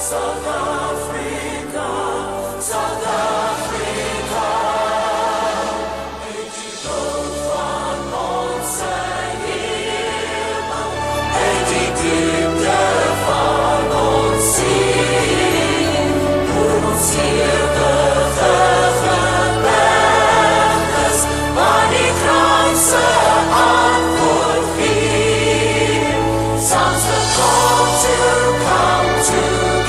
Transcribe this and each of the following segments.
South Africa, South Africa. Het die dood van onze hemel, het die diepte van ons ziel, door ons eeuwige gebergtes, waar die kranse antwoord geeft. Sounds the call to come together,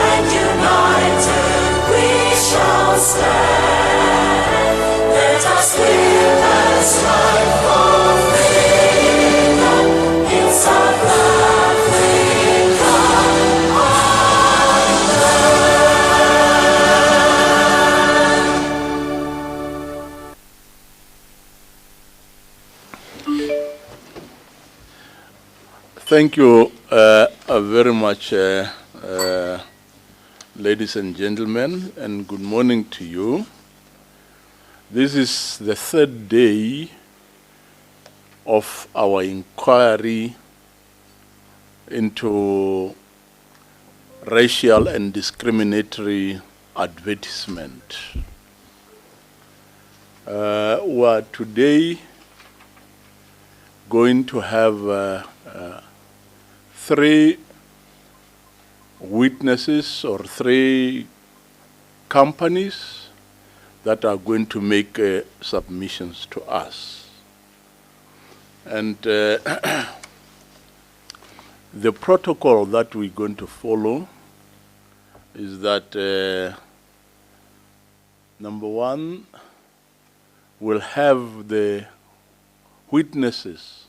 and united we shall stand. Let us live and strive for freedom in South Africa. Thank you very much, ladies and gentlemen, and good morning to you. This is the third day of our inquiry into racial and discriminatory advertisement. We are today going to have three witnesses or three companies that are going to make submissions to us. And the protocol that we're going to follow is that number one, we'll have the witnesses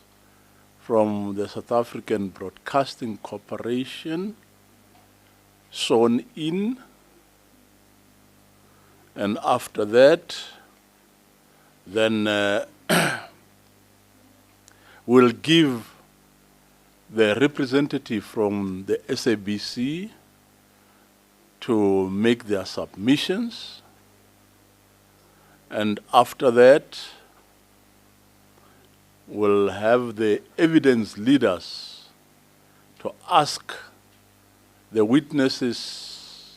from the South African Broadcasting Corporation sworn in, and after that, then we'll give the representative from the SABC to make their submissions, and after that, we'll have the evidence leaders to ask the witnesses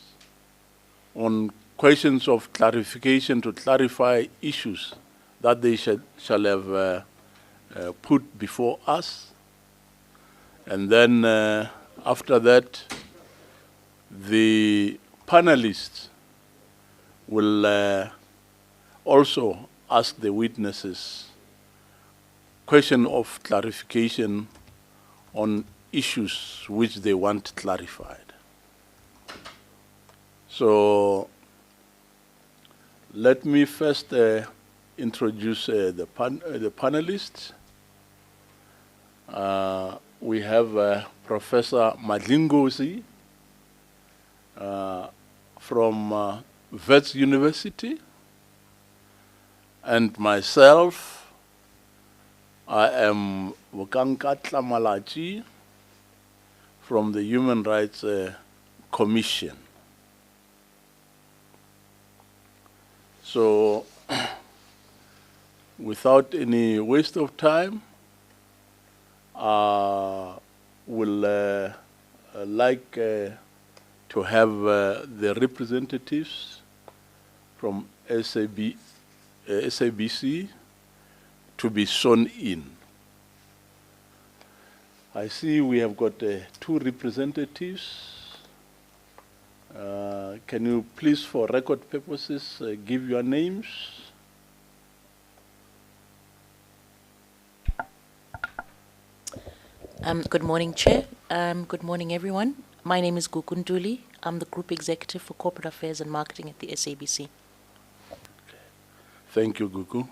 on questions of clarification to clarify issues that they shall have put before us. And then after that, the panelists will also ask the witnesses question of clarification on issues which they want clarified. So let me first introduce the panelists. We have Professor Madlingozi from Wits University, and myself, I am Vukankatla Malachi from the Human Rights Commission. So, without any waste of time, we'll like to have the representatives from SABC to be sworn in. I see we have got two representatives. Can you please, for record purposes, give your names? Good morning, Chair. Good morning, everyone. My name is Gukunduli. I'm the Group Executive for Corporate Affairs and Marketing at the SABC. Thank you, Guku.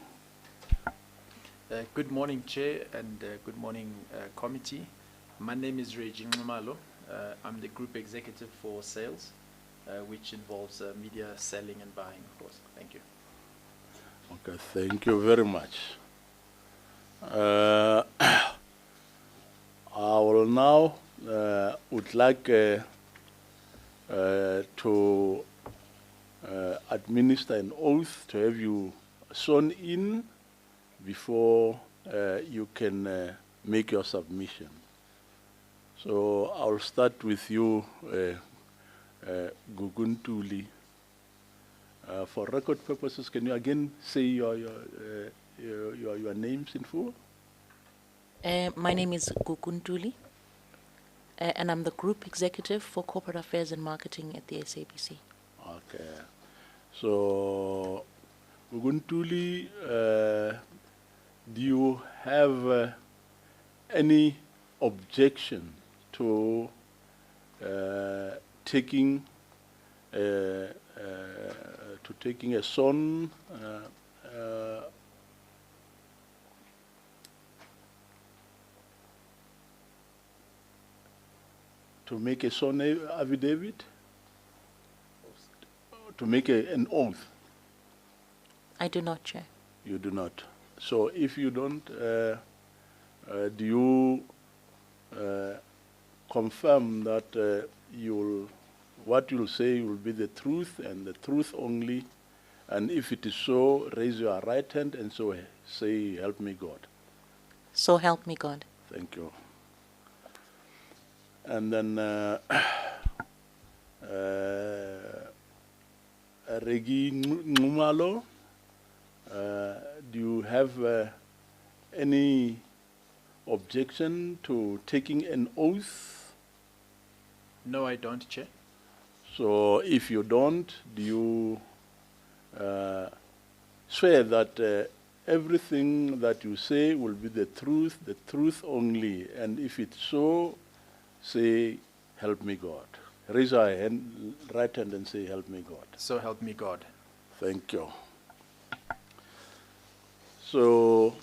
Good morning, Chair, and good morning, Committee. My name is Regine Ngumalo. I'm the Group Executive for Sales, which involves media selling and buying, of course. Thank you. Okay, thank you very much. I will now would like to administer an oath to have you sworn in before you can make your submission. So I'll start with you, Guguntuli. For record purposes, can you again say your names in full? My name is Gukuntuli, and I'm the Group Executive for Corporate Affairs and Marketing at the SABC. Okay. So, Guguntuli, do you have any objection to taking a son to make a son affidavit, to make an oath? I do not, Chair. You do not. So if you don't, do you confirm that what you'll say will be the truth and the truth only? And if it is so, raise your right hand and so say, "Help me God." So help me God. Thank you. And then Regi Ngumalo, do you have any objection to taking an oath? No, I don't, Chair. So if you don't, do you swear that everything that you say will be the truth only, and if it's so, say, "Help me God"? Raise your right hand and say, "Help me God." So help me God. Thank you. So,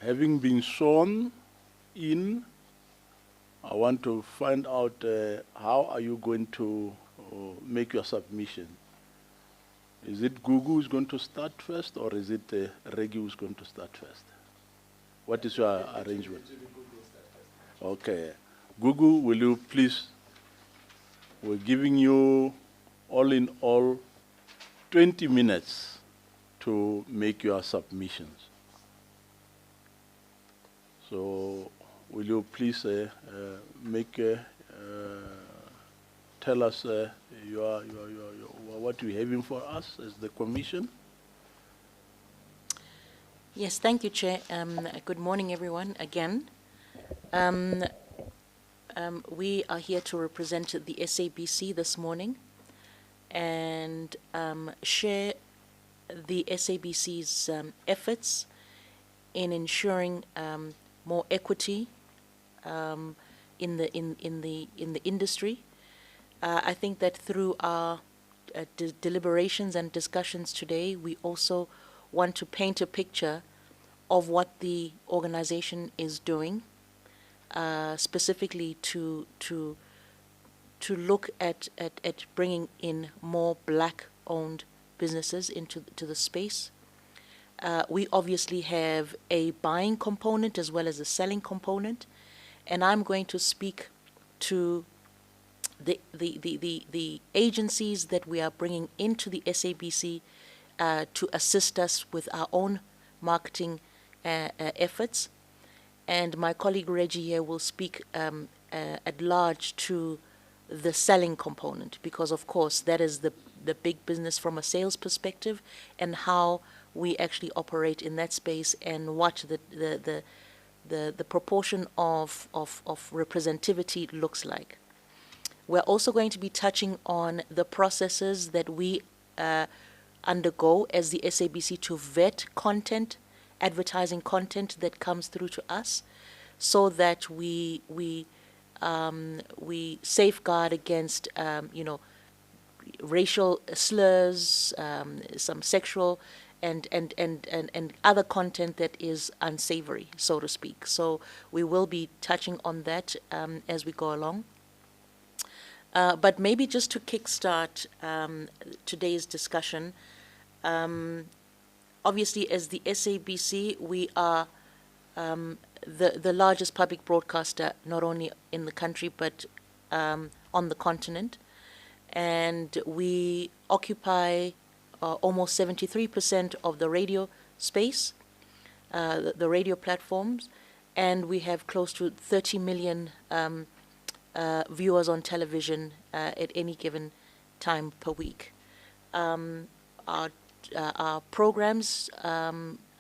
having been sworn in, I want to find out how are you going to make your submission? Is it Gugu who's going to start first, or is it Regi who's going to start first? What is your arrangement? Okay. Gugu, will you please, we're giving you all in all 20 minutes to make your submissions. So will you please tell us what you're having for us as the commission? Yes, thank you, Chair. Good morning, everyone, again. We are here to represent the SABC this morning and share the SABC's efforts in ensuring more equity in the industry. I think that through our deliberations and discussions today, we also want to paint a picture of what the organization is doing, specifically to look at bringing in more black-owned businesses into the space. We obviously have a buying component as well as a selling component, and I'm going to speak to the agencies that we are bringing into the SABC to assist us with our own marketing efforts. And my colleague Reggie here will speak at large to the selling component, because of course that is the big business from a sales perspective, and how we actually operate in that space and what the proportion of representativity looks like. We're also going to be touching on the processes that we undergo as the SABC to vet content, advertising content that comes through to us, so that we safeguard against racial slurs, some sexual and other content that is unsavory, so to speak. So we will be touching on that as we go along. But maybe just to kickstart today's discussion, obviously as the SABC, we are the largest public broadcaster, not only in the country, but on the continent. And we occupy almost 73% of the radio space, the radio platforms. and we have close to 30 million viewers on television at any given time per week. Our programs,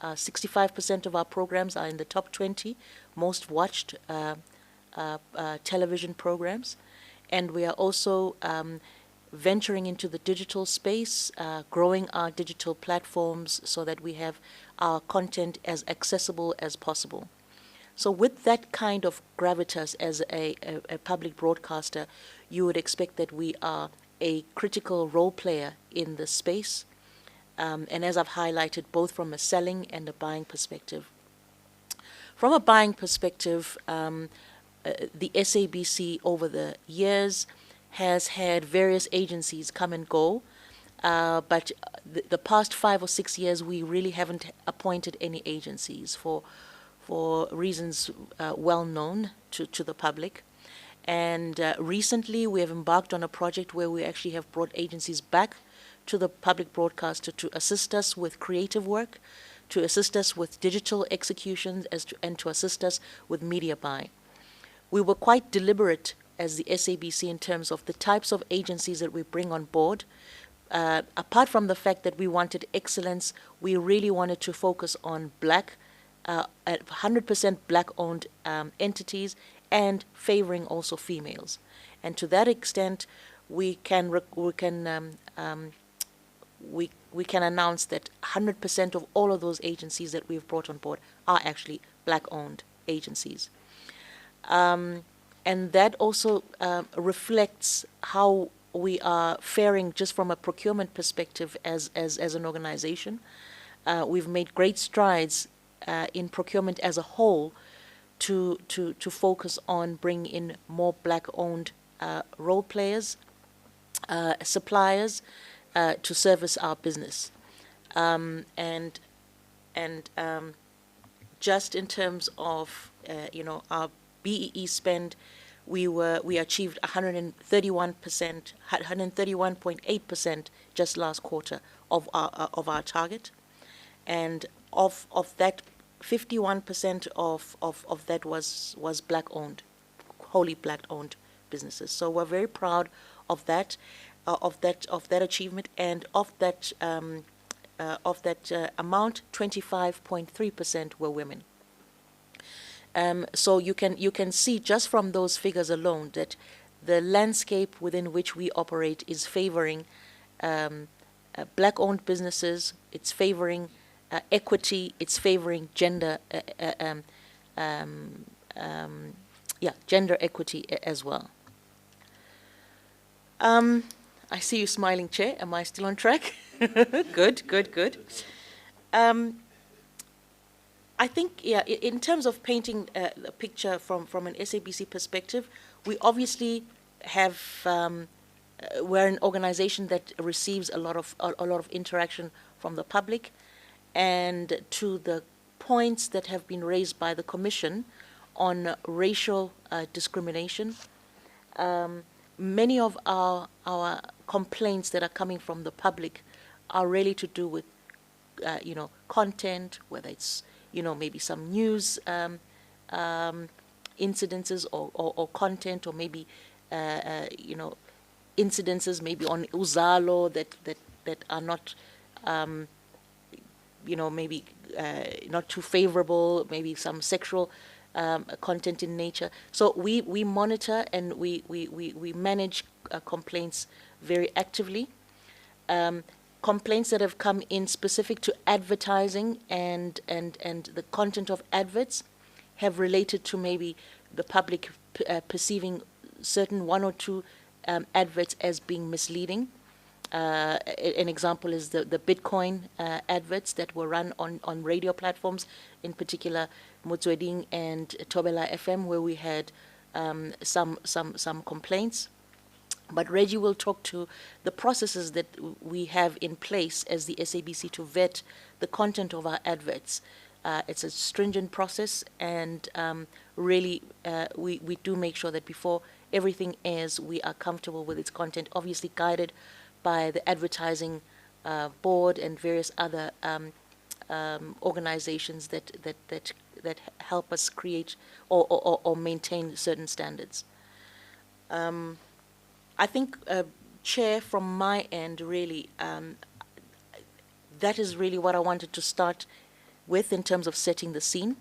65% of our programs are in the top 20 most watched television programs, and we are also venturing into the digital space, growing our digital platforms so that we have our content as accessible as possible. So with that kind of gravitas as a public broadcaster, you would expect that we are a critical role player in the space, and as I've highlighted, both from a selling and a buying perspective. From a buying perspective, the SABC over the years has had various agencies come and go, but the past 5 or 6 years we really haven't appointed any agencies for reasons well known to the public. And recently we have embarked on a project where we actually have brought agencies back to the public broadcaster to assist us with creative work, to assist us with digital executions, and to assist us with media buy. We were quite deliberate as the SABC in terms of the types of agencies that we bring on board. Apart from the fact that we wanted excellence, we really wanted to focus on black, 100% black-owned entities, and favoring also females. And to that extent, we can announce that 100% of all of those agencies that we've brought on board are actually black-owned agencies. And that also reflects how we are faring just from a procurement perspective as an organization. We've made great strides in procurement as a whole to focus on bringing in more black-owned role players, suppliers, to service our business. And just in terms of our BEE spend, we achieved 131.8% just last quarter of our target, and of that, 51% of that was black-owned, wholly black-owned businesses. So we're very proud of that achievement, and of that amount, 25.3% were women. So you can see just from those figures alone that the landscape within which we operate is favoring black-owned businesses. It's favoring equity. It's favoring gender equity as well. I see you smiling, Chair. Am I still on track? Good. I think, in terms of painting a picture from an SABC perspective, we obviously have, we're an organization that receives a lot of interaction from the public, and to the points that have been raised by the Commission on racial discrimination, many of our complaints that are coming from the public are really to do with, content, whether it's maybe some news incidences or content, or maybe incidences maybe on Uzalo that are not maybe not too favorable, maybe some sexual content in nature. So we monitor and we manage complaints very actively. Complaints that have come in specific to advertising and the content of adverts have related to maybe the public perceiving certain one or two adverts as being misleading. An example is the Bitcoin adverts that were run on radio platforms, in particular Motsweding and Tobela FM, where we had some complaints. But Reggie will talk to the processes that we have in place as the SABC to vet the content of our adverts. It's a stringent process, and really we do make sure that before everything airs, we are comfortable with its content, obviously guided by the advertising board and various other organizations that help us create or maintain certain standards. I think, Chair, from my end, really, that is really what I wanted to start with in terms of setting the scene.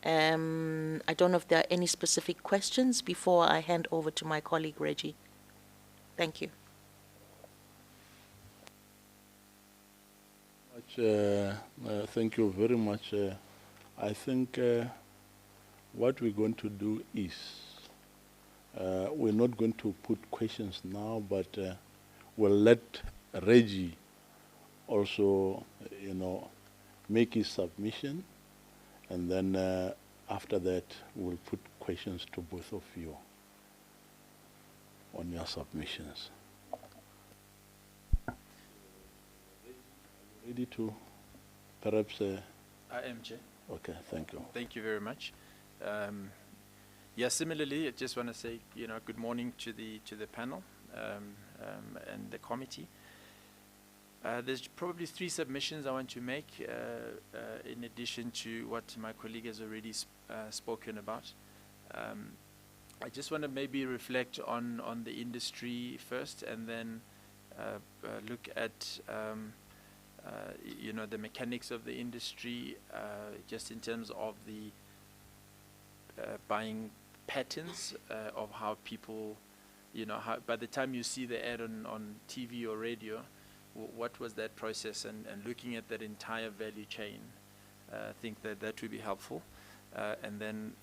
I don't know if there are any specific questions before I hand over to my colleague, Reggie. Thank you. Thank you very much. I think what we're going to do is we're not going to put questions now, but we'll let Reggie also, make his submission, and then after that, we'll put questions to both of you on your submissions. Ready to perhaps? I am, Chair. Okay, thank you. Thank you very much. Similarly, I just want to say, good morning to the panel and the committee. There's probably 3 submissions I want to make in addition to what my colleague has already spoken about. I just want to maybe reflect on the industry first, and then look at the mechanics of the industry, just in terms of the buying patterns of how people, how by the time you see the ad on TV or radio, what was that process, and looking at that entire value chain. I think that would be helpful. And then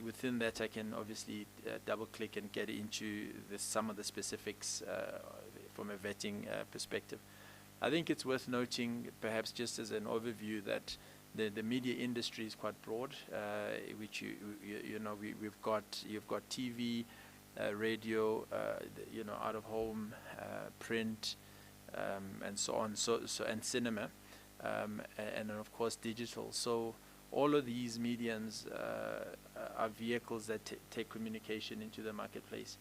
within that, I can obviously double click and get into some of the specifics from a vetting perspective. I think it's worth noting, perhaps just as an overview, that the media industry is quite broad, which you've got TV, radio, out of home, print, and so on, and cinema, and then of course digital. So all of these mediums are vehicles that take communication into the marketplace.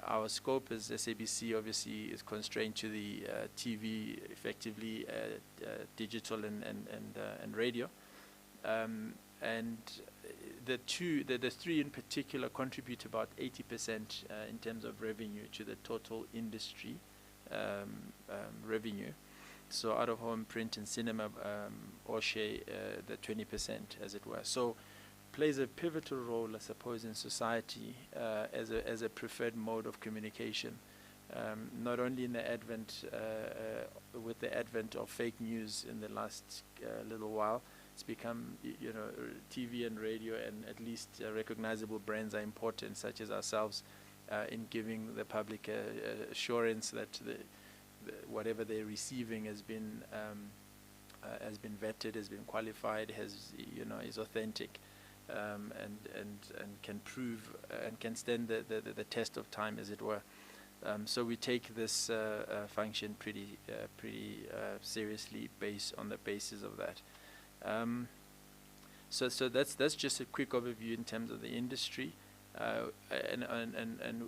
Our scope as SABC obviously is constrained to the TV, effectively digital and radio, and the 3 in particular contribute about 80% in terms of revenue to the total industry revenue. So out of home, print, and cinema all share the 20%, as it were. So plays a pivotal role, I suppose, in society as a preferred mode of communication. Not only in the advent, with the advent of fake news in the last little while, it's become, TV and radio and at least recognizable brands are important, such as ourselves, in giving the public assurance that whatever they're receiving has been vetted, has been qualified, is authentic. And can prove and can stand the test of time, as it were. So we take this function pretty seriously, based on the basis of that. So that's just a quick overview in terms of the industry. And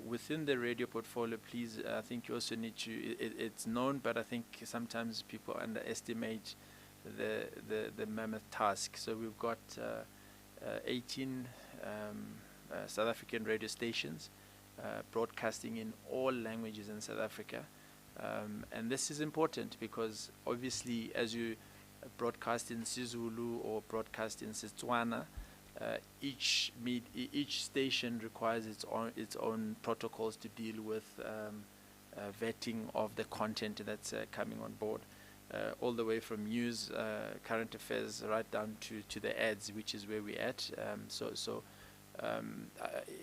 within the radio portfolio, please, I think you also need to. It's known, but I think sometimes people underestimate the mammoth task. So we've got 18 South African radio stations broadcasting in all languages in South Africa, and this is important because obviously, as you broadcast in Sizulu or broadcast in Setswana, each station requires its own protocols to deal with vetting of the content that's coming on board, all the way from news, current affairs, right down to the ads, which is where we're at.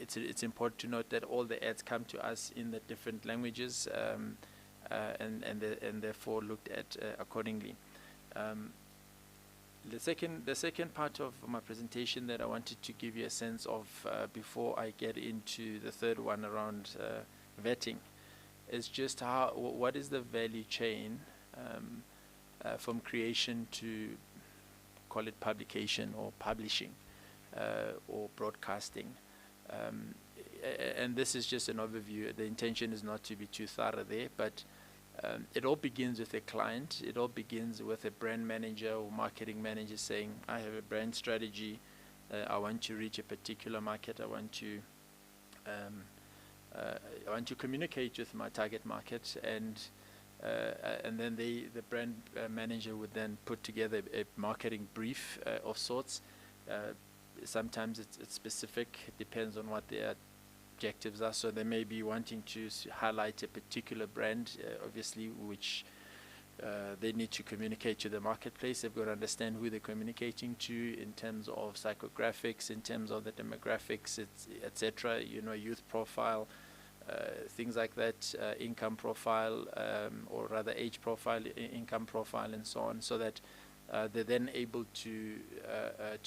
It's important to note that all the ads come to us in the different languages, and therefore looked at accordingly. The second part of my presentation that I wanted to give you a sense of before I get into the third one around vetting is just what is the value chain from creation to, call it, publication or publishing or broadcasting. And this is just an overview. The intention is not to be too thorough there, but It all begins with a client. It all begins with a brand manager or marketing manager saying, I have a brand strategy. I want to reach a particular market. I want to communicate with my target market, and then the brand manager would then put together a marketing brief of sorts. Sometimes it's specific. It depends on what their objectives are. So they may be wanting to highlight a particular brand, obviously, which they need to communicate to the marketplace. They've got to understand who they're communicating to in terms of psychographics, in terms of the demographics, etc. Youth profile, things like that, income profile, or rather age profile, income profile, and so on, so that they're then able to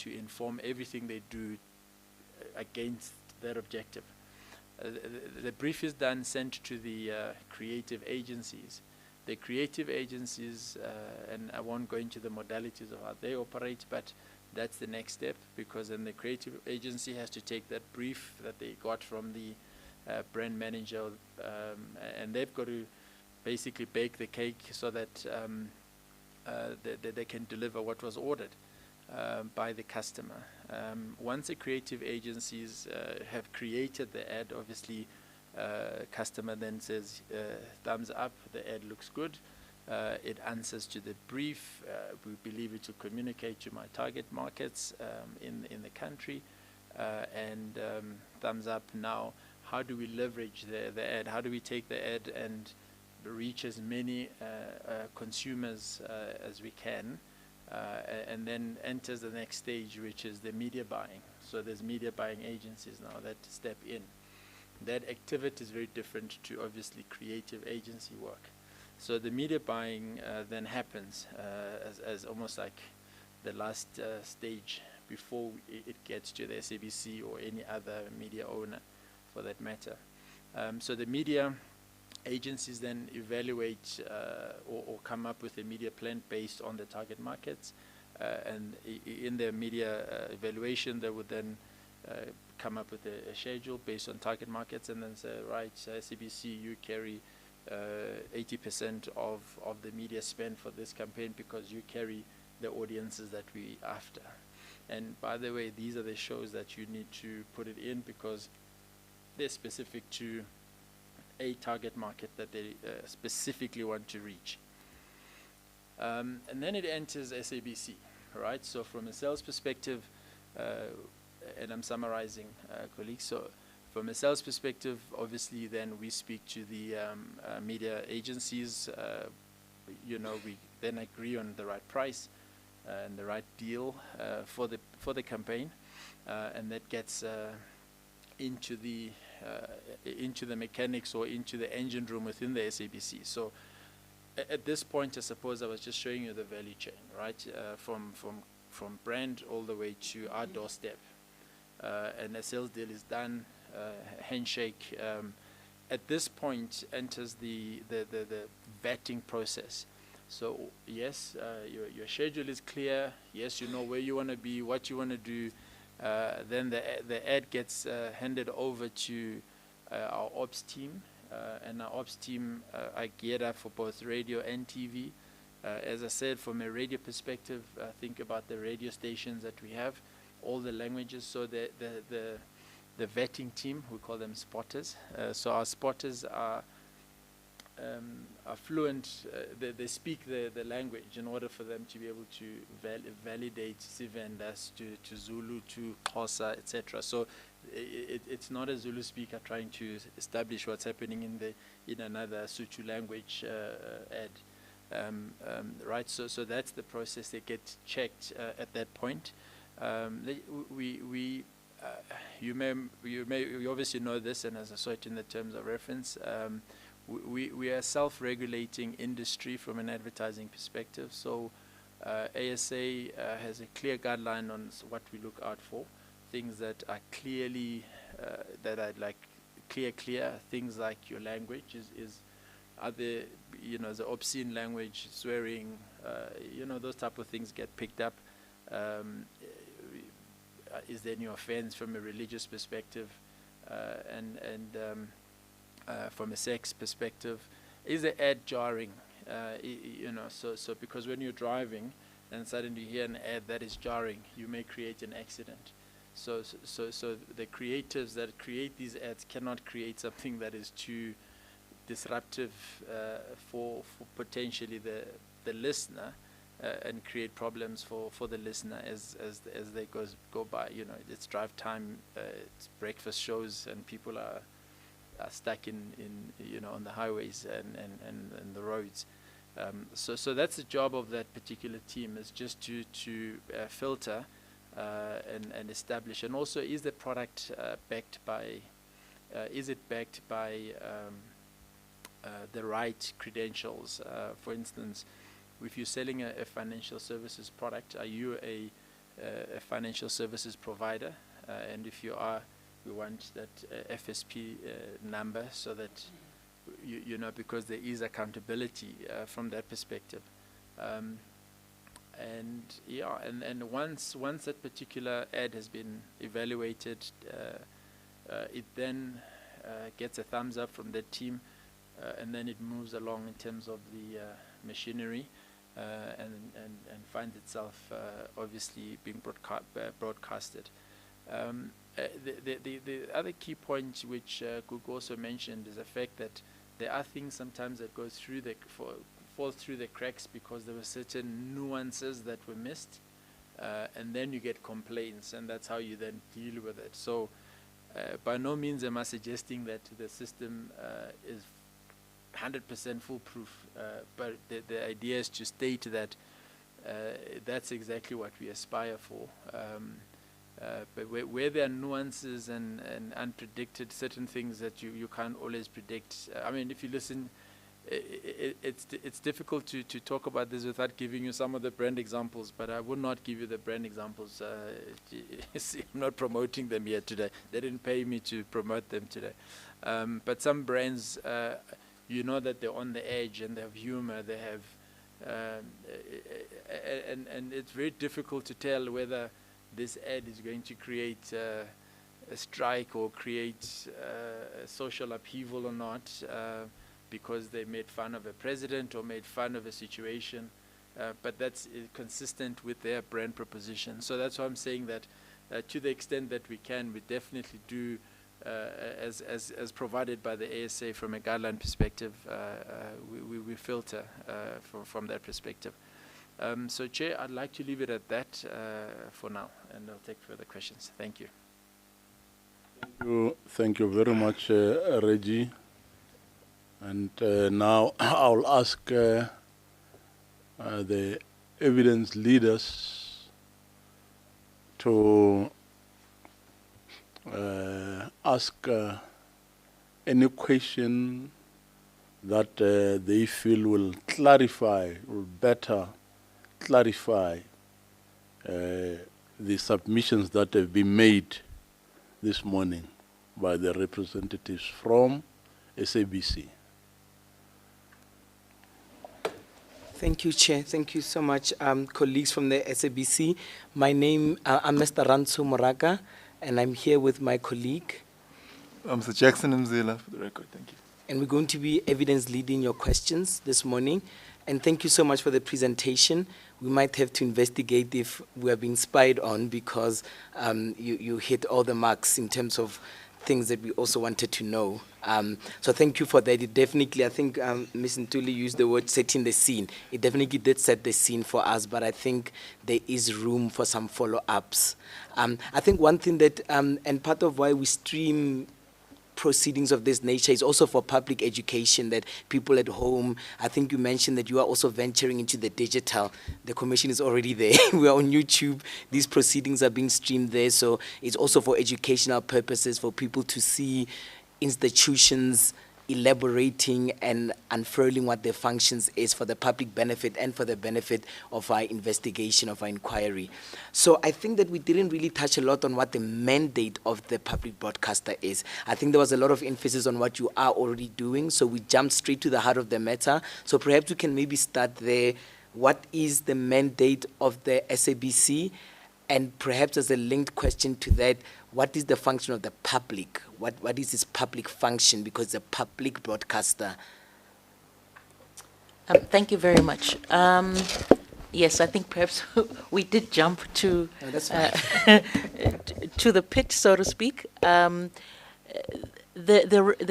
inform everything they do against that objective. The brief is then sent to the creative agencies. The creative agencies, and I won't go into the modalities of how they operate, but that's the next step, because then the creative agency has to take that brief that they got from the brand manager, and they've got to basically bake the cake so that they can deliver what was ordered by the customer. Once the creative agencies have created the ad, obviously customer then says thumbs up, the ad looks good, it answers to the brief, we believe it will communicate to my target markets in the country, and thumbs up. Now, how do we leverage the ad? How do we take the ad and reach as many consumers as we can, and then enters the next stage, which is the media buying. So there's media buying agencies now that step in. That activity is very different to obviously creative agency work. So the media buying then happens as almost like the last stage before it gets to the SABC or any other media owner for that matter. So the media agencies then evaluate or come up with a media plan based on the target markets, and in their media evaluation they would then come up with a schedule based on target markets, and then say, right, CBC, you carry 80% of the media spend for this campaign because you carry the audiences that we after. And by the way, these are the shows that you need to put it in because they're specific to a target market that they specifically want to reach. And then it enters SABC, right? So from a sales perspective, and I'm summarizing, colleagues, so from a sales perspective, obviously then we speak to the media agencies, we then agree on the right price and the right deal for the campaign, and that gets into the mechanics or into the engine room within the SABC. So at this point, I suppose I was just showing you the value chain, right? From brand all the way to our doorstep, and a sales deal is done, handshake. At this point enters the vetting process. So yes, your schedule is clear. Yes, you know where you want to be, what you want to do. Then the ad gets handed over to our ops team, and our ops team are geared up for both radio and TV. As I said, from a radio perspective, think about the radio stations that we have, all the languages. So the vetting team, we call them spotters. So our spotters are fluent. They speak the language in order for them to be able to validate Sivendas to Zulu to Xhosa, etc. So it's not a Zulu speaker trying to establish what's happening in another Sotho language ad, right? So that's the process. They get checked at that point. You obviously know this, and as I saw it in the terms of reference. We are self-regulating industry from an advertising perspective. So ASA has a clear guideline on what we look out for. Things that are clearly, that are like clear. Things like your language is the obscene language, swearing, those type of things get picked up. Is there any offense from a religious perspective? And from a sex perspective, is the ad jarring? You know, so because when you're driving and suddenly you hear an ad that is jarring, you may create an accident. So the creatives that create these ads cannot create something that is too disruptive for potentially the listener, and create problems for the listener as they go by. You know, it's drive time, it's breakfast shows, and people are stuck in you know, on the highways and the roads. So that's the job of that particular team, is just to filter and establish. And also, is the product backed by the right credentials? For instance, if you're selling a financial services product, are you a financial services provider? And if you are, we want that FSP number, so that you know, because there is accountability from that perspective. And yeah, and once that particular ad has been evaluated, it then gets a thumbs up from that team, and then it moves along in terms of the machinery, and finds itself obviously being broadcasted. The other key point which Gugu also mentioned is the fact that there are things sometimes that go through fall through the cracks because there were certain nuances that were missed, and then you get complaints, and that's how you then deal with it. So by no means am I suggesting that the system is 100% foolproof, but the idea is to state that that's exactly what we aspire for. But where there are nuances and unpredicted, certain things that you can't always predict. I mean, if you listen, it's difficult to talk about this without giving you some of the brand examples, but I would not give you the brand examples. I'm not promoting them here today. They didn't pay me to promote them today. But some brands, you know that they're on the edge, and they have humor, they have, and it's very difficult to tell whether this ad is going to create a strike or create social upheaval or not, because they made fun of a president or made fun of a situation, but that's consistent with their brand proposition. So that's why I'm saying that to the extent that we can, we definitely do, as provided by the ASA from a guideline perspective, we filter from that perspective. So, Chair, I'd like to leave it at that for now, and I'll take further questions. Thank you. Thank you very much, Reggie. And now I'll ask the evidence leaders to ask any question that they feel will clarify, will better clarify the submissions that have been made this morning by the representatives from SABC. Thank you, Chair. Thank you so much, colleagues from the SABC. My name, I'm Mr. Ransu Moraka, and I'm here with my colleague. Mr. Jackson Mzila, for the record. Thank you. And we're going to be evidence leading your questions this morning. And thank you so much for the presentation. We might have to investigate if we are being spied on, because you hit all the marks in terms of things that we also wanted to know. So thank you for that. It definitely, I think Ms. Ntuli used the word setting the scene. It definitely did set the scene for us, but I think there is room for some follow-ups. I think one thing that, and part of why we stream proceedings of this nature is also for public education, that people at home, I think you mentioned that you are also venturing into the digital. The commission is already there. We are on YouTube. These proceedings are being streamed there. So it's also for educational purposes, for people to see institutions elaborating and unfurling what their functions is for the public benefit and for the benefit of our investigation, of our inquiry. So I think that we didn't really touch a lot on what the mandate of the public broadcaster is. I think there was a lot of emphasis on what you are already doing, so we jumped straight to the heart of the matter. So perhaps we can maybe start there. What is the mandate of the SABC? And perhaps as a linked question to that, what is the function of the public? What is its public function? Because the public broadcaster. Thank you very much. Yes, I think perhaps we did jump to No, that's fine. to the pit, so to speak. The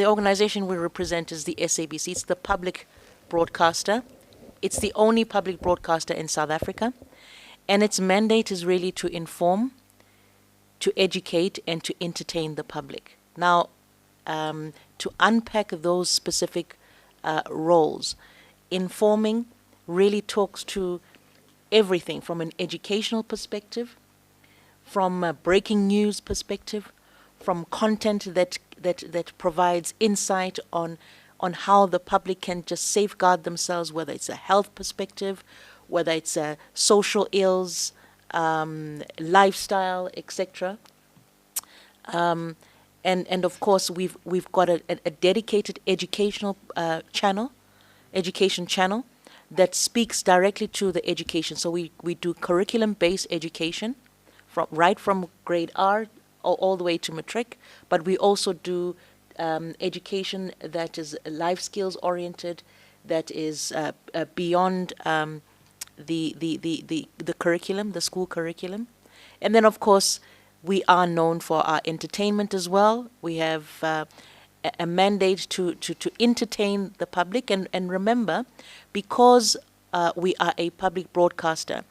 organization we represent is the SABC. It's the public broadcaster. It's the only public broadcaster in South Africa, and its mandate is really to inform, to educate, and to entertain the public. Now, to unpack those specific roles, informing really talks to everything from an educational perspective, from a breaking news perspective, from content that provides insight on how the public can just safeguard themselves, whether it's a health perspective, whether it's a social ills, lifestyle, etc. And of course we've got a dedicated educational education channel that speaks directly to the education. So we do curriculum-based education from grade R all the way to matric, but we also do education that is life skills oriented, that is beyond the curriculum, the school curriculum. And then of course we are known for our entertainment as well. We have a mandate to entertain the public, and remember, because we are a public broadcaster,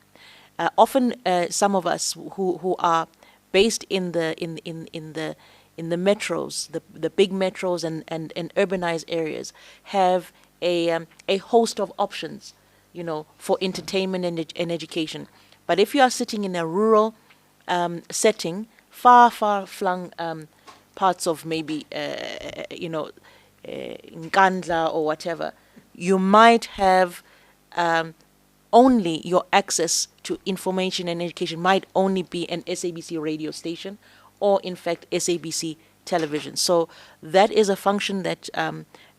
often some of us who are based in the metros, the big metros and urbanized areas, have a host of options, for entertainment and education. But if you are sitting in a rural setting, far flung parts of maybe Nkandla or whatever, you might have only your access to information and education might only be an SABC radio station, or in fact SABC television. So that is a function that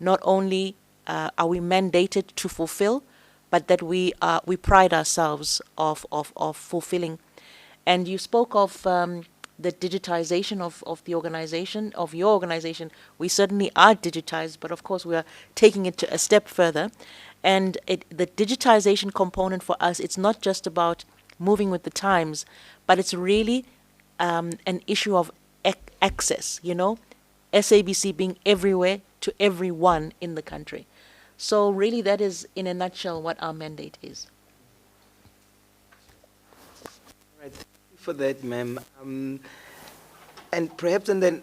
not only are we mandated to fulfill, but that we pride ourselves of fulfilling. And you spoke of the digitization of the organization, of your organization. We certainly are digitized, but of course we are taking it to a step further. And the digitization component for us, it's not just about moving with the times, but it's really an issue of access, SABC being everywhere to everyone in the country. So really that is, in a nutshell, what our mandate is. Right. Thank you for that, ma'am. And perhaps, and then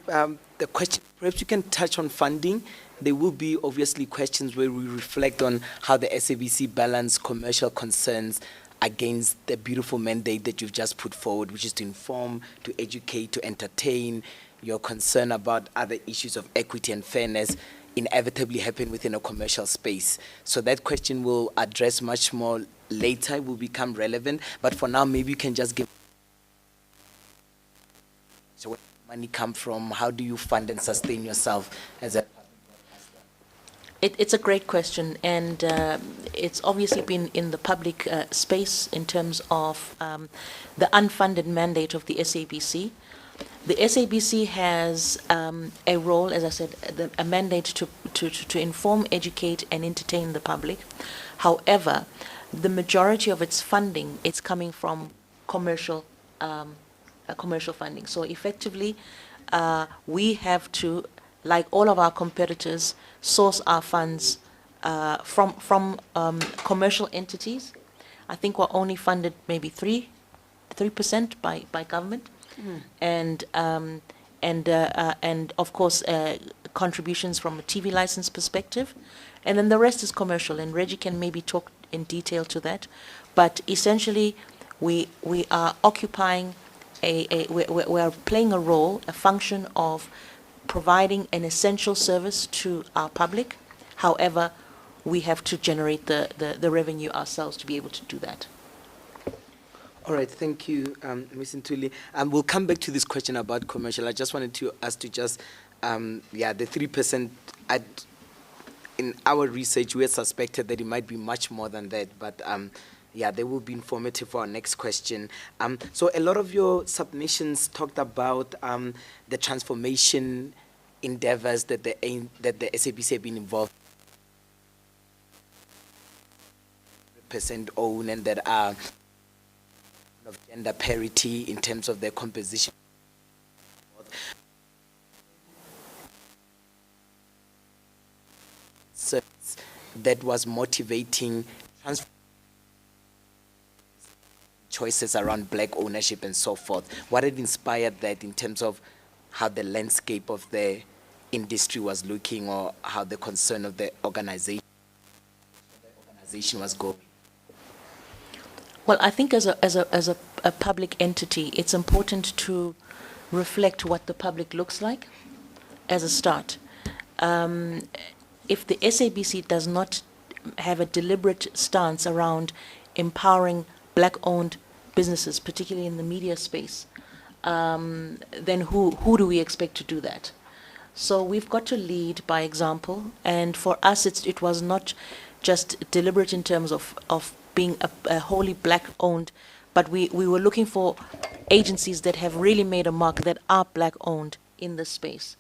the question, perhaps you can touch on funding. There will be obviously questions where we reflect on how the SABC balance commercial concerns against the beautiful mandate that you've just put forward, which is to inform, to educate, to entertain. Your concern about other issues of equity and fairness inevitably happen within a commercial space. So that question will address much more later, will become relevant. But for now, maybe you can just give. So where does money come from? How do you fund and sustain yourself as a It's a great question, and it's obviously been in the public space in terms of the unfunded mandate of the SABC. The SABC has a role, as I said, a mandate to inform, educate, and entertain the public. However, the majority of its funding is coming from commercial funding. So effectively, we have to, like all of our competitors, source our funds from commercial entities. I think we're only funded maybe 3% by government, and of course contributions from a TV license perspective, and then the rest is commercial. And Reggie can maybe talk in detail to that, but essentially we are occupying we are playing a role, a function of providing an essential service to our public. However, we have to generate the revenue ourselves to be able to do that. All right, thank you, Ms. Ntuli. We'll come back to this question about commercial. I just wanted us to just, the 3%, in our research, we had suspected that it might be much more than that, but they will be informative for our next question. So a lot of your submissions talked about the transformation endeavors that the SABC have been involved 100% owned and that are of gender parity in terms of their composition. So that was motivating choices around black ownership and so forth. What had inspired that in terms of how the landscape of the industry was looking, or how the concern of the organization was going? Well, I think as a public entity, it's important to reflect what the public looks like as a start. If the SABC does not have a deliberate stance around empowering black-owned businesses, particularly in the media space, then who do we expect to do that? So we've got to lead by example, and for us it was not just deliberate in terms of being a wholly black-owned, but we were looking for agencies that have really made a mark, that are black-owned in this space.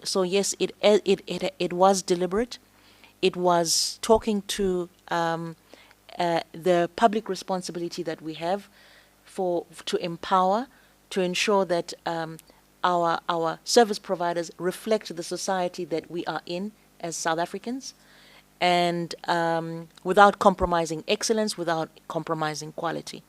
So yes, it was deliberate. It was talking to the public responsibility that we have to empower, to ensure that our service providers reflect the society that we are in as South Africans, and without compromising excellence, without compromising quality.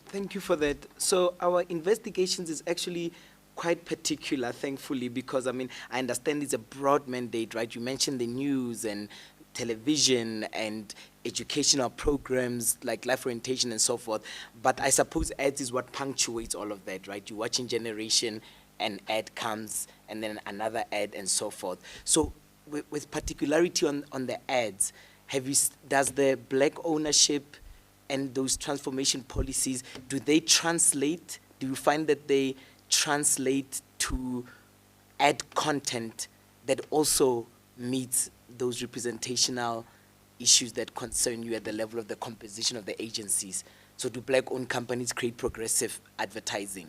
Thank you for that. So our investigations is actually quite particular, thankfully, because I understand it's a broad mandate, right? You mentioned the news and television and educational programs like life orientation and so forth, but I suppose ads is what punctuates all of that, right? You're watching Generation, an ad comes, and then another ad and so forth. So with particularity on the ads, does the black ownership and those transformation policies, do they translate? Do you find that they translate to ad content that also meets those representational issues that concern you at the level of the composition of the agencies? So do black-owned companies create progressive advertising?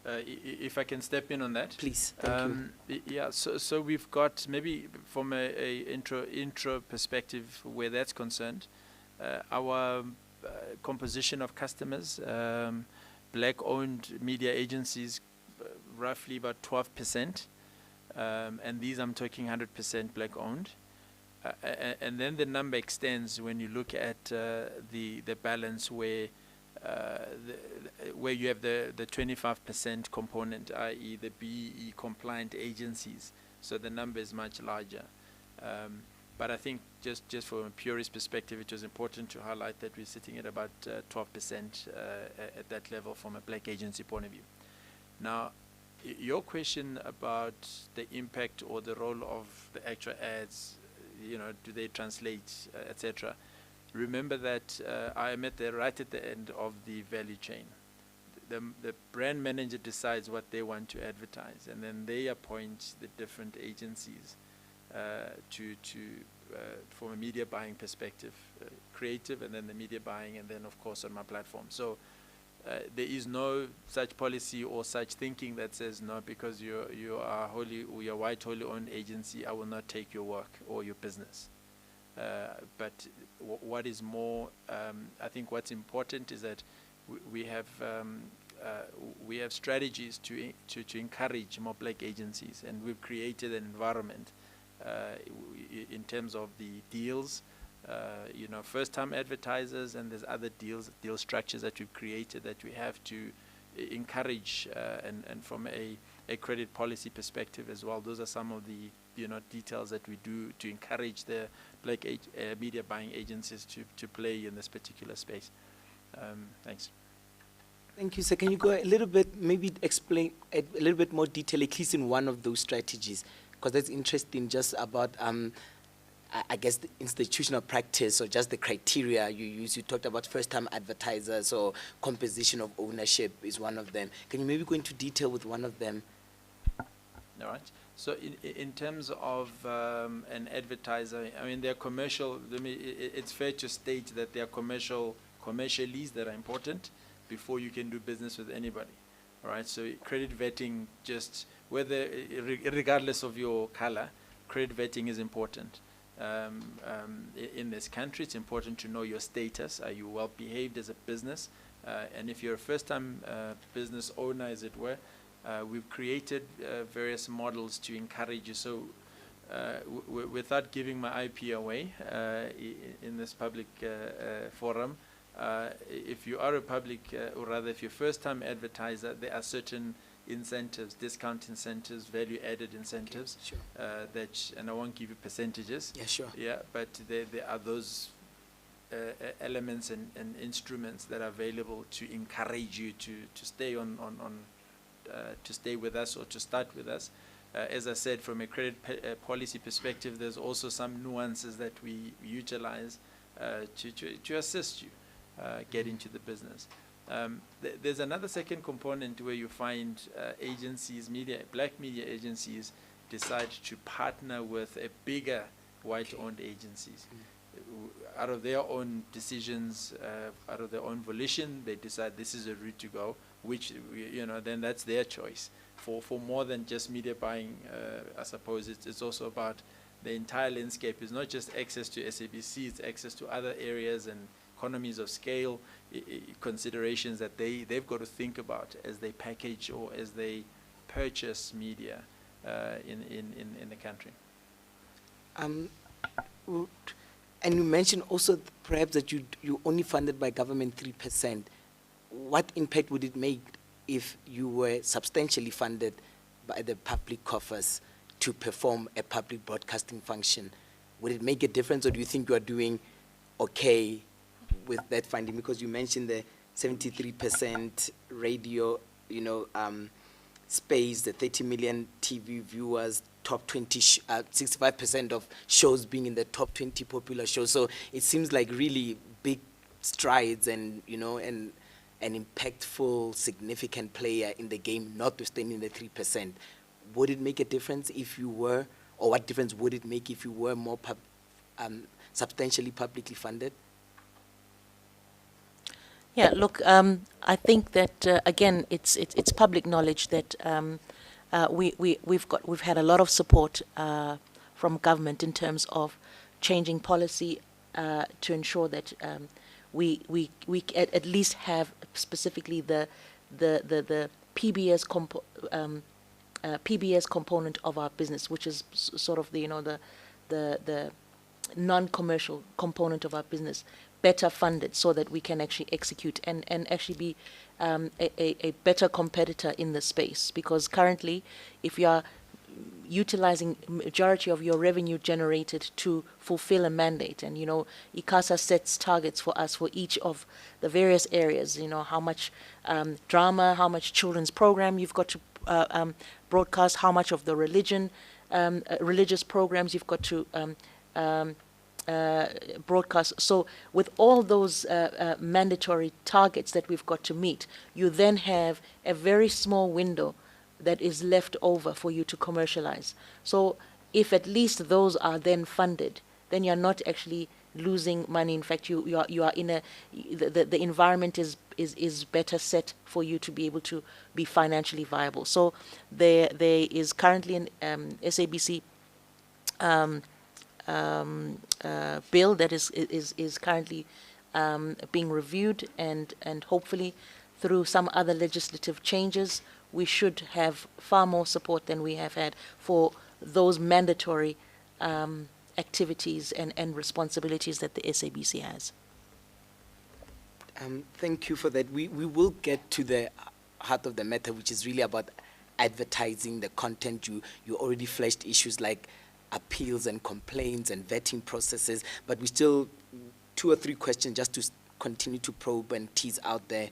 If I can step in on that. Please, thank you. Yeah, so we've got, maybe from a intro perspective where that's concerned, our composition of customers, black-owned media agencies, roughly about 12%, and these I'm talking 100% black-owned. And then the number extends when you look at the balance where you have the 25% component, i.e. the BEE compliant agencies. So the number is much larger. But I think just from a purist perspective, it was important to highlight that we're sitting at about 12% at that level from a black agency point of view. Now, your question about the impact or the role of the actual ads, do they translate, etc. Remember that I am right at the end of the value chain. The brand manager decides what they want to advertise, and then they appoint the different agencies from a media buying perspective, creative, and then the media buying, and then of course on my platform. So there is no such policy or such thinking that says no, because you are white wholly owned agency, I will not take your work or your business. But what is more, I think what's important is that we have strategies to encourage more black agencies, and we've created an environment in terms of the deals, first-time advertisers, and there's other deal structures that we've created that we have to encourage, and from a credit policy perspective as well. Those are some of the details that we do to encourage the black media buying agencies to play in this particular space. Thanks. Thank you, sir. Can you go a little bit, maybe explain a little bit more detail, at least in one of those strategies? Because that's interesting, just about, I guess, the institutional practice or just the criteria you use. You talked about first-time advertisers, or composition of ownership is one of them. Can you maybe go into detail with one of them? All right. So in terms of an advertiser, they're commercial. It's fair to state that they are commercialities that are important before you can do business with anybody. All right. So credit vetting, just regardless of your color, credit vetting is important. In this country, it's important to know your status. Are you well behaved as a business? And if you're a first-time business owner, as it were, we've created various models to encourage you. So without giving my IP away in this public forum, if you are a public, or rather if you're a first-time advertiser, there are certain incentives, discount incentives, value-added incentives, Sure. and I won't give you percentages. Yeah, sure. Yeah, but there are those elements and instruments that are available to encourage you to stay to stay with us or to start with us. As I said, from a credit policy perspective, there's also some nuances that we utilize to assist you get into the business. There's another second component where you find agencies, black media agencies, decide to partner with a bigger white-owned agencies. Out of their own decisions, out of their own volition, they decide this is a route to go, which, then that's their choice. For more than just media buying, I suppose it's also about the entire landscape. It's not just access to SABC, it's access to other areas and economies of scale, considerations that they've got to think about as they package or as they purchase media in the country. And you mentioned also perhaps that you only funded by government 3%. What impact would it make if you were substantially funded by the public coffers to perform a public broadcasting function? Would it make a difference, or do you think you are doing okay with that funding? Because you mentioned the 73% radio, space, the 30 million TV viewers, top 20, 65% of shows being in the top 20 popular shows. So it seems like really big strides and, and an impactful, significant player in the game, notwithstanding the 3%. Would it make a difference if you were, or what difference would it make if you were more substantially publicly funded? Yeah, look, I think that again, it's public knowledge that we've had a lot of support from government in terms of changing policy to ensure that we at least have specifically the PBS PBS component of our business, which is sort of the non-commercial component of our business, better funded so that we can actually execute and actually be a better competitor in the space. Because currently, if you are utilizing majority of your revenue generated to fulfill a mandate, and ICASA sets targets for us for each of the various areas, how much drama, how much children's program you've got to broadcast, how much of the religious programs you've got to broadcast. So with all those mandatory targets that we've got to meet, you then have a very small window that is left over for you to commercialize. So if at least those are then funded, then you're not actually losing money. In fact, you are in the environment is better set for you to be able to be financially viable. So there is currently an SABC bill that is currently being reviewed, and hopefully through some other legislative changes, we should have far more support than we have had for those mandatory activities and responsibilities that the SABC has. Thank you for that. We will get to the heart of the matter, which is really about advertising the content. You already fleshed issues like appeals and complaints and vetting processes, but we still 2 or 3 questions just to continue to probe and tease out the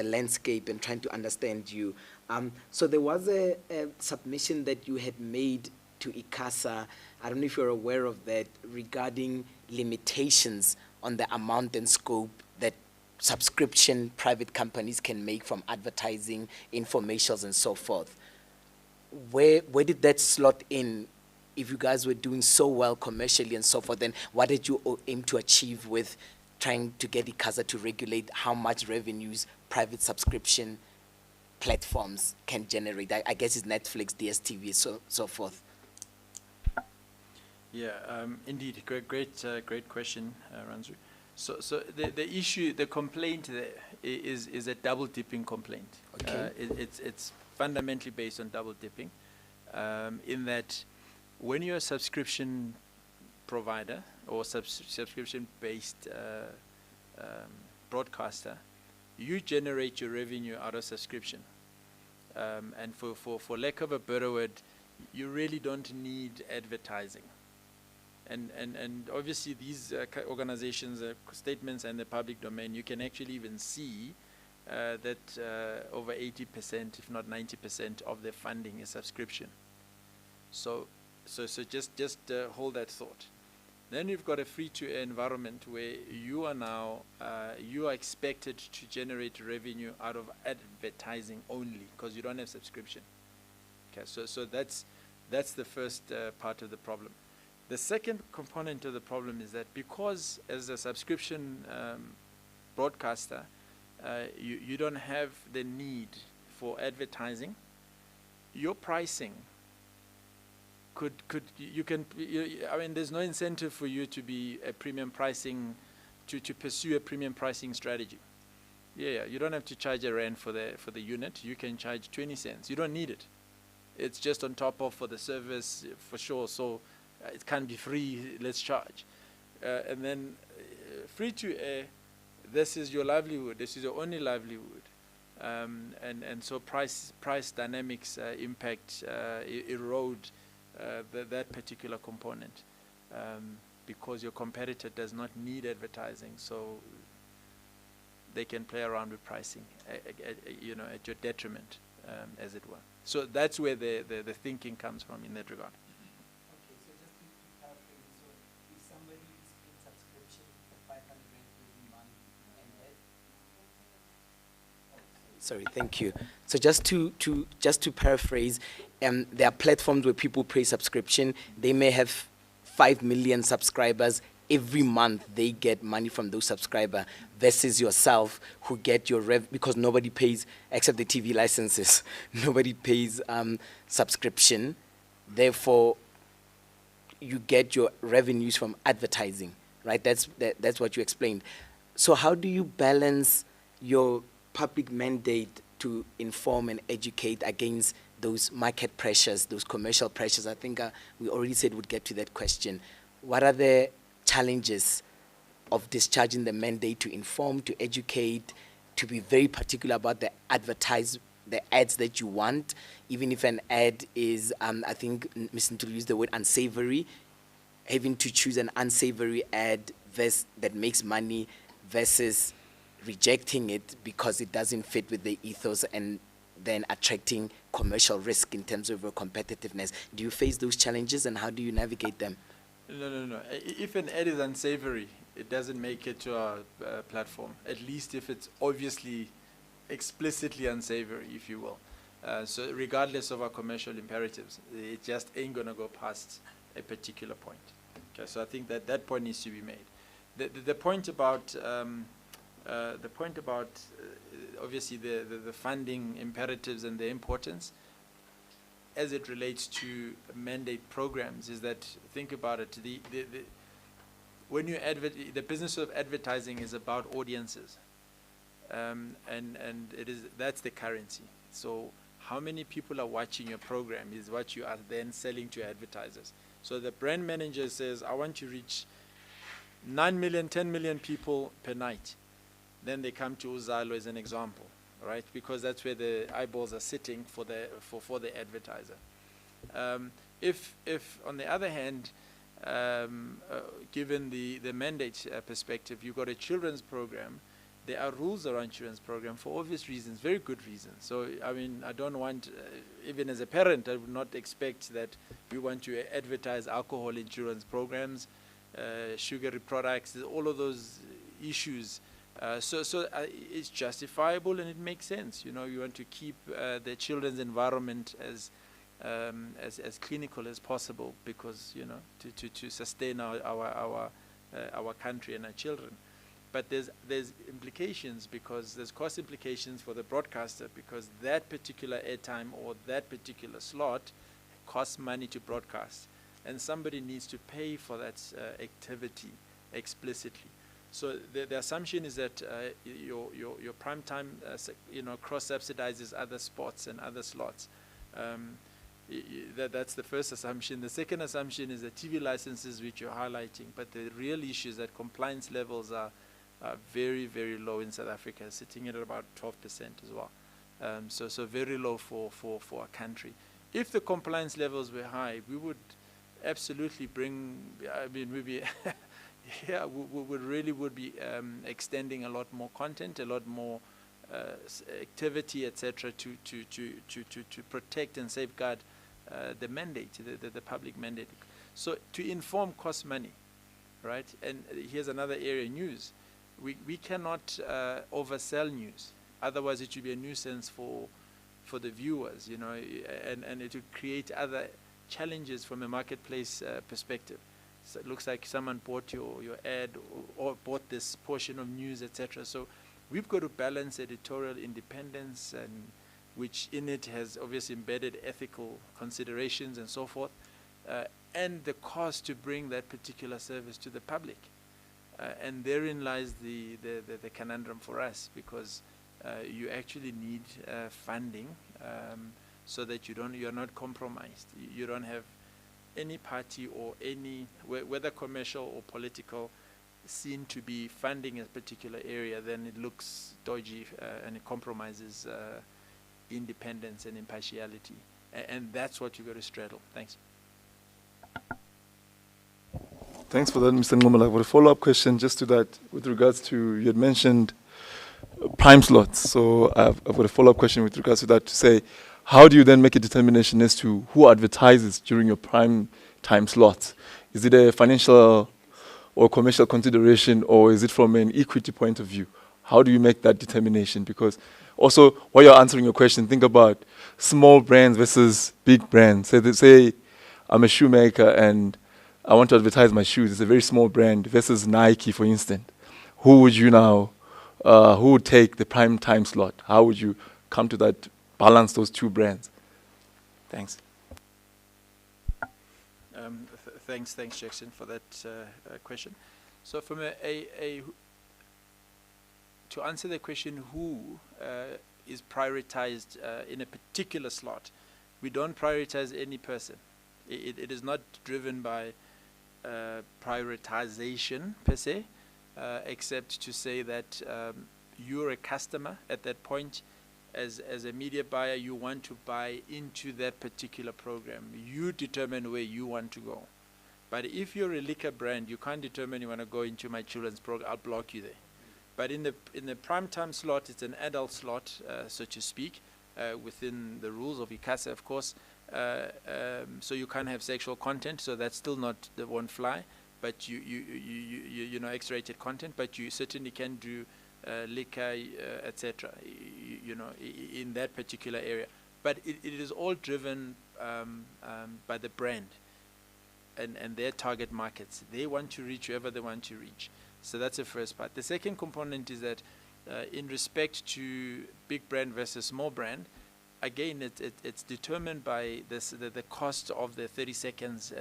landscape and trying to understand you. So there was a submission that you had made to ICASA, I don't know if you're aware of that, regarding limitations on the amount and scope that subscription private companies can make from advertising, infomercials, and so forth. Where did that slot in? If you guys were doing so well commercially and so forth, then what did you aim to achieve with trying to get ICASA to regulate how much revenues private subscription platforms can generate? I guess it's Netflix, DSTV, so forth. Yeah, indeed, great question, Ranzu. So the issue, the complaint there is a double dipping complaint. Okay. It's fundamentally based on double dipping, in that when you're a subscription provider or subscription based broadcaster, you generate your revenue out of subscription, and for lack of a better word, you really don't need advertising. And obviously these organizations, statements and the public domain, you can actually even see that over 80%, if not 90% of their funding is subscription. So just hold that thought. Then you've got a free-to-air environment where you are now, you are expected to generate revenue out of advertising only because you don't have subscription. Okay, so that's the first part of the problem. The second component of the problem is that because as a subscription broadcaster, you don't have the need for advertising, your pricing I mean, there's no incentive for you to be a premium pricing, to pursue a premium pricing strategy. Yeah, you don't have to charge a rand for the unit. You can charge 20 cents. You don't need it. It's just on top of for the service for sure. So it can't be free. Let's charge. And then free to air. This is your livelihood. This is your only livelihood. And so price dynamics impact erode that particular component, because your competitor does not need advertising, so they can play around with pricing, you know, at your detriment, as it were. So that's where the thinking comes from in that regard. Okay, so just to paraphrase, so if somebody is paying subscription for 500 rand every month and sorry, thank you. So just to paraphrase, there are platforms where people pay subscription. They may have 5 million subscribers. Every month they get money from those subscribers versus yourself who get your because nobody pays except the TV licenses. Nobody pays subscription. Therefore, you get your revenues from advertising, right? That's what you explained. So how do you balance your public mandate to inform and educate against those market pressures, those commercial pressures? I think we already said we'd get to that question. What are the challenges of discharging the mandate to inform, to educate, to be very particular about the ads that you want, even if an ad is, I think Ms. Ntuli used the word unsavory, having to choose an unsavory ad that makes money versus rejecting it because it doesn't fit with the ethos and then attracting commercial risk in terms of your competitiveness. Do you face those challenges and how do you navigate them? No. If an ad is unsavory, it doesn't make it to our platform, at least if it's obviously explicitly unsavory, if you will. So regardless of our commercial imperatives, it just ain't going to go past a particular point. Okay, so I think that point needs to be made. The point about obviously the funding imperatives and the importance as it relates to mandate programs is that, think about it, when you the business of advertising is about audiences, and that's the currency. So how many people are watching your program is what you are then selling to advertisers. So the brand manager says, I want to reach 9 million, 10 million people per night. Then they come to Uzalo as an example, right? Because that's where the eyeballs are sitting for the advertiser. If on the other hand, given the mandate perspective, you've got a children's program, there are rules around children's program for obvious reasons, very good reasons. So, I mean, I don't want, even as a parent, I would not expect that we want to advertise alcohol in children's programs, sugary products, all of those issues. So it's justifiable and it makes sense. You know, you want to keep the children's environment as clinical as possible because, you know, to sustain our country and our children. But there's implications, because there's cost implications for the broadcaster, because that particular airtime or that particular slot costs money to broadcast. and somebody needs to pay for that activity explicitly. So the assumption is that your prime time, cross subsidizes other spots and other slots. That's the first assumption. The second assumption is that TV licenses, which you're highlighting, but the real issue is that compliance levels are very, very low in South Africa, sitting at about 12% as well. So very low for a country. If the compliance levels were high, we would absolutely bring, we'd be yeah, we really would be extending a lot more content, a lot more activity, etc., to protect and safeguard the mandate, the public mandate. So to inform costs money, right? And here's another area: news. We cannot oversell news, otherwise it would be a nuisance for the viewers, and it would create other challenges from a marketplace perspective. So it looks like someone bought your ad or bought this portion of news, etc. So we've got to balance editorial independence, and which in it has obviously embedded ethical considerations and so forth, and the cost to bring that particular service to the public. And therein lies the conundrum for us, because you actually need funding so that you're not compromised. You don't have any party or any, whether commercial or political, seen to be funding a particular area, then it looks dodgy and it compromises independence and impartiality. And that's what you've got to straddle. Thanks. Thanks for that, Mr. Ngumala. I've got a follow-up question just to that with regards to, you had mentioned prime slots. So I've got a follow-up question with regards to that to say, how do you then make a determination as to who advertises during your prime time slots? Is it a financial or commercial consideration, or is it from an equity point of view? How do you make that determination? Because also, while you're answering your question, think about small brands versus big brands. Say I'm a shoemaker and I want to advertise my shoes. It's a very small brand versus Nike, for instance. Who would you now, who would take the prime time slot? How would you come to that, balance those two brands? Thanks. Thanks, Jackson, for that question. So from to answer the question, who is prioritized in a particular slot, we don't prioritize any person. It is not driven by prioritization per se, except to say that you're a customer at that point. As a media buyer, you want to buy into that particular program. You determine where you want to go. But if you're a liquor brand, you can't determine you want to go into my children's program. I'll block you there. But in the prime time slot, it's an adult slot, so to speak, within the rules of ICASA, of course. So you can't have sexual content, so that's still not, that won't fly. But you know, X-rated content, but you certainly can do liquor, etc. In that particular area. But it is all driven by the brand and their target markets. They want to reach whoever they want to reach. So that's the first part. The second component is that in respect to big brand versus small brand, again, it's determined by the cost of the 30 seconds.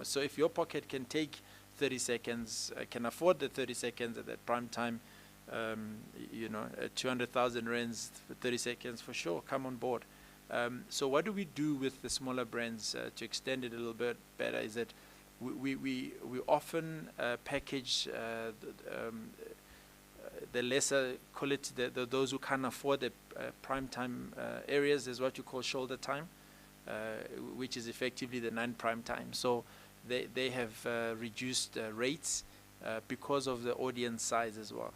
So if your pocket can take 30 seconds, can afford the 30 seconds at that prime time, 200,000 rands for 30 seconds, for sure, come on board. So what do we do with the smaller brands to extend it a little bit better is that we often package the lesser quality, those who can't afford the prime time areas, is what you call shoulder time, which is effectively the non-prime time. So they have reduced rates because of the audience size as well.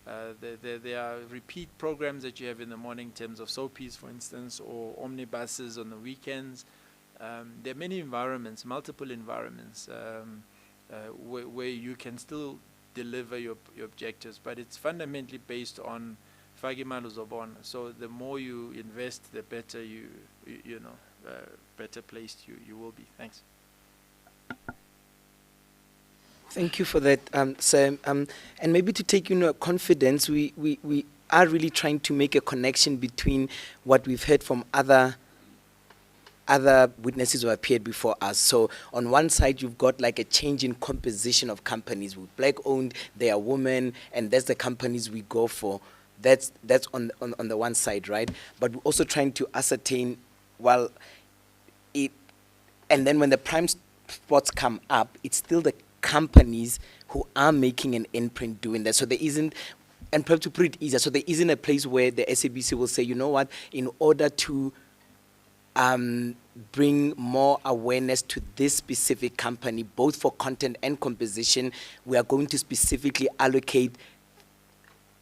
There are repeat programs that you have in the morning in terms of soapies, for instance, or omnibuses on the weekends. There are many environments, multiple environments, where you can still deliver your objectives, but it's fundamentally based on Fagimalo Zobon. So the more you invest, the better better placed you will be. Thanks. Thank you for that, sir. And maybe to take confidence, we are really trying to make a connection between what we've heard from other other witnesses who appeared before us. So on one side, you've got like a change in composition of companies. With black-owned, they are women, and that's the companies we go for. That's on the one side, right? But we're also trying to ascertain, well, it, and then when the prime spots come up, it's still the companies who are making an imprint doing that. So there isn't, and perhaps to put it easier, so there isn't a place where the SABC will say, you know what, in order to bring more awareness to this specific company, both for content and composition, we are going to specifically allocate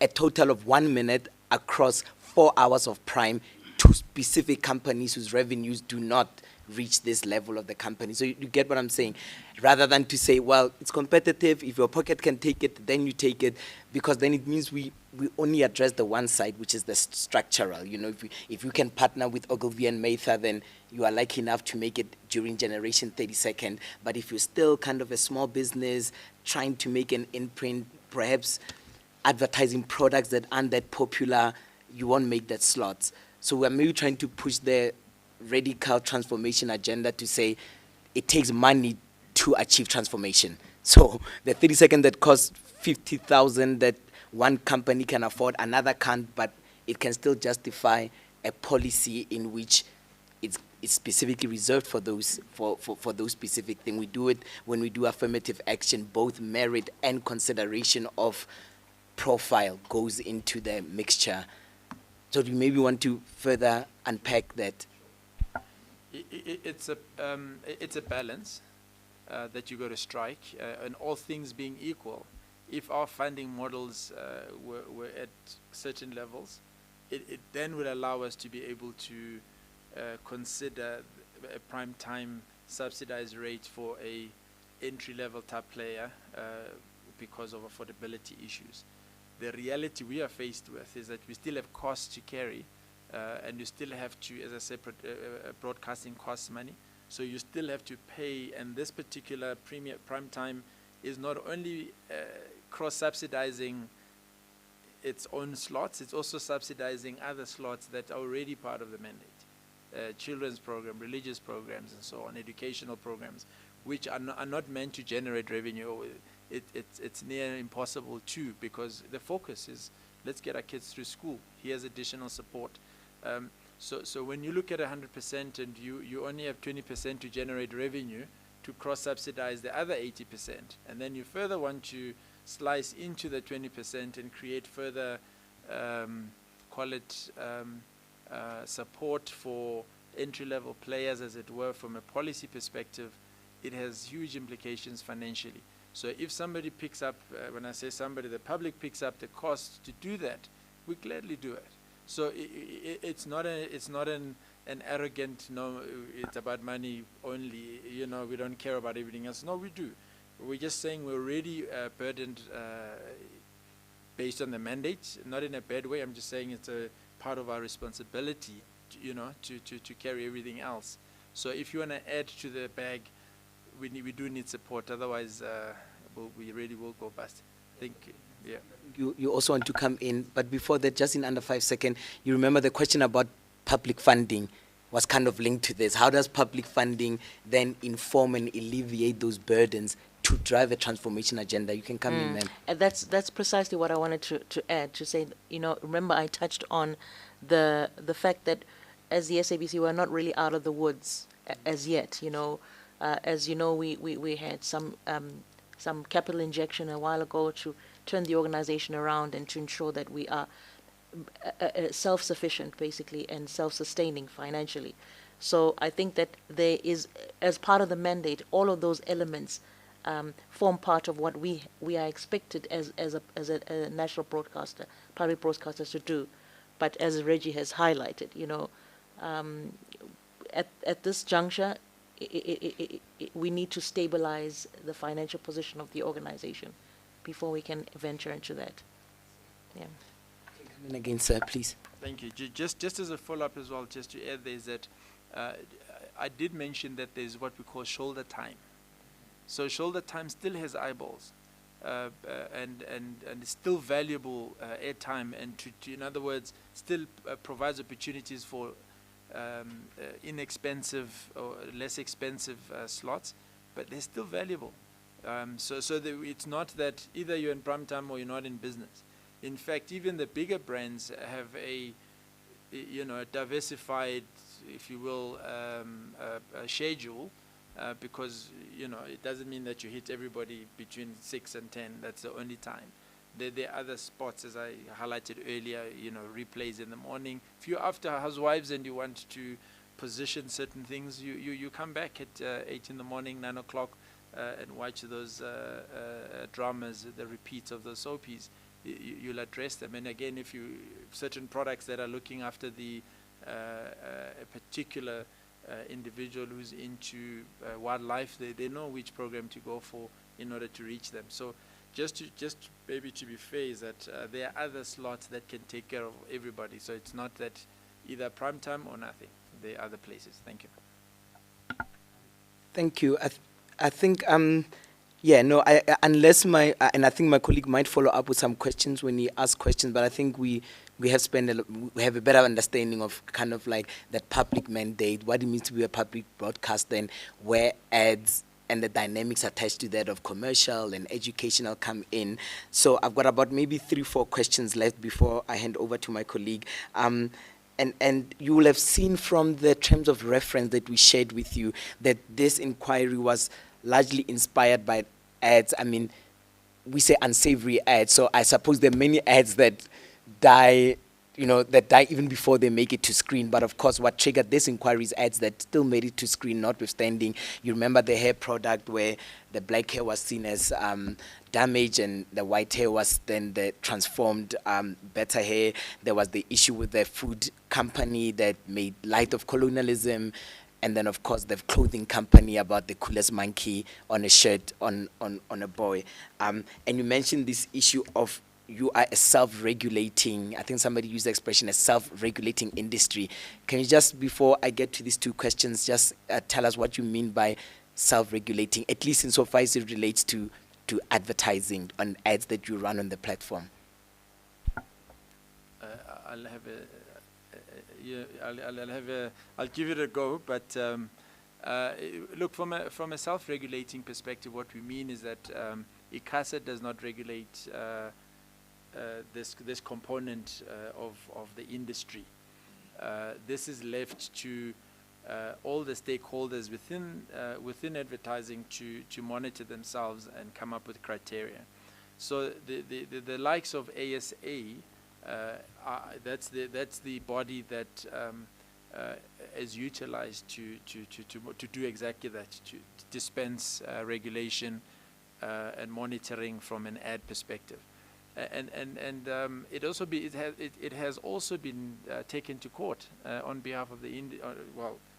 a total of 1 minute across 4 hours of prime to specific companies whose revenues do not reach this level of the company. So you get what I'm saying? Rather than to say, well, it's competitive, if your pocket can take it, then you take it, because then it means we only address the one side, which is the structural. You know, if you can partner with Ogilvy and Mather, then you are lucky enough to make it during generation 32nd. But if you're still kind of a small business trying to make an imprint, perhaps advertising products that aren't that popular, you won't make that slots. So we're maybe trying to push the radical transformation agenda to say it takes money to achieve transformation. So the 30-second that costs 50,000 that one company can afford, another can't, but it can still justify a policy in which it's specifically reserved for those for those specific things. We do it when we do affirmative action, both merit and consideration of profile goes into the mixture. So do you maybe want to further unpack that? It's a balance that you got to strike, and all things being equal, if our funding models were at certain levels, it then would allow us to be able to consider a prime time subsidized rate for a entry-level type player because of affordability issues. The reality we are faced with is that we still have costs to carry, and you still have to, as I said, broadcasting costs money. So you still have to pay, and this particular prime time is not only cross-subsidizing its own slots, it's also subsidizing other slots that are already part of the mandate. Children's program, religious programs, and so on, educational programs, which are not meant to generate revenue. It's near impossible too, because the focus is, let's get our kids through school. Here's additional support. So when you look at 100% and you only have 20% to generate revenue to cross-subsidize the other 80%, and then you further want to slice into the 20% and create further, support for entry-level players, as it were, from a policy perspective, it has huge implications financially. So if somebody picks up, when I say somebody, the public picks up the cost to do that, we gladly do it. So it's not an arrogant, no, it's about money only, you know, we don't care about everything else. No, we do. We're just saying we're already burdened based on the mandate, not in a bad way. I'm just saying it's a part of our responsibility, to carry everything else. So if you want to add to the bag, we do need support. Otherwise, we really will go bust. Thank you. Yeah. You also want to come in, but before that, just in under 5 seconds, you remember the question about public funding was kind of linked to this. How does public funding then inform and alleviate those burdens to drive a transformation agenda? You can come in, ma'am. And that's precisely what I wanted to add, to say, remember I touched on the fact that as the SABC, we're not really out of the woods as yet. As you know, we had some capital injection a while ago to turn the organization around and to ensure that we are self-sufficient, basically, and self-sustaining financially. So I think that there is, as part of the mandate, all of those elements form part of what we are expected as a national broadcaster, public broadcasters to do. But as Reggie has highlighted, at this juncture, we need to stabilize the financial position of the organization before we can venture into that. Yeah. Come in again, sir, please. Thank you. Just as a follow-up as well, just to add, there's that I did mention that there's what we call shoulder time. So shoulder time still has eyeballs, and it's still valuable airtime, and to in other words, still provides opportunities for inexpensive or less expensive slots, but they're still valuable. So it's not that either you're in prime time or you're not in business. In fact, even the bigger brands have a diversified, if you will, a schedule, because it doesn't mean that you hit everybody between 6 and 10. That's the only time. There are other spots, as I highlighted earlier, replays in the morning. If you're after housewives and you want to position certain things, you come back at 8 in the morning, 9 o'clock, and watch those dramas, the repeats of the soapies. You'll address them. And again, if you certain products that are looking after a particular individual who's into wildlife, they know which program to go for in order to reach them. So just maybe to be fair is that there are other slots that can take care of everybody. So it's not that either prime time or nothing. There are other places. Thank you. Thank you. I think, unless and I think my colleague might follow up with some questions when he asks questions, but I think we have we have a better understanding of kind of like that public mandate, what it means to be a public broadcaster, and where ads and the dynamics attached to that of commercial and educational come in. So I've got about maybe 3-4 questions left before I hand over to my colleague. And you will have seen from the terms of reference that we shared with you that this inquiry was largely inspired by ads. I mean, we say unsavory ads, so I suppose there are many ads that die even before they make it to screen. But of course, what triggered this inquiry is ads that still made it to screen, notwithstanding. You remember the hair product where the black hair was seen as damaged and the white hair was then the transformed better hair. There was the issue with the food company that made light of colonialism. And then, of course, the clothing company about the coolest monkey on a shirt on a boy. And you mentioned this issue of you are a self-regulating, I think somebody used the expression, a self-regulating industry. Can you just, before I get to these 2 questions, just tell us what you mean by self-regulating, at least insofar as it relates to advertising on ads that you run on the platform? I'll give it a go, but look, from a self-regulating perspective, what we mean is that ICASA does not regulate this component of the industry. This is left to all the stakeholders within advertising to monitor themselves and come up with criteria. So the likes of ASA, that's the body that is utilized to do exactly that, to dispense regulation and monitoring from an ad perspective. And it has also been taken to court on behalf of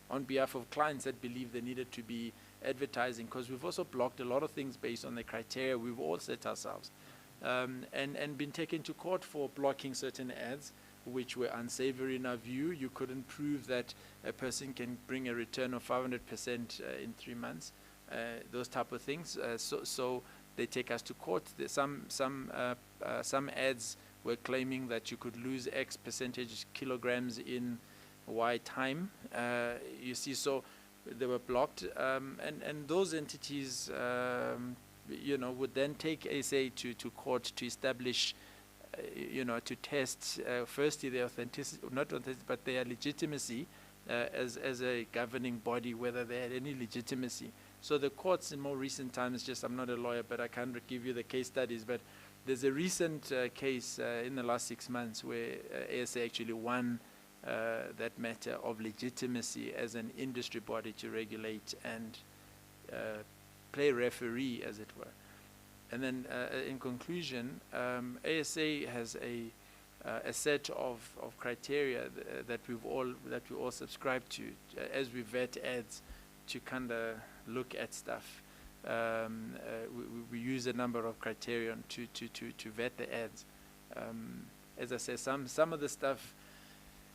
on behalf of clients that believe there needed to be advertising, because we've also blocked a lot of things based on the criteria we've all set ourselves, and been taken to court for blocking certain ads which were unsavory in our view. You couldn't prove that a person can bring a return of 500% in 3 months, those type of things. So they take us to court. There's some ads were claiming that you could lose X percentage kilograms in Y time. You see, so they were blocked, and those entities, would then take ASA to court to establish, to test firstly their authenticity, not authenticity, but their legitimacy as a governing body, whether they had any legitimacy. So the courts in more recent times, I'm not a lawyer, but I can't give you the case studies, but there's a recent case in the last 6 months where ASA actually won that matter of legitimacy as an industry body to regulate and play referee, as it were. And then in conclusion, ASA has a set of criteria that we all subscribe to as we vet ads to kind of look at stuff. We use a number of criteria to vet the ads. As I say, some of the stuff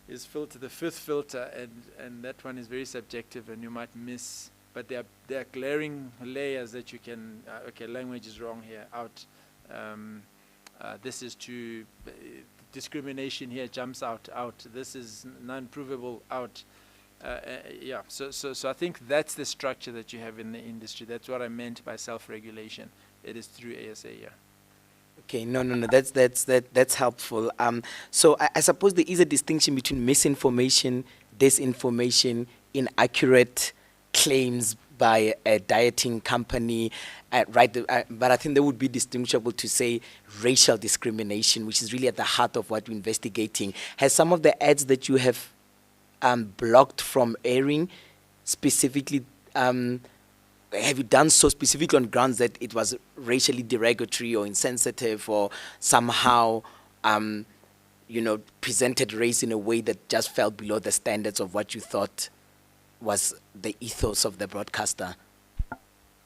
is filtered, the 5th filter, and that one is very subjective, and you might miss. But there are glaring layers that you can. Okay, language is wrong here. Out. This is discrimination here jumps out. This is non-provable. Out. Yeah, so I think that's the structure that you have in the industry. That's what I meant by self-regulation. It is through ASA, yeah. Okay, no. That's helpful. So I suppose there is a distinction between misinformation, disinformation, inaccurate claims by a dieting company, right? But I think that would be distinguishable to say racial discrimination, which is really at the heart of what we're investigating. Has some of the ads that you have blocked from airing specifically? Have you done so specifically on grounds that it was racially derogatory or insensitive or somehow, presented race in a way that just fell below the standards of what you thought was the ethos of the broadcaster?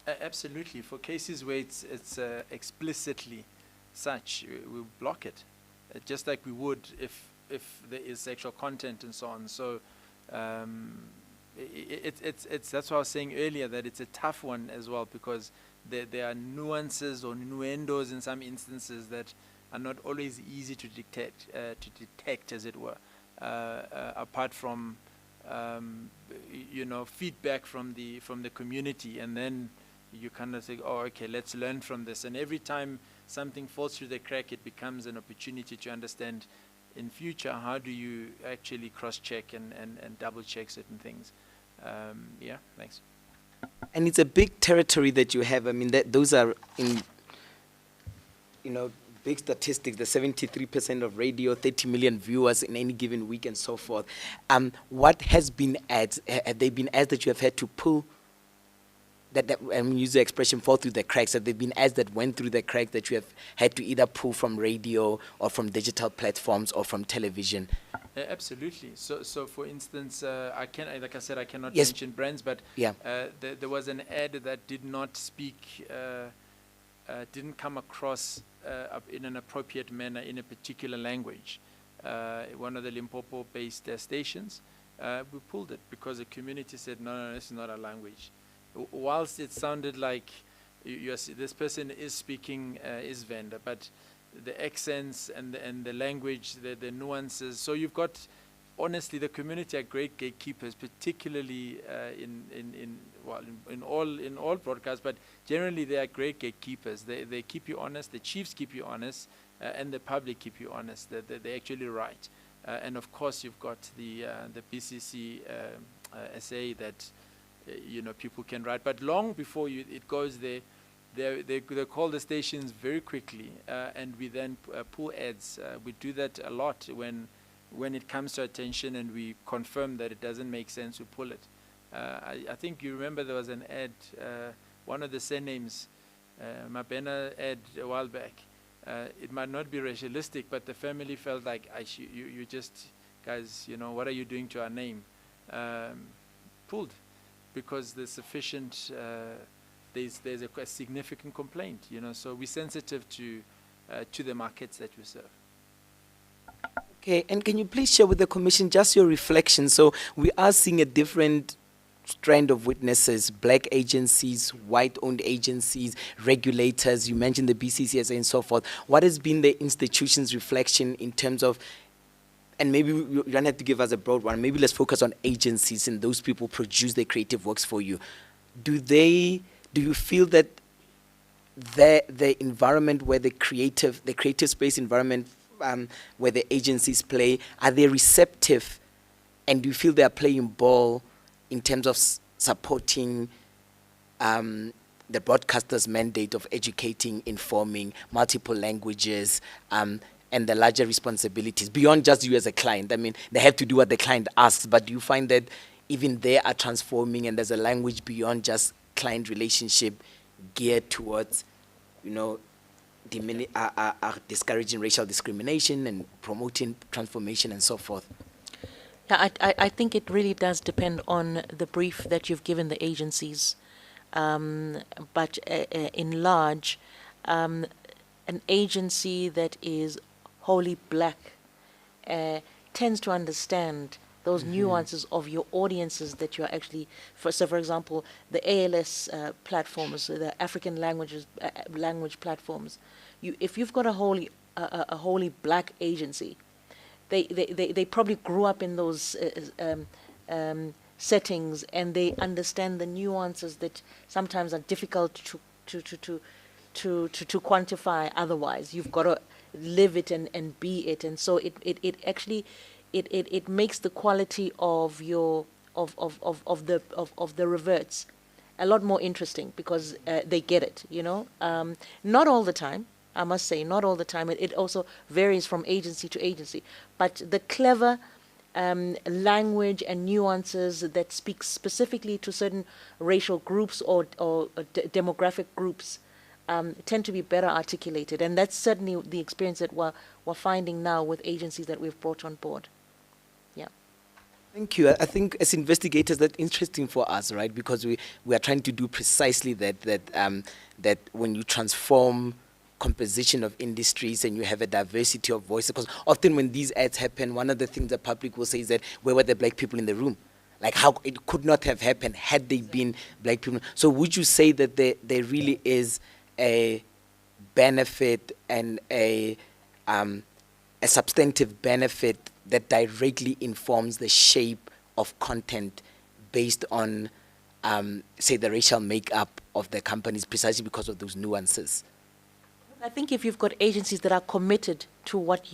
Absolutely. For cases where it's explicitly such, we block it, just like we would if there is sexual content and so on. So. It's that's what I was saying earlier, that it's a tough one as well, because there are nuances or innuendos in some instances that are not always easy to detect, as it were. Apart from feedback from the community, and then you kind of think, oh, okay, let's learn from this. And every time something falls through the crack, it becomes an opportunity to understand in future, how do you actually cross-check and double-check certain things? Yeah, thanks. And it's a big territory that you have. I mean, those are in, big statistics, the 73% of radio, 30 million viewers in any given week and so forth. What has been ads? Have they been ads that you have had to pull? That use the expression fall through the cracks. Have there been ads that went through the cracks that you have had to either pull from radio or from digital platforms or from television? Absolutely. So for instance, like I said, I cannot Yes. mention brands, but Yeah. there was an ad that did not speak, didn't come across in an appropriate manner in a particular language. One of the Limpopo-based stations, we pulled it because the community said, no, this is not our language. Whilst it sounded like this person is speaking is Venda, but the accents and the language, the nuances. So you've got, honestly, the community are great gatekeepers, particularly in all broadcasts. But generally, they are great gatekeepers. They keep you honest. The chiefs keep you honest, and the public keep you honest. They're actually right. And of course, you've got the BCC SA that. People can write, but long before it goes there, they call the stations very quickly, and we then pull ads. We do that a lot when it comes to attention, and we confirm that it doesn't make sense. We pull it. I think you remember there was an ad, one of the surnames, Mabena ad a while back. It might not be racialistic, but the family felt like, you just guys, what are you doing to our name? Pulled. Because there's sufficient, there's a significant complaint, so we're sensitive to the markets that we serve. Okay, and can you please share with the Commission just your reflection? So we are seeing a different strand of witnesses, black agencies, white-owned agencies, regulators, you mentioned the BCCSA and so forth. What has been the institution's reflection in terms of, and maybe you don't have to give us a broad one, maybe let's focus on agencies and those people produce their creative works for you. Do you feel that the environment where the creative space environment where the agencies play, are they receptive, and do you feel they are playing ball in terms of supporting the broadcaster's mandate of educating, informing, multiple languages, and the larger responsibilities beyond just you as a client? I mean, they have to do what the client asks, but do you find that even they are transforming and there's a language beyond just client relationship geared towards, discouraging racial discrimination and promoting transformation and so forth? Yeah, I think it really does depend on the brief that you've given the agencies. But in large, an agency that is wholly black tends to understand those nuances of your audiences that you're actually, for example, the ALS platforms, the African language platforms. If you've got a wholly black agency, they probably grew up in those settings, and they understand the nuances that sometimes are difficult to quantify otherwise. You've got to live it and be it. And so it actually it makes the quality of your of the reverts a lot more interesting, because they get it, you know. Not all the time, I must say, not all the time. It also varies from agency to agency. But the clever language and nuances that speak specifically to certain racial groups or demographic groups tend to be better articulated. And that's certainly the experience that we're finding now with agencies that we've brought on board. Yeah. Thank you. I think as investigators, that's interesting for us, right? Because we are trying to do precisely that when you transform composition of industries and you have a diversity of voices, because often when these ads happen, one of the things the public will say is that, where were the black people in the room? Like, how it could not have happened had they been black people. So would you say that there really is a benefit and a substantive benefit that directly informs the shape of content based on, say, the racial makeup of the companies, precisely because of those nuances? I think if you've got agencies that are committed to what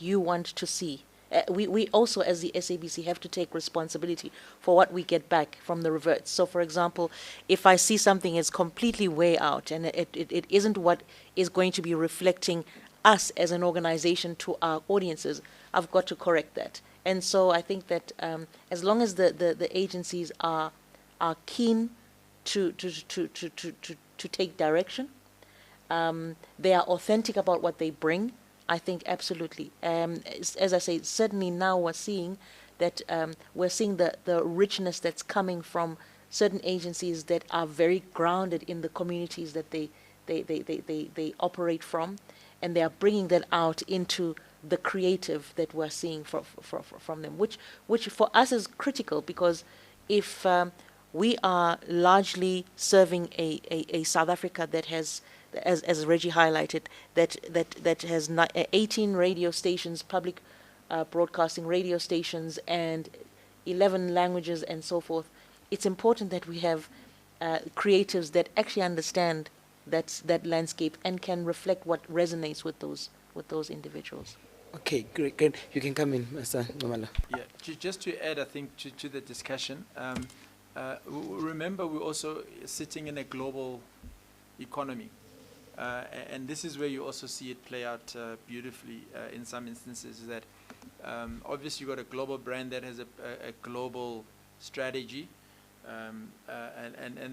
you want to see, we also, as the SABC, have to take responsibility for what we get back from the reverts. So, for example, if I see something is completely way out and it isn't what is going to be reflecting us as an organization to our audiences, I've got to correct that. And so I think that as long as the agencies are keen to take direction, they are authentic about what they bring, I think absolutely. As I say, certainly now we're seeing that the richness that's coming from certain agencies that are very grounded in the communities that they operate from, and they are bringing that out into the creative that we're seeing from them, which for us is critical, because if we are largely serving a South Africa that has, as Reggie highlighted, that has 18 radio stations, public broadcasting radio stations, and 11 languages and so forth, it's important that we have creatives that actually understand that landscape and can reflect what resonates with those individuals. Okay, great. You can come in, Mr. Nomala. Yeah, just to add, I think, to the discussion, remember we're also sitting in a global economy. And this is where you also see it play out beautifully in some instances, is that obviously you've got a global brand that has a global strategy, and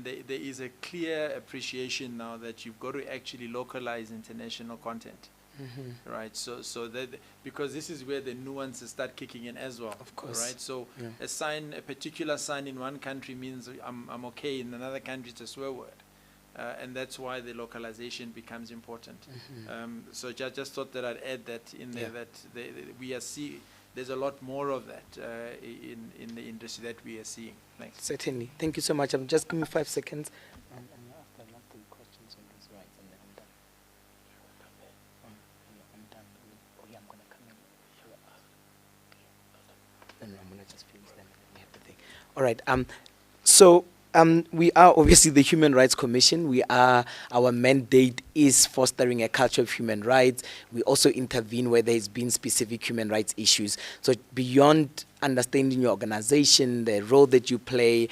there is a clear appreciation now that you've got to actually localize international content. Mm-hmm. Right, so that, because this is where the nuances start kicking in as well. Of course. Right, so yeah. A particular sign in one country means I'm okay, in another country it's a swear word. And that's why the localization becomes important. Mm-hmm. So just thought that I'd add that in there, that we are seeing, there's a lot more of that in the industry that we are seeing. Thanks. Certainly. Thank you so much. Just give me 5 seconds. And after I'll ask the questions on those rights, and then I'm done. I'm done. Oh, yeah, I'm going to come in. No, I'm going to just finish them. We have the thing. All right. So we are obviously the Human Rights Commission. Our mandate is fostering a culture of human rights. We also intervene where there has been specific human rights issues. So beyond understanding your organization, the role that you play,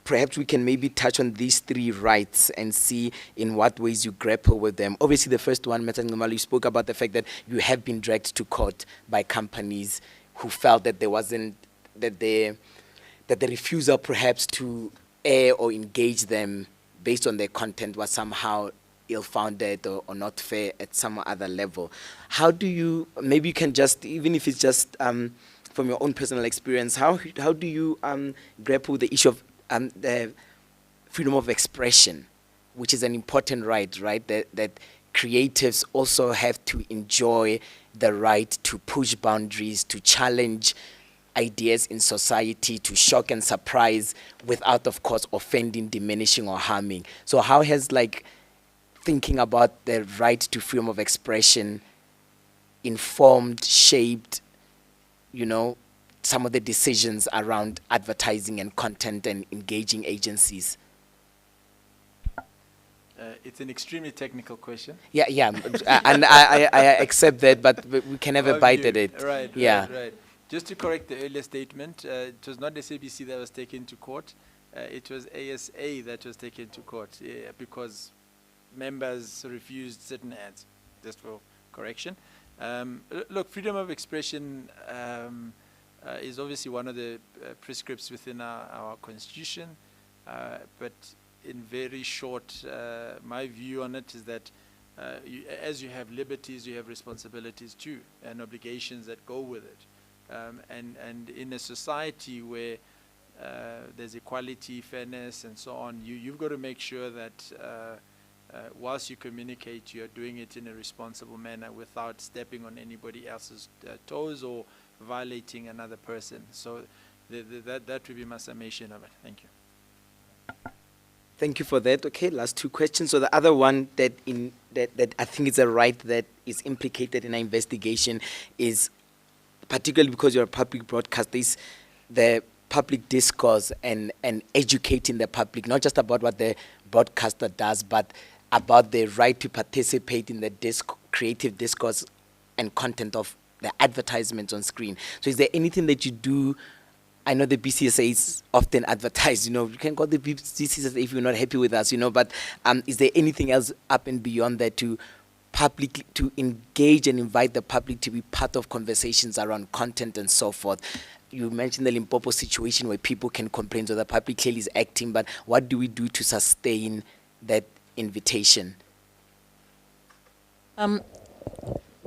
perhaps we can maybe touch on these 3 rights and see in what ways you grapple with them. Obviously, the first one, Mr. Ngumalo, you spoke about the fact that you have been dragged to court by companies who felt that there wasn't, that the refusal perhaps to air or engage them based on their content was somehow ill-founded or not fair at some other level. How do you, maybe you can just, even if it's just from your own personal experience, how do you grapple with the issue of the freedom of expression, which is an important right, that creatives also have to enjoy the right to push boundaries, to challenge ideas in society, to shock and surprise without, of course, offending, diminishing, or harming. So how has, thinking about the right to freedom of expression informed, shaped, some of the decisions around advertising and content and engaging agencies? It's an extremely technical question. Yeah, and I accept that, but we can never bite at it. Right, Yeah. right. Just to correct the earlier statement, it was not SABC that was taken to court. It was ASA that was taken to court because members refused certain ads. Just for correction. Look, freedom of expression is obviously one of the prescripts within our constitution, but in very short, my view on it is that as you have liberties, you have responsibilities too, and obligations that go with it. And in a society where there's equality, fairness, and so on, you've got to make sure that whilst you communicate, you're doing it in a responsible manner without stepping on anybody else's toes or violating another person. So that would be my summation of it. Thank you. Thank you for that. Okay, last two questions. So the other one that I think is a right that is implicated in our investigation is, particularly because you're a public broadcaster, is the public discourse and educating the public, not just about what the broadcaster does, but about the right to participate in the creative discourse and content of the advertisements on screen. So is there anything that you do? I know the BCSA is often advertised, you can go to the BCSA if you're not happy with us, but is there anything else up and beyond that to engage and invite the public to be part of conversations around content and so forth? You mentioned the Limpopo situation where people can complain, so the public clearly is acting, but what do we do to sustain that invitation?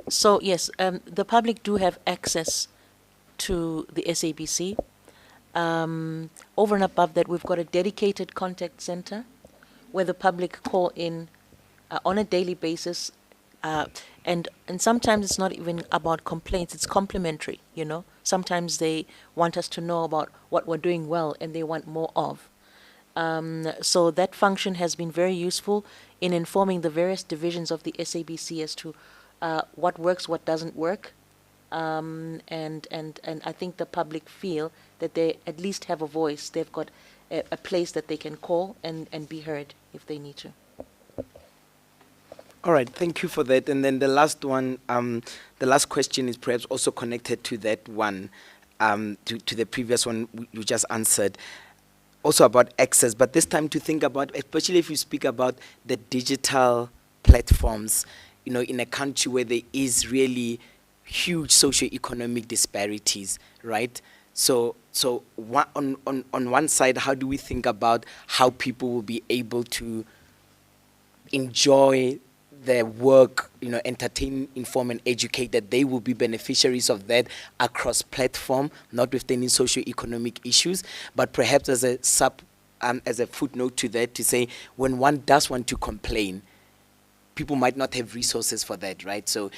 So yes, the public do have access to the SABC. Over and above that, we've got a dedicated contact center where the public call in on a daily basis, and sometimes it's not even about complaints, it's complimentary, Sometimes they want us to know about what we're doing well and they want more of. So that function has been very useful in informing the various divisions of the SABC as to what works, what doesn't work. And I think the public feel that they at least have a voice. They've got a place that they can call and be heard if they need to. All right, thank you for that. And then the last one, the last question is perhaps also connected to that one, to the previous one you just answered, also about access, but this time to think about, especially if you speak about the digital platforms, in a country where there is really huge socioeconomic disparities, right? So on one side, how do we think about how people will be able to enjoy their work, entertain, inform, and educate, that they will be beneficiaries of that across platform, notwithstanding socioeconomic issues, but perhaps as a footnote to that, to say when one does want to complain, people might not have resources for that, right? So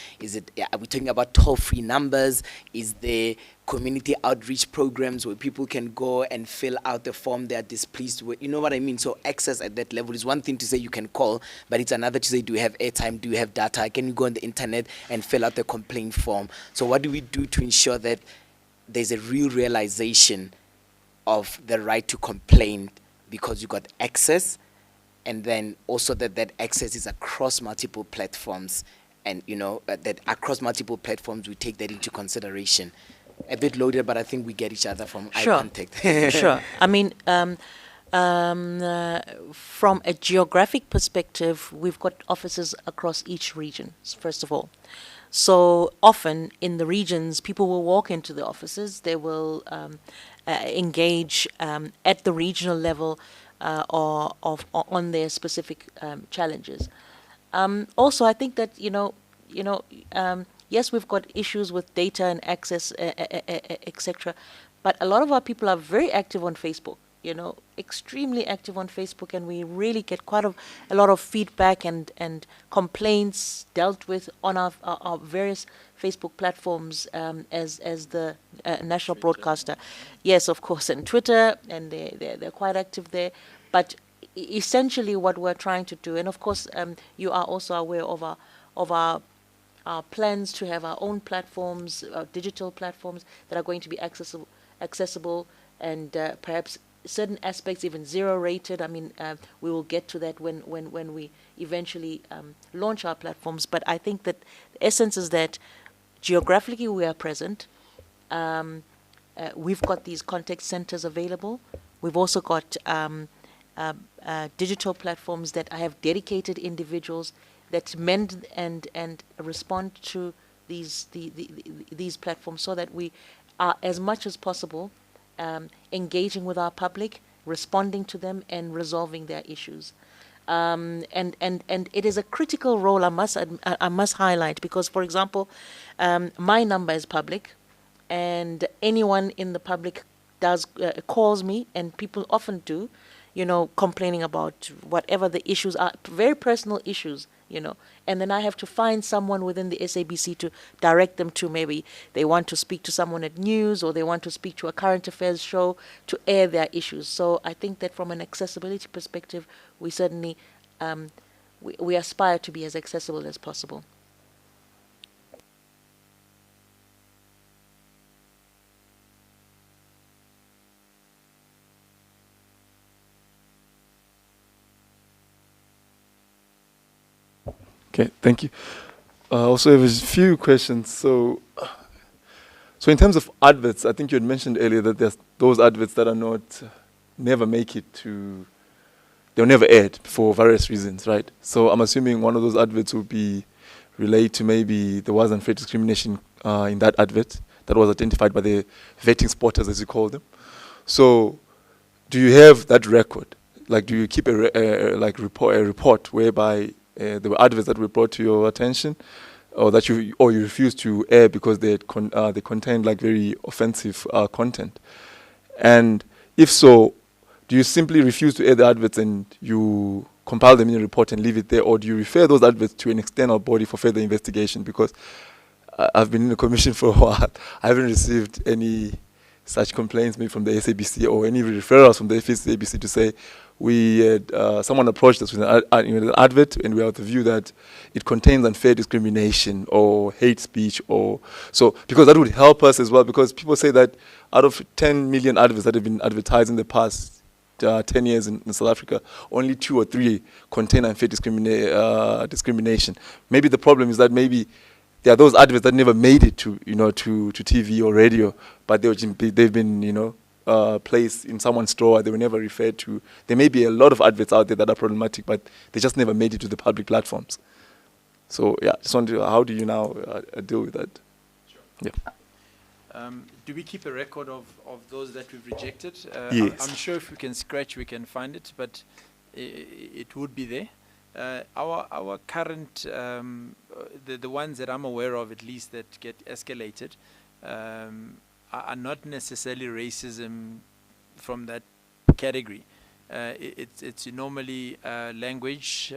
are we talking about toll-free numbers? Is there community outreach programs where people can go and fill out a form they are displeased with? You know what I mean? So access at that level is one thing to say you can call, but it's another to say, do you have airtime? Do you have data? Can you go on the internet and fill out the complaint form? So what do we do to ensure that there's a real realization of the right to complain because you got access, and then also that access is across multiple platforms, and that across multiple platforms we take that into consideration? A bit loaded, but I think we get each other from eye contact. Sure. I mean, from a geographic perspective, we've got offices across each region, first of all. So often in the regions, people will walk into the offices, they will engage at the regional level or on their specific challenges. Also, I think that yes, we've got issues with data and access, etc. But a lot of our people are very active on Facebook. Extremely active on Facebook, and we really get quite a lot of feedback and complaints dealt with on our various Facebook platforms as the national broadcaster. Yes, of course, and Twitter, and they're quite active there. But essentially, what we're trying to do, and of course, you are also aware of our our plans to have our own platforms, digital platforms that are going to be accessible, and perhaps certain aspects even zero rated. I mean, we will get to that when we eventually launch our platforms. But I think that the essence is that geographically we are present. We've got these contact centers available. We've also got digital platforms that have dedicated individuals that mend and respond to these platforms, so that we are, as much as possible, engaging with our public, responding to them, and resolving their issues. And it is a critical role, I must highlight, because, for example, my number is public, and anyone in the public calls me, and people often do, complaining about whatever the issues are, very personal issues, and then I have to find someone within the SABC to direct them to, maybe they want to speak to someone at news, or they want to speak to a current affairs show to air their issues. So I think that from an accessibility perspective, we certainly we aspire to be as accessible as possible. Okay, thank you. Also, have a few questions. So in terms of adverts, I think you had mentioned earlier that there's those adverts that are not, never make it to, they'll never aired for various reasons, right? So I'm assuming one of those adverts will be related to, maybe there was unfair discrimination in that advert that was identified by the vetting spotters, as you call them. So do you have that record? Like, do you keep a report whereby there were adverts that were brought to your attention, or that you refused to air because they contained like very offensive content? And if so, do you simply refuse to air the adverts and you compile them in a report and leave it there, or do you refer those adverts to an external body for further investigation? Because I've been in the commission for a while. I haven't received any such complaints, maybe from the SABC, or any referrals from the SABC to say we had, someone approached us with an advert, and we are of the view that it contains unfair discrimination or hate speech, or so, because that would help us as well, because people say that out of 10 million adverts that have been advertised in the past 10 years in South Africa, only 2 or 3 contain unfair discrimination. Maybe the problem is that maybe there are those adverts that never made it to TV or radio, but they've been placed in someone's store. They were never referred to. There may be a lot of adverts out there that are problematic, but they just never made it to the public platforms. So yeah, just wonder, how do you now deal with that? Sure. Yeah. Do we keep a record of those that we've rejected? Yes. I'm sure if we can scratch, we can find it, but it would be there. Our current, the ones that I'm aware of, at least, that get escalated, are not necessarily racism from that category. It's normally language,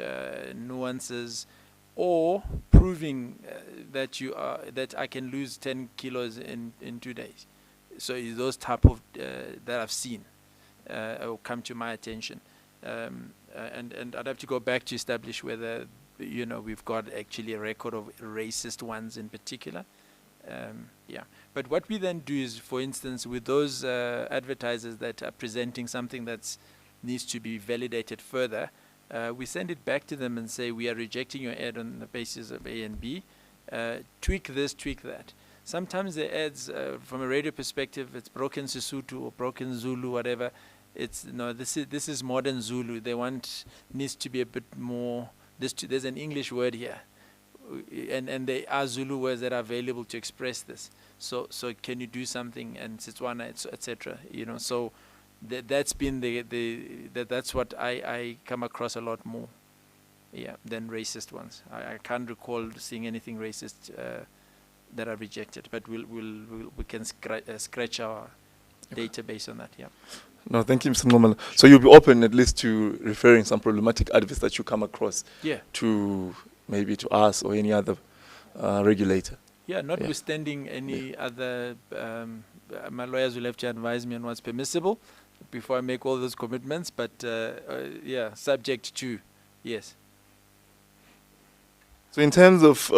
nuances, or proving that I can lose 10 kilos in 2 days. So it's those type of that I've seen or come to my attention. And I'd have to go back to establish whether we've got actually a record of racist ones in particular. Yeah, but what we then do is, for instance, with those advertisers that are presenting something that needs to be validated further, we send it back to them and say, we are rejecting your ad on the basis of A and B. Tweak this, tweak that. Sometimes the ads, from a radio perspective, it's broken Sesotho or broken Zulu, whatever. It's this is modern Zulu. They needs to be a bit more. There's an English word here, and there are Zulu words that are available to express this. So can you do something, and Setswana, etc. So that's been that's what I come across a lot more, than racist ones. I can't recall seeing anything racist that are rejected, but we can scratch our database on that. Yeah. No, thank you, Mr. Ngomala. So you'll be open at least to referring some problematic adverts that you come across to maybe to us or any other regulator. Yeah, notwithstanding any other, my lawyers will have to advise me on what's permissible before I make all those commitments, but subject to, yes. So in terms of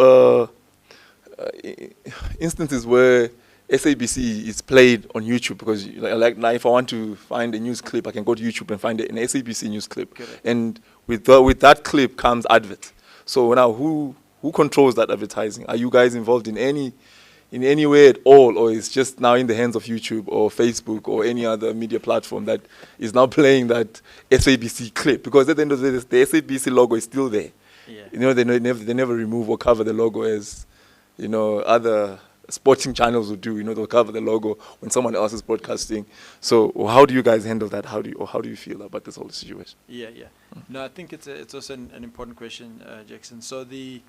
instances where SABC is played on YouTube, because like now if I want to find a news clip, I can go to YouTube and find an SABC news clip. Correct. And with that clip comes adverts. So now who controls that advertising? Are you guys involved in any way at all, or is just now in the hands of YouTube or Facebook or any other media platform that is now playing that SABC clip? Because at the end of the day, the SABC logo is still there. Yeah. You know, they never remove or cover the logo as, you know, other sporting channels would do. You know, they'll cover the logo when someone else is broadcasting. So how do you guys handle that? How do you feel about this whole situation? Yeah. No, I think it's also an important question, Jackson. So the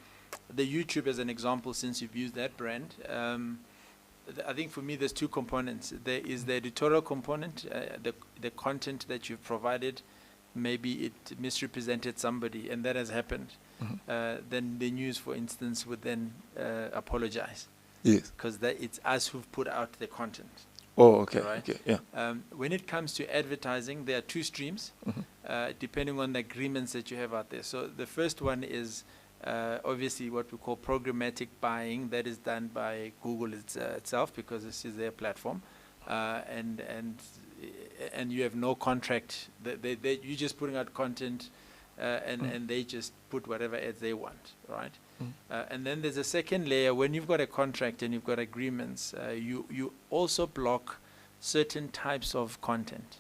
YouTube as an example, since you've used that brand, I think for me there's two components. There is the editorial component, the content that you've provided, maybe it misrepresented somebody, and that has happened. Then the news, for instance, would then apologize. Yes. Because it's us who've put out the content. Oh, okay. Right. Okay. Yeah. When it comes to advertising, there are two streams, depending on the agreements that you have out there. So the first one is obviously what we call programmatic buying. That is done by Google itself, because this is their platform, and you have no contract. You're just putting out content, and they just put whatever ads they want, right? And then there's a second layer. When you've got a contract and you've got agreements, you also block certain types of content,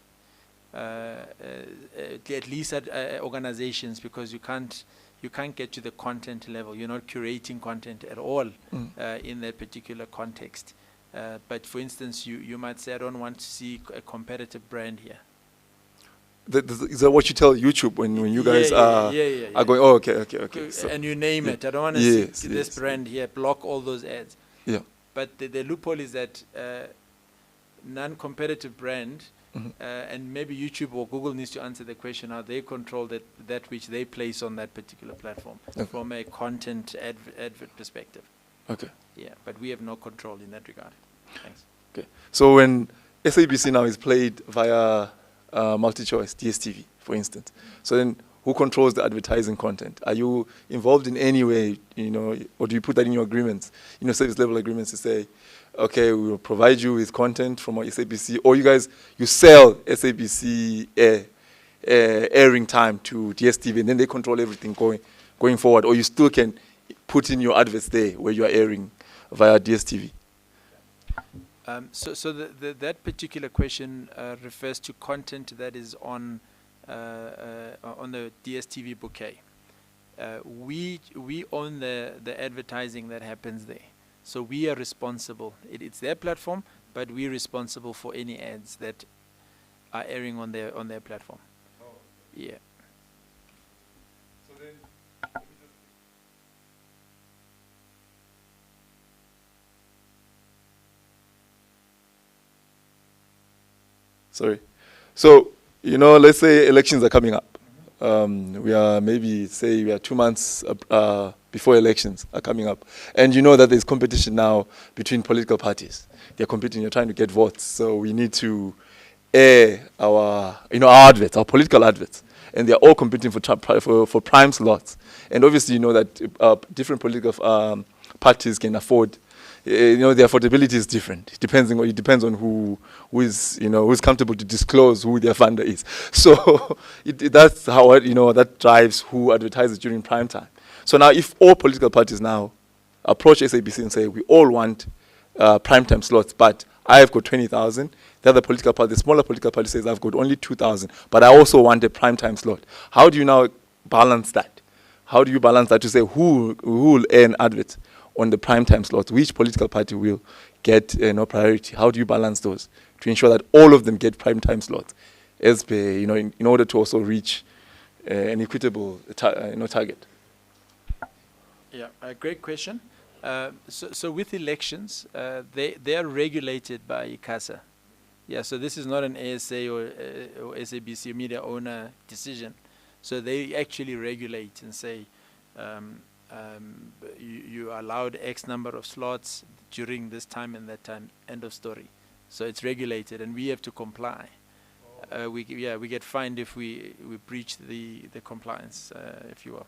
at least at organizations, because you can't get to the content level. You're not curating content at all in that particular context. But for instance, you might say, I don't want to see a competitive brand here. Is that what you tell YouTube when you guys are going? Oh, okay. So, and you name it. I don't want to see this brand here. Block all those ads. Yeah. But the loophole is that non-competitive brand, and maybe YouTube or Google needs to answer the question how they control that which they place on that particular platform from a content advert perspective. Okay. Yeah, but we have no control in that regard. Thanks. Okay. So when SABC now is played via multi-choice, DSTV, for instance, so then who controls the advertising content? Are you involved in any way, you know, or do you put that in your agreements, you know, service level agreements to say, okay, we will provide you with content from our SABC, or you sell SABC airing time to DSTV, and then they control everything going forward, or you still can put in your adverts there where you are airing via DSTV? So that particular question refers to content that is on the DSTV bouquet. We own the advertising that happens there, so we are responsible. It's their platform, but we're responsible for any ads that are airing on their platform. Oh. Yeah. So then, sorry. So, you know, let's say elections are coming up. We are maybe, say, we are 2 months before elections are coming up. And you know that there's competition now between political parties. They're competing, you're trying to get votes. So we need to air our adverts, our political adverts. And they're all competing for prime slots. And obviously, you know that different political parties can afford, you know, the affordability is different. It depends on who's comfortable to disclose who their funder is. So that's how that drives who advertises during prime time. So now, if all political parties now approach SABC and say we all want prime time slots, but I've got 20,000. The smaller political party says I've got only 2,000, but I also want a prime time slot. How do you now balance that? How do you balance that to say who will earn adverts on the prime time slots? Which political party will get priority? How do you balance those to ensure that all of them get prime time slots, as per, in order to also reach an equitable target? Yeah, a great question. So with elections, they are regulated by ICASA. Yeah, so this is not an ASA or SABC media owner decision. So they actually regulate and say you are allowed X number of slots during this time and that time. End of story. So it's regulated, and we have to comply. We get fined if we breach the compliance, if you will.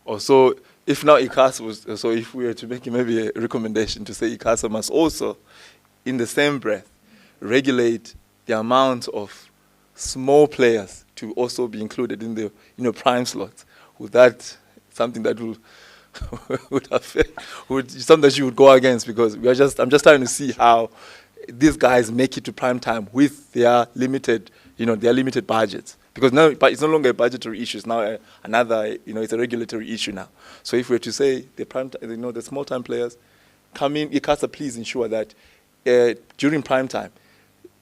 Also, if now ICASA was, so if we were to make maybe a recommendation to say ICASA must also, in the same breath, regulate the amount of small players to also be included in the prime slots, would that something that will would affect, would something that you would go against? Because I'm just trying to see how these guys make it to prime time with their limited budgets. Because now it's no longer a budgetary issue. It's now another, it's a regulatory issue now. So if we're to say the small time players come in, ICASA, please ensure that during prime time,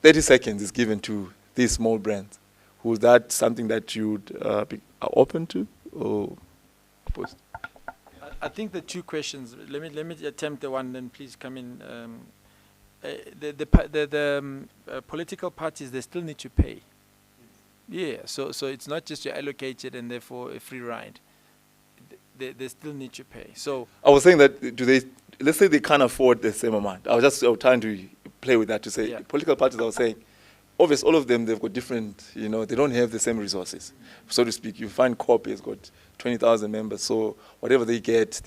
30 seconds is given to these small brands. Was that something that you would be open to or opposed? I think the two questions. Let me attempt the one. Then please come in. The political parties, they still need to pay. Yeah. So it's not just you're allocated and therefore a free ride. They still need to pay. So I was saying that let's say they can't afford the same amount. I was trying to play with that to say political parties. I was saying, obviously, all of them, they've got different, they don't have the same resources, so to speak. You find COP has got 20,000 members, so whatever they get,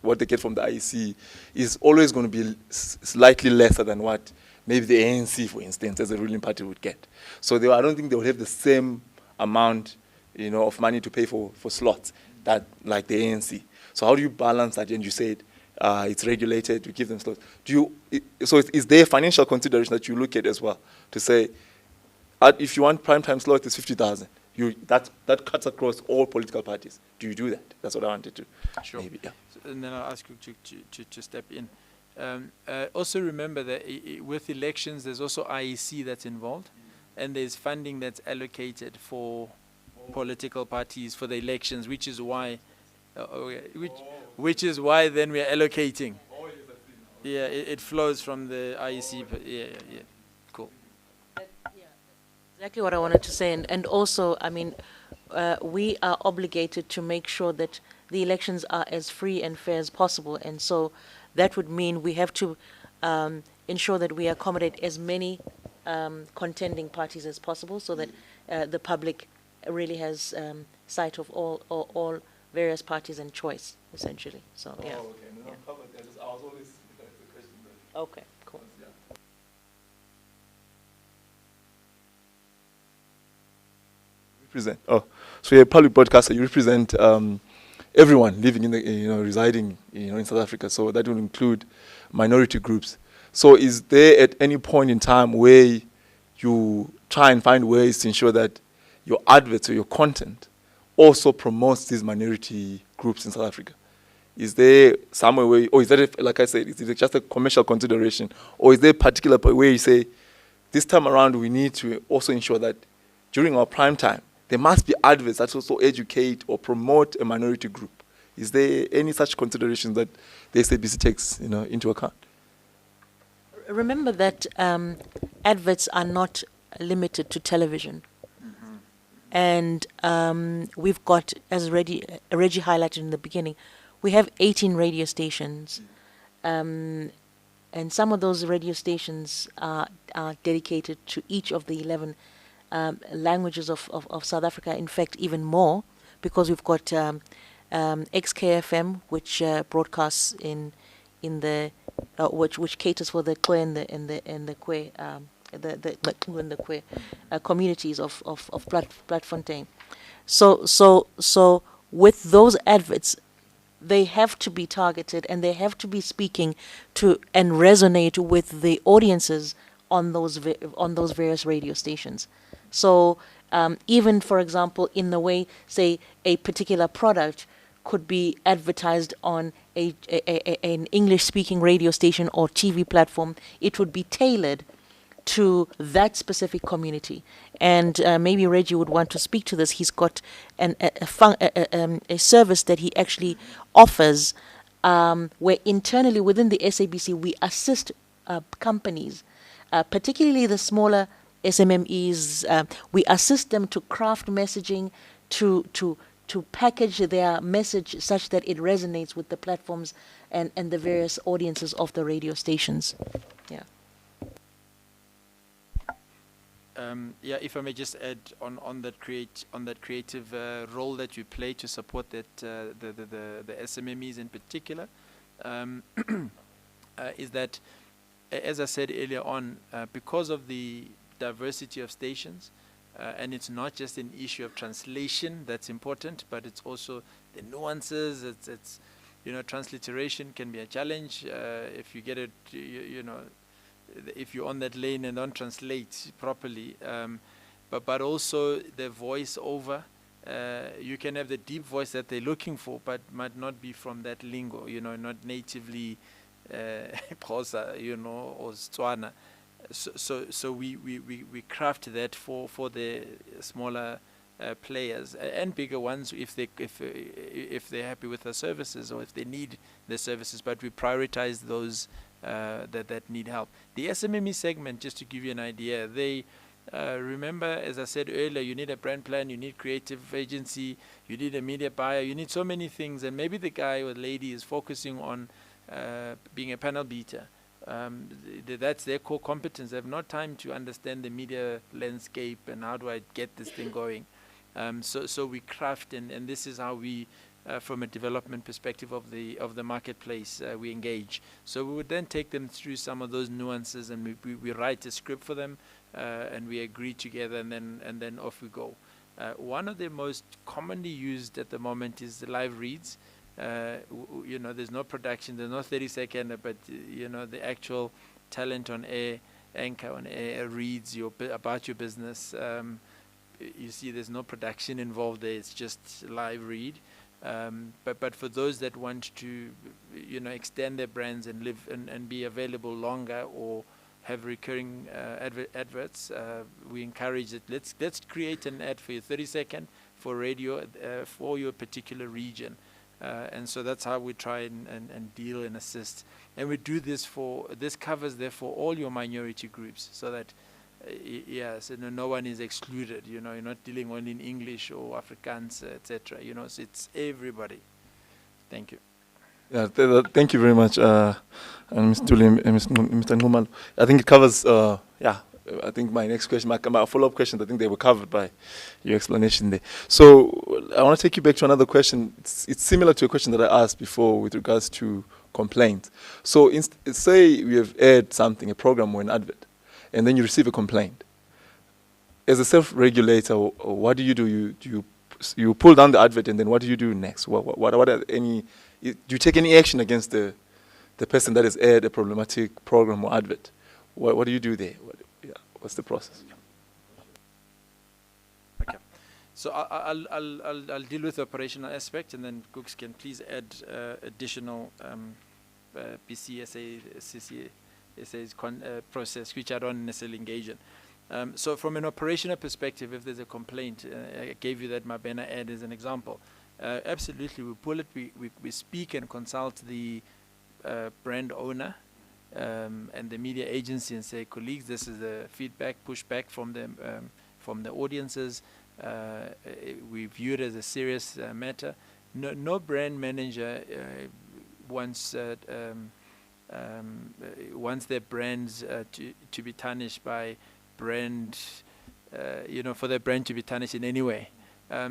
what they get from the IEC is always going to be slightly lesser than what maybe the ANC, for instance, as a ruling party would get. So I don't think they will have the same amount, of money to pay for slots that like the ANC. So how do you balance that? And you said it's regulated, you give them slots. Is there a financial consideration that you look at as well to say, if you want prime time slot, it's 50,000. That cuts across all political parties. Do you do that? That's what I wanted to. Sure. Maybe, yeah. So, and then I'll ask you to step in. Also remember that with elections, there's also IEC that's involved, and there's funding that's allocated for political parties for the elections, which is why, which is why then we are allocating. Yeah, it flows from the IEC. Yeah. Cool. Exactly what I wanted to say. And also, I mean, we are obligated to make sure that the elections are as free and fair as possible. And so that would mean we have to ensure that we accommodate as many contending parties as possible so that the public really has sight of all various parties and choice, essentially. So, yeah. Oh, okay. No, I was always the question. Okay, cool. So you're a public broadcaster. You represent everyone living in residing in South Africa. So that will include minority groups. So is there at any point in time where you try and find ways to ensure that your adverts or your content also promotes these minority groups in South Africa? Is there somewhere where, or is that, like I said, is it just a commercial consideration, or is there a particular point where you say, this time around we need to also ensure that during our prime time, there must be adverts that also educate or promote a minority group? Is there any such considerations that the SABC takes into account? Remember that adverts are not limited to television. And we've got, as Reggie highlighted in the beginning, we have 18 radio stations. And some of those radio stations are dedicated to each of the 11 languages of South Africa. In fact, even more, because we've got XKFM, which broadcasts in the which caters for the Kwe and the Kwe the Kwe and the Kwe communities of Platfontein. So with those adverts, they have to be targeted and they have to be speaking to and resonate with the audiences on those various radio stations. So even, for example, in the way, say, a particular product could be advertised on an English-speaking radio station or TV platform, it would be tailored to that specific community. And maybe Reggie would want to speak to this. He's got a service that he actually offers where internally within the SABC we assist companies, particularly the smaller SMMEs. We assist them to craft messaging, to package their message such that it resonates with the platforms and the various audiences of the radio stations. Yeah. Yeah, if I may just add on that creative role that you play to support that the SMMEs in particular, is that, as I said earlier on, because of the diversity of stations, and it's not just an issue of translation that's important, but it's also the nuances. It's transliteration can be a challenge if you get it, if you're on that lane and don't translate properly. But also the voice over. You can have the deep voice that they're looking for, but might not be from that lingo, not natively Xhosa, or Setswana. So we craft that for the smaller players and bigger ones if they're happy with the services or if they need the services, but we prioritize those that need help. The SMME segment, just to give you an idea, they remember, as I said earlier, you need a brand plan, you need creative agency, you need a media buyer, you need so many things, and maybe the guy or lady is focusing on being a panel beater. That's their core competence. They have no time to understand the media landscape and how do I get this thing going. So we craft, and this is how we, from a development perspective of the marketplace, we engage. So we would then take them through some of those nuances, and we write a script for them, and we agree together, and then off we go. One of the most commonly used at the moment is the live reads. There's no production, there's no 30-second, but the actual talent on air, anchor on air reads about your business. You see, there's no production involved there; it's just live read. But for those that want to, extend their brands and live and be available longer or have recurring adverts, we encourage it. Let's create an ad for you, 30-second for radio for your particular region. And so that's how we try and deal and assist. And we do this this covers therefore all your minority groups, so that so no one is excluded. You're not dealing only in English or Afrikaans, etc. So it's everybody. Thank you. Yeah, thank you very much, and Mr. Tuli and Mr. Nxumalo. I think it covers. I think my next question, my follow-up questions, I think they were covered by your explanation there. So I want to take you back to another question. It's similar to a question that I asked before with regards to complaints. So say we have aired something, a program or an advert, and then you receive a complaint. As a self-regulator, what do? You pull down the advert, and then what do you do next? What are any? Do you take any action against the person that has aired a problematic program or advert? What do you do there? What's the process? Okay, so I'll deal with the operational aspect, and then Cooks can please add additional PCSA, CCSA's process, which I don't necessarily engage in. So from an operational perspective, if there's a complaint, I gave you that Mabena ad as an example. Absolutely, we pull it, we speak and consult the brand owner and the media agency and say, colleagues, this is the feedback, pushback from the audiences. We view it as a serious matter. No brand manager wants their brands to be tarnished by brand, for their brand to be tarnished in any way.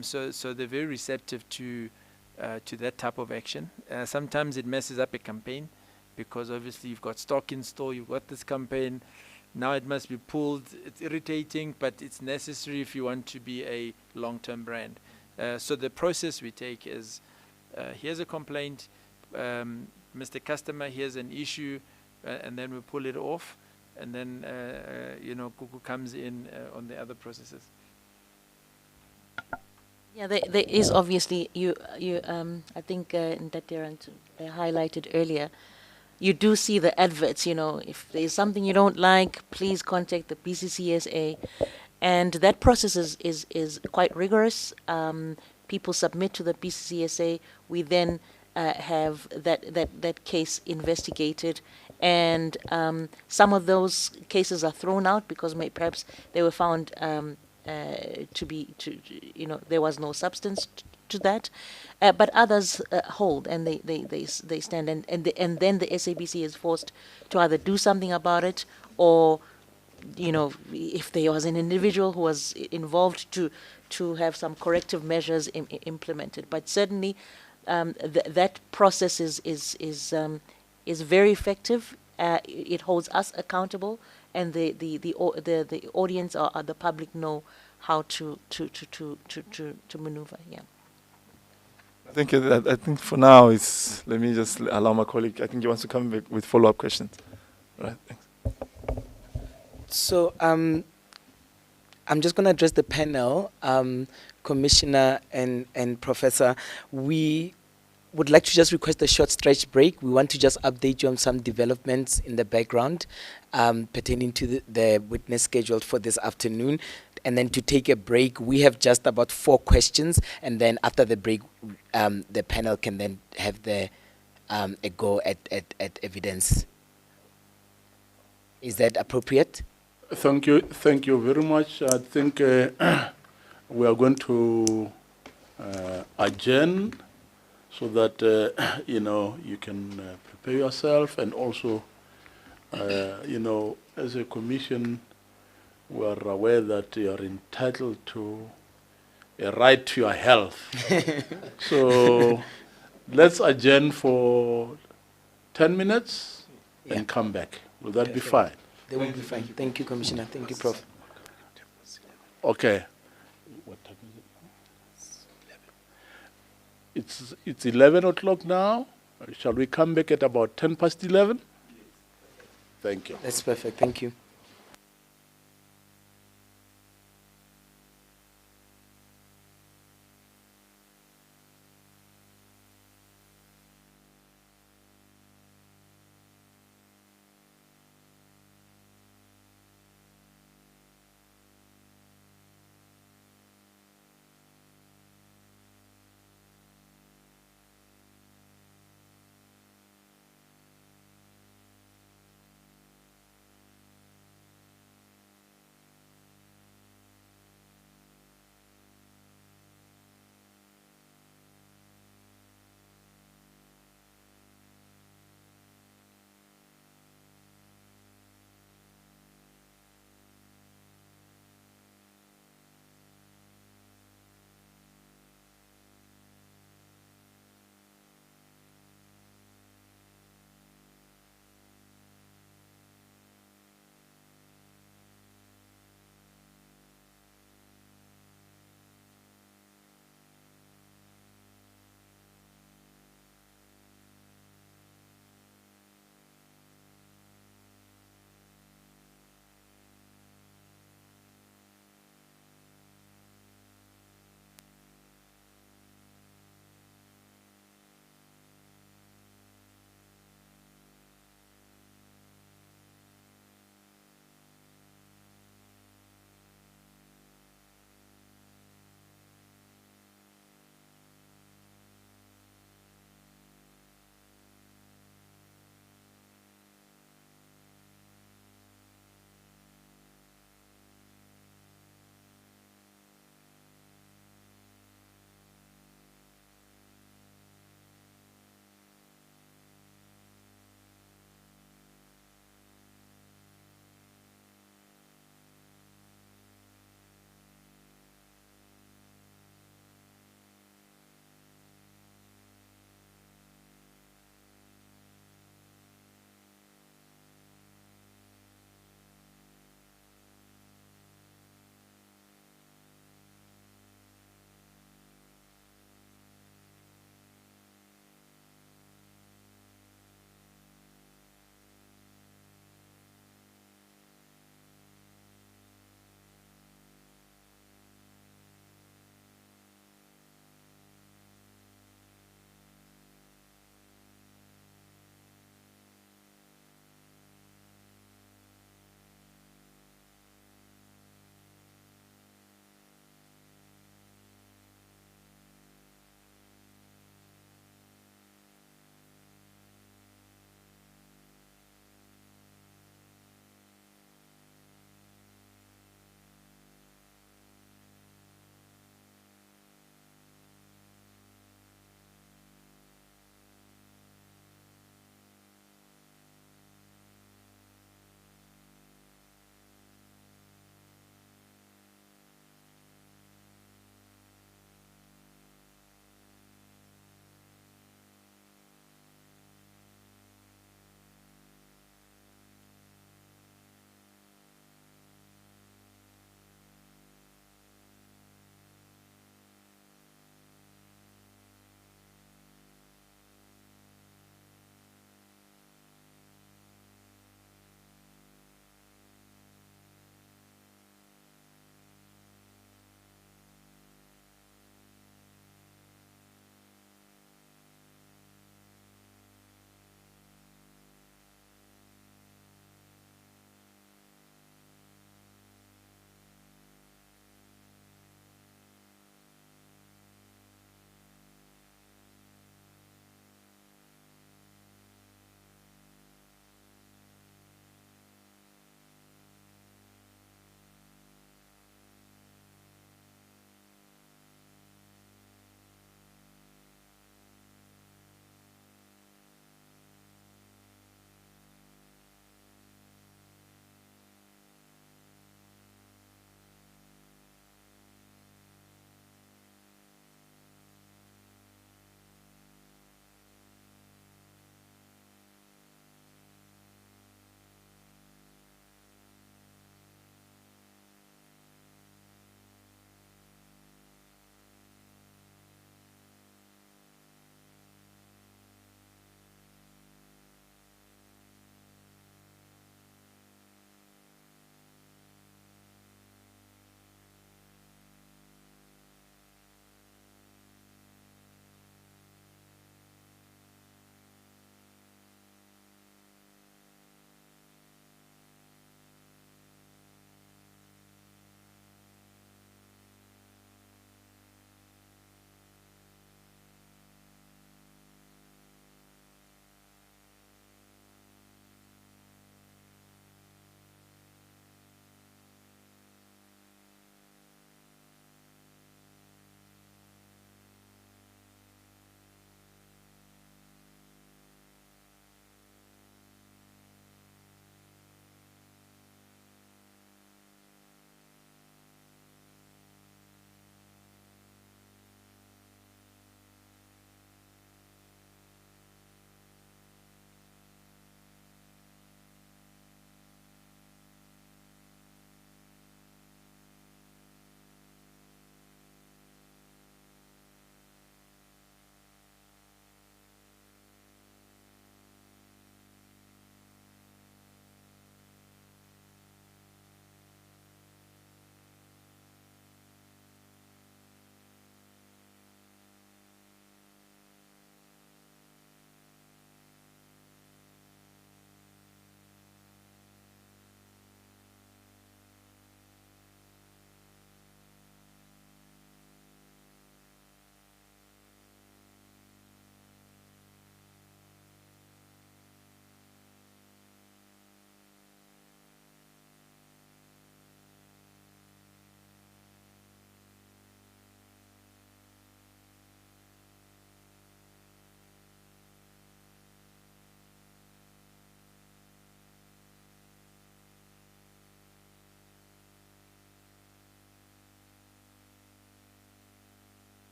So they're very receptive to that type of action. Sometimes it messes up a campaign, because obviously you've got stock in store, you've got this campaign, now it must be pulled. It's irritating, but it's necessary if you want to be a long-term brand. So the process we take is, here's a complaint, Mr. Customer, here's an issue, and then we pull it off, and then Kuku comes in on the other processes. Yeah, there is obviously, I think Ntatira highlighted earlier, you do see the adverts, if there's something you don't like, please contact the PCCSA. And that process is quite rigorous. People submit to the PCCSA. We then have that case investigated. And some of those cases are thrown out because perhaps they were found there was no substance to that, but others hold, and they stand, and then the SABC is forced to either do something about it or if there was an individual who was involved to have some corrective measures implemented. But certainly, that process is very effective. It holds us accountable, and the audience or the public know how to maneuver. Yeah. I think for now, let me just allow my colleague, I think he wants to come back with follow-up questions. Right, thanks. So I'm just going to address the panel, Commissioner and Professor. We would like to just request a short stretch break. We want to just update you on some developments in the background pertaining to the witness scheduled for this afternoon. And then to take a break, we have just about 4 questions. And then after the break, the panel can then have a go at evidence. Is that appropriate? Thank you very much. I think we are going to adjourn so that you can prepare yourself, and also as a commission, we are aware that you are entitled to a right to your health. So let's adjourn for 10 minutes and come back. Will that be fine? They will be fine. Thank you, Commissioner. Thank you, Prof. Okay. What time is it now? It's 11 o'clock now. Shall we come back at about 10 past 11? Thank you. That's perfect. Thank you.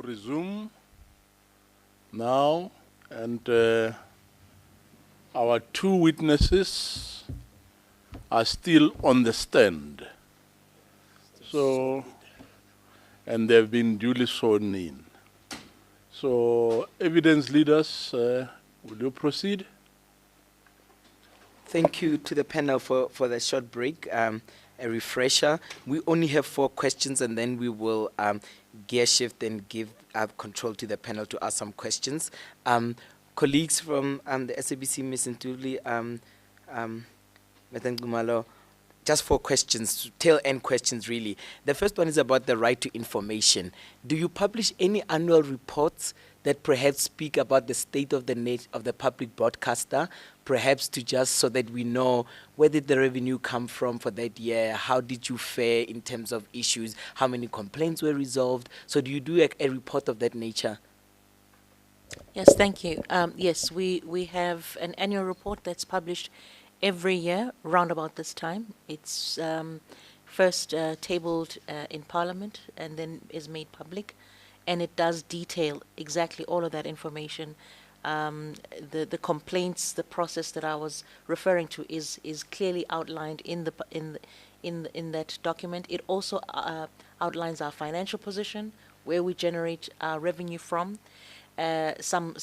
resume now, and our two witnesses are still on the stand. So, and they've been duly sworn in. So, evidence leaders, will you proceed? Thank you to the panel for the short break. A refresher. We only have 4 questions, and then we will gear shift and give control to the panel to ask some questions. Colleagues from the SABC, Ms. Ntuli, Madam Gumalo, just 4 questions, tail-end questions really. The first one is about the right to information. Do you publish any annual reports that perhaps speak about the state of the public broadcaster, perhaps to just so that we know where did the revenue come from for that year, how did you fare in terms of issues, how many complaints were resolved? So do you do a report of that nature? Yes, thank you. Yes, we have an annual report that's published every year, round about this time. It's first tabled in Parliament and then is made public. And it does detail exactly all of that information. The complaints, the process that I was referring to is clearly outlined in that document. It also outlines our financial position, where we generate our revenue from, some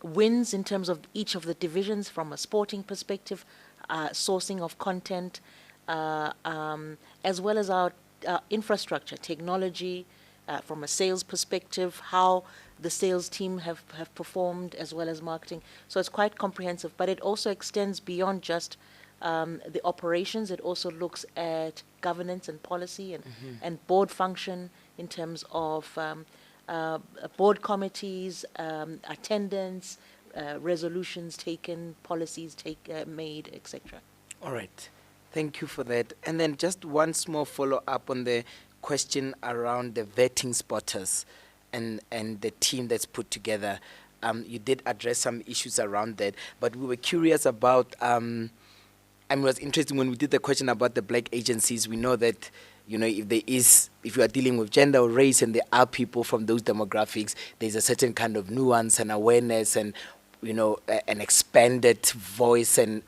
wins in terms of each of the divisions from a sporting perspective, sourcing of content, as well as our infrastructure, technology, from a sales perspective, how the sales team have performed, as well as marketing. So it's quite comprehensive, but it also extends beyond just the operations. It also looks at governance and policy and board function in terms of board committees, attendance, resolutions taken, policies made, etc. All right. Thank you for that. And then just one small follow-up on the question around the vetting spotters and the team that's put together. You did address some issues around that, but we were curious about, it was interesting when we did the question about the black agencies. We know that, if you are dealing with gender or race and there are people from those demographics, there's a certain kind of nuance and awareness and, an expanded voice and,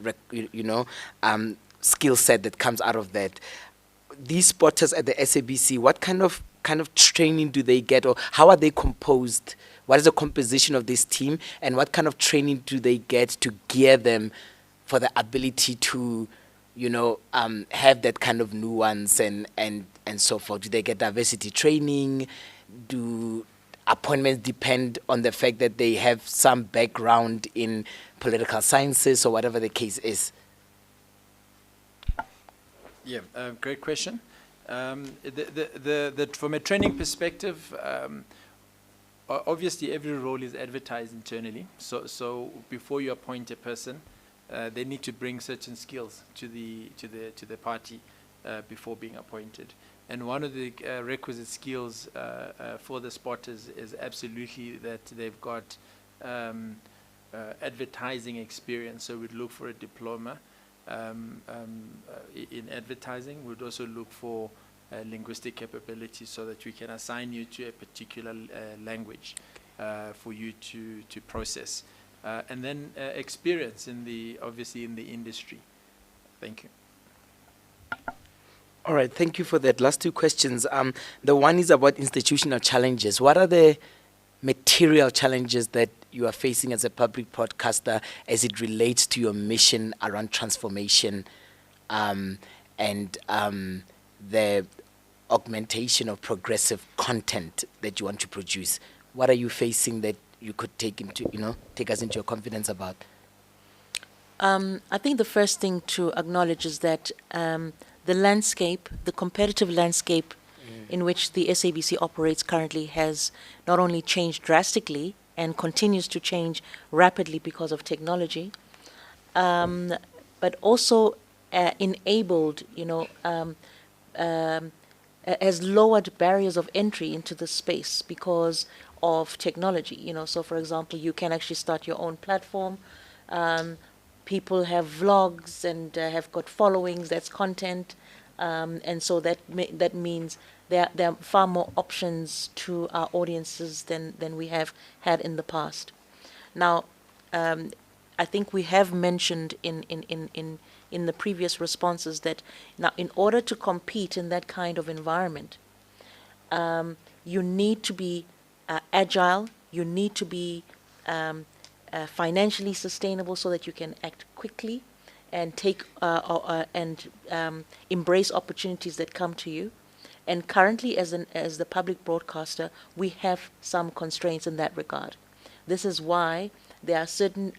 skill set that comes out of that. These spotters at the SABC, what kind of training do they get, or how are they composed? What is the composition of this team, and what kind of training do they get to gear them for the ability to, have that kind of nuance and so forth? Do they get diversity training? Do appointments depend on the fact that they have some background in political sciences or whatever the case is? Yeah, great question. From a training perspective, obviously every role is advertised internally. So before you appoint a person, they need to bring certain skills to the party before being appointed. And one of the requisite skills for the spotters is absolutely that they've got advertising experience. So we'd look for a diploma in advertising. We'd also look for linguistic capability so that we can assign you to a particular language for you to process. And then experience obviously in the industry. Thank you. All right, thank you for that. Last 2 questions. The one is about institutional challenges. What are the material challenges that you are facing as a public broadcaster as it relates to your mission around transformation and the augmentation of progressive content that you want to produce? What are you facing that you could take us into your confidence about? I think the first thing to acknowledge is that the competitive landscape in which the SABC operates currently has not only changed drastically and continues to change rapidly because of technology, but also enabled, has lowered barriers of entry into the space because of technology. So, for example, you can actually start your own platform. People have vlogs and have got followings. That's content, and so that means there are far more options to our audiences than we have had in the past. Now, I think we have mentioned in the previous responses that now, in order to compete in that kind of environment, you need to be agile, you need to be financially sustainable so that you can act quickly and embrace opportunities that come to you. And currently, as the public broadcaster, we have some constraints in that regard. This is why there are certain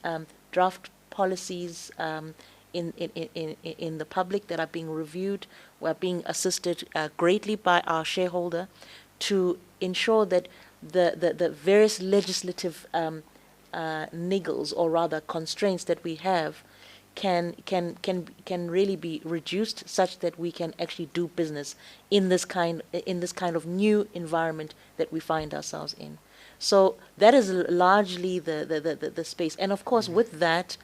draft policies in the public that are being reviewed. We're being assisted greatly by our shareholder to ensure that the various legislative niggles, or rather constraints that we have, can really be reduced such that we can actually do business in this kind of new environment that we find ourselves in. So that is largely the space. And of course, with that,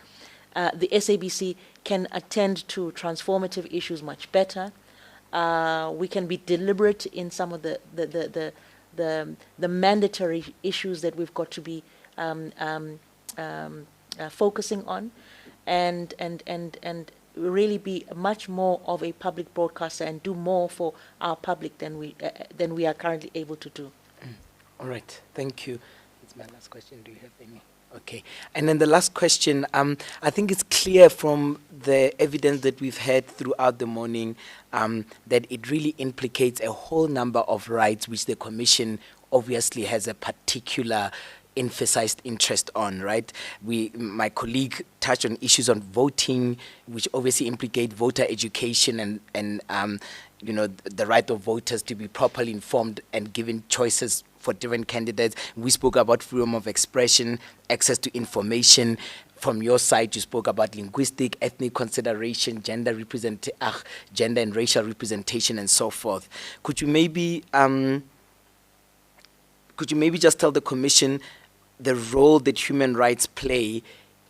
the SABC can attend to transformative issues much better. We can be deliberate in some of the mandatory issues that we've got to be focusing on, and really be much more of a public broadcaster and do more for our public than we are currently able to do. All right, thank you. That's my last question. Do you have any? Okay. And then the last question, I think it's clear from the evidence that we've had throughout the morning that it really implicates a whole number of rights which the Commission obviously has a particular emphasized interest on, right? My colleague touched on issues on voting, which obviously implicate voter education and the right of voters to be properly informed and given choices for different candidates. We spoke about freedom of expression, access to information. From your side, you spoke about linguistic, ethnic consideration, gender and racial representation, and so forth. Could you maybe just tell the Commission the role that human rights play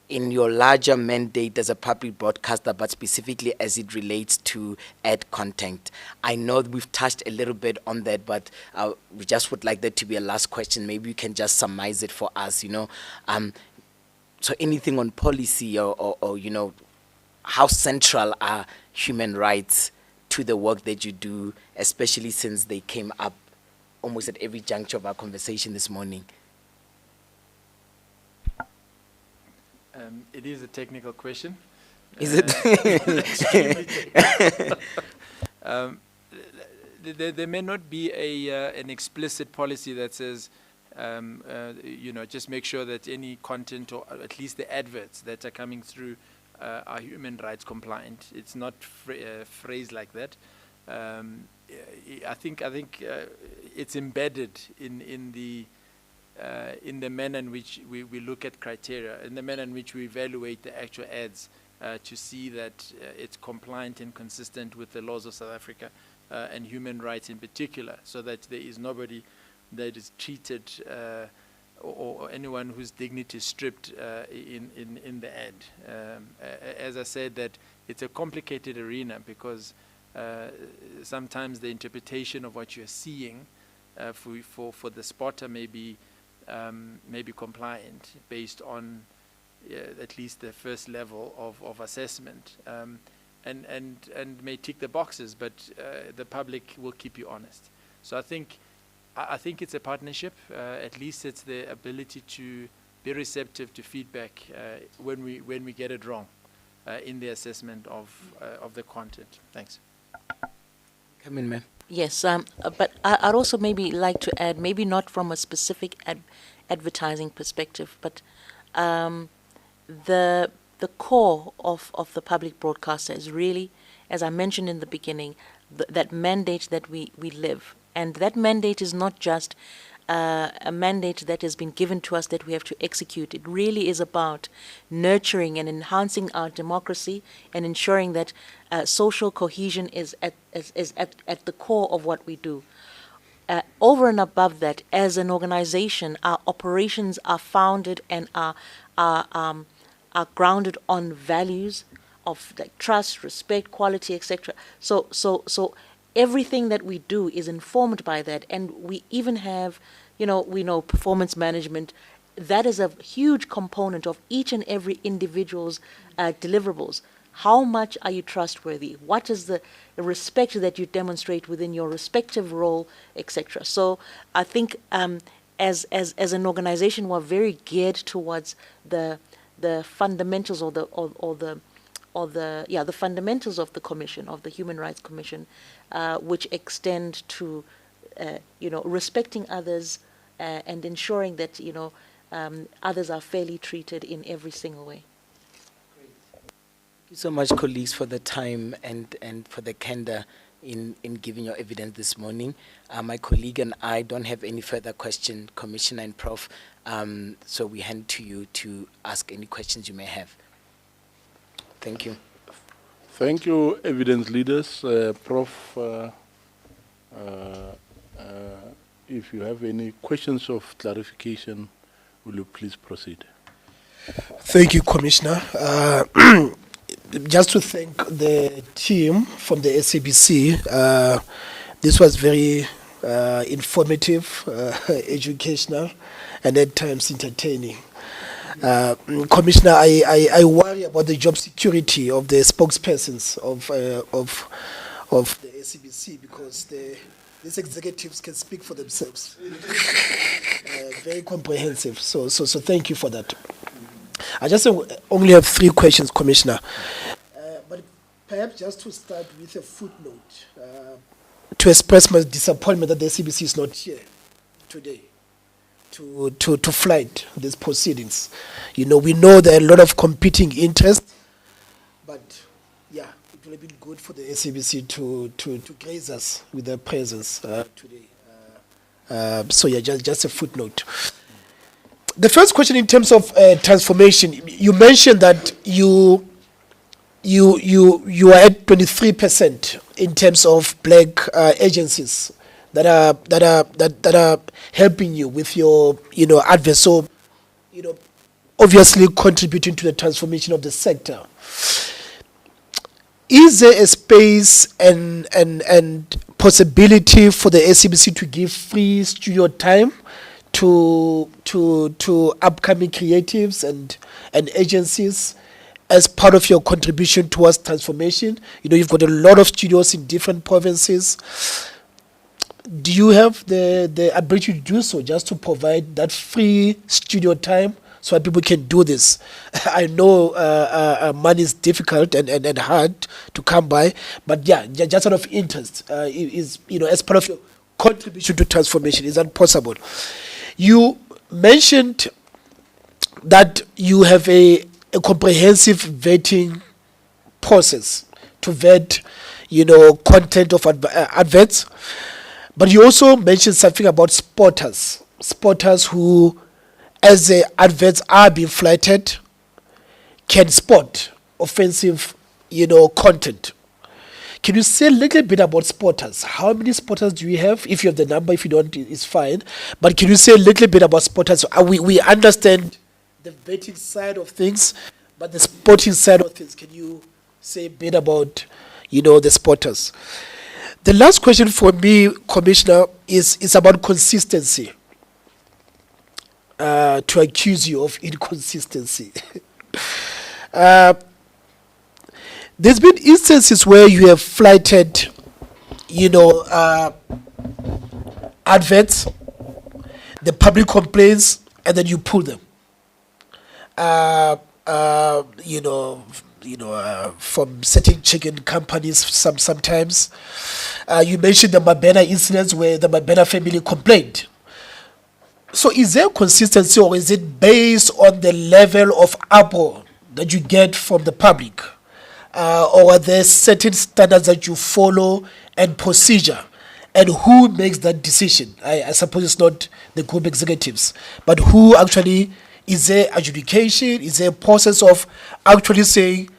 in your larger mandate as a public broadcaster, but specifically as it relates to ad content? I know we've touched a little bit on that, but we just would like that to be a last question. Maybe you can just summarize it for us, So anything on policy or how central are human rights to the work that you do, especially since they came up almost at every juncture of our conversation this morning? It is a technical question. Is it? Extremely technical. There may not be an explicit policy that says, just make sure that any content, or at least the adverts that are coming through, are human rights compliant. It's not phrased like that. I think it's embedded in the manner in which we look at criteria, in the manner in which we evaluate the actual ads, to see that it's compliant and consistent with the laws of South Africa and human rights in particular, so that there is nobody that is treated or anyone whose dignity is stripped in the ad. As I said, that it's a complicated arena because sometimes the interpretation of what you're seeing for the spotter may be compliant based on at least the first level of assessment, and may tick the boxes, but the public will keep you honest. So I think it's a partnership. At least it's the ability to be receptive to feedback when we get it wrong in the assessment of the content. Thanks. Come in, ma'am. Yes, but I'd also maybe like to add, maybe not from a specific advertising perspective, but the core of the public broadcaster is really, as I mentioned in the beginning, that mandate that we live. And that mandate is not just a mandate that has been given to us that we have to execute. It really is about nurturing and enhancing our democracy and ensuring that social cohesion is at the core of what we do. Over and above that, as an organization, our operations are founded and are grounded on values of like trust, respect, quality, etc. So everything that we do is informed by that. And we even have, we know performance management. That is a huge component of each and every individual's deliverables. How much are you trustworthy? What is the respect that you demonstrate within your respective role, etc.? So I think as an organization, we're very geared towards the fundamentals the fundamentals of the commission, of the Human Rights Commission, which extend to respecting others and ensuring that others are fairly treated in every single way. Thank you so much, colleagues, for the time and for the candor in giving your evidence this morning. My colleague and I don't have any further question, Commissioner and Prof. So we hand to you to ask any questions you may have. Thank you. Thank you, evidence leaders. Prof, if you have any questions of clarification, will you please proceed? Thank you, Commissioner. Just to thank the team from the SABC. This was very informative, educational, and at times entertaining. Commissioner, I worry about the job security of the spokespersons of the SABC because these executives can speak for themselves. Very comprehensive. So thank you for that. I just only have 3 questions, Commissioner. But perhaps just to start with a footnote, to express my disappointment that the SABC is not here today to flight these proceedings. We know there are a lot of competing interests, but yeah, it would have been good for the SABC to grace us with their presence today. So yeah, just a footnote. The first question in terms of transformation, you mentioned that you are at 23% in terms of black agencies that are helping you with your adverts. So obviously contributing to the transformation of the sector. Is there a space and possibility for the SABC to give free studio time to upcoming creatives and agencies as part of your contribution towards transformation? You've got a lot of studios in different provinces. Do you have the ability to do so, just to provide that free studio time so that people can do this? I know money is difficult and hard to come by, but yeah, just out of interest, is as part of your contribution to transformation, is that possible? You mentioned that you have a comprehensive vetting process to vet, content of adverts, but you also mentioned something about spotters who, as the adverts are being flighted, can spot offensive, content. Can you say a little bit about spotters? How many spotters do you have? If you have the number, if you don't, it's fine. But can you say a little bit about spotters? We understand the vetting side of things, but the spotting side of things, can you say a bit about, the spotters? The last question for me, Commissioner, is about consistency. To accuse you of inconsistency. There's been instances where you have flighted, adverts, the public complains, and then you pull them. From certain chicken companies sometimes. You mentioned the Mabena incidents where the Mabena family complained. So is there consistency, or is it based on the level of uproar that you get from the public? Or are there certain standards that you follow and procedure? And who makes that decision? I suppose it's not the group executives, but who actually, is there adjudication? Is there a process of actually saying,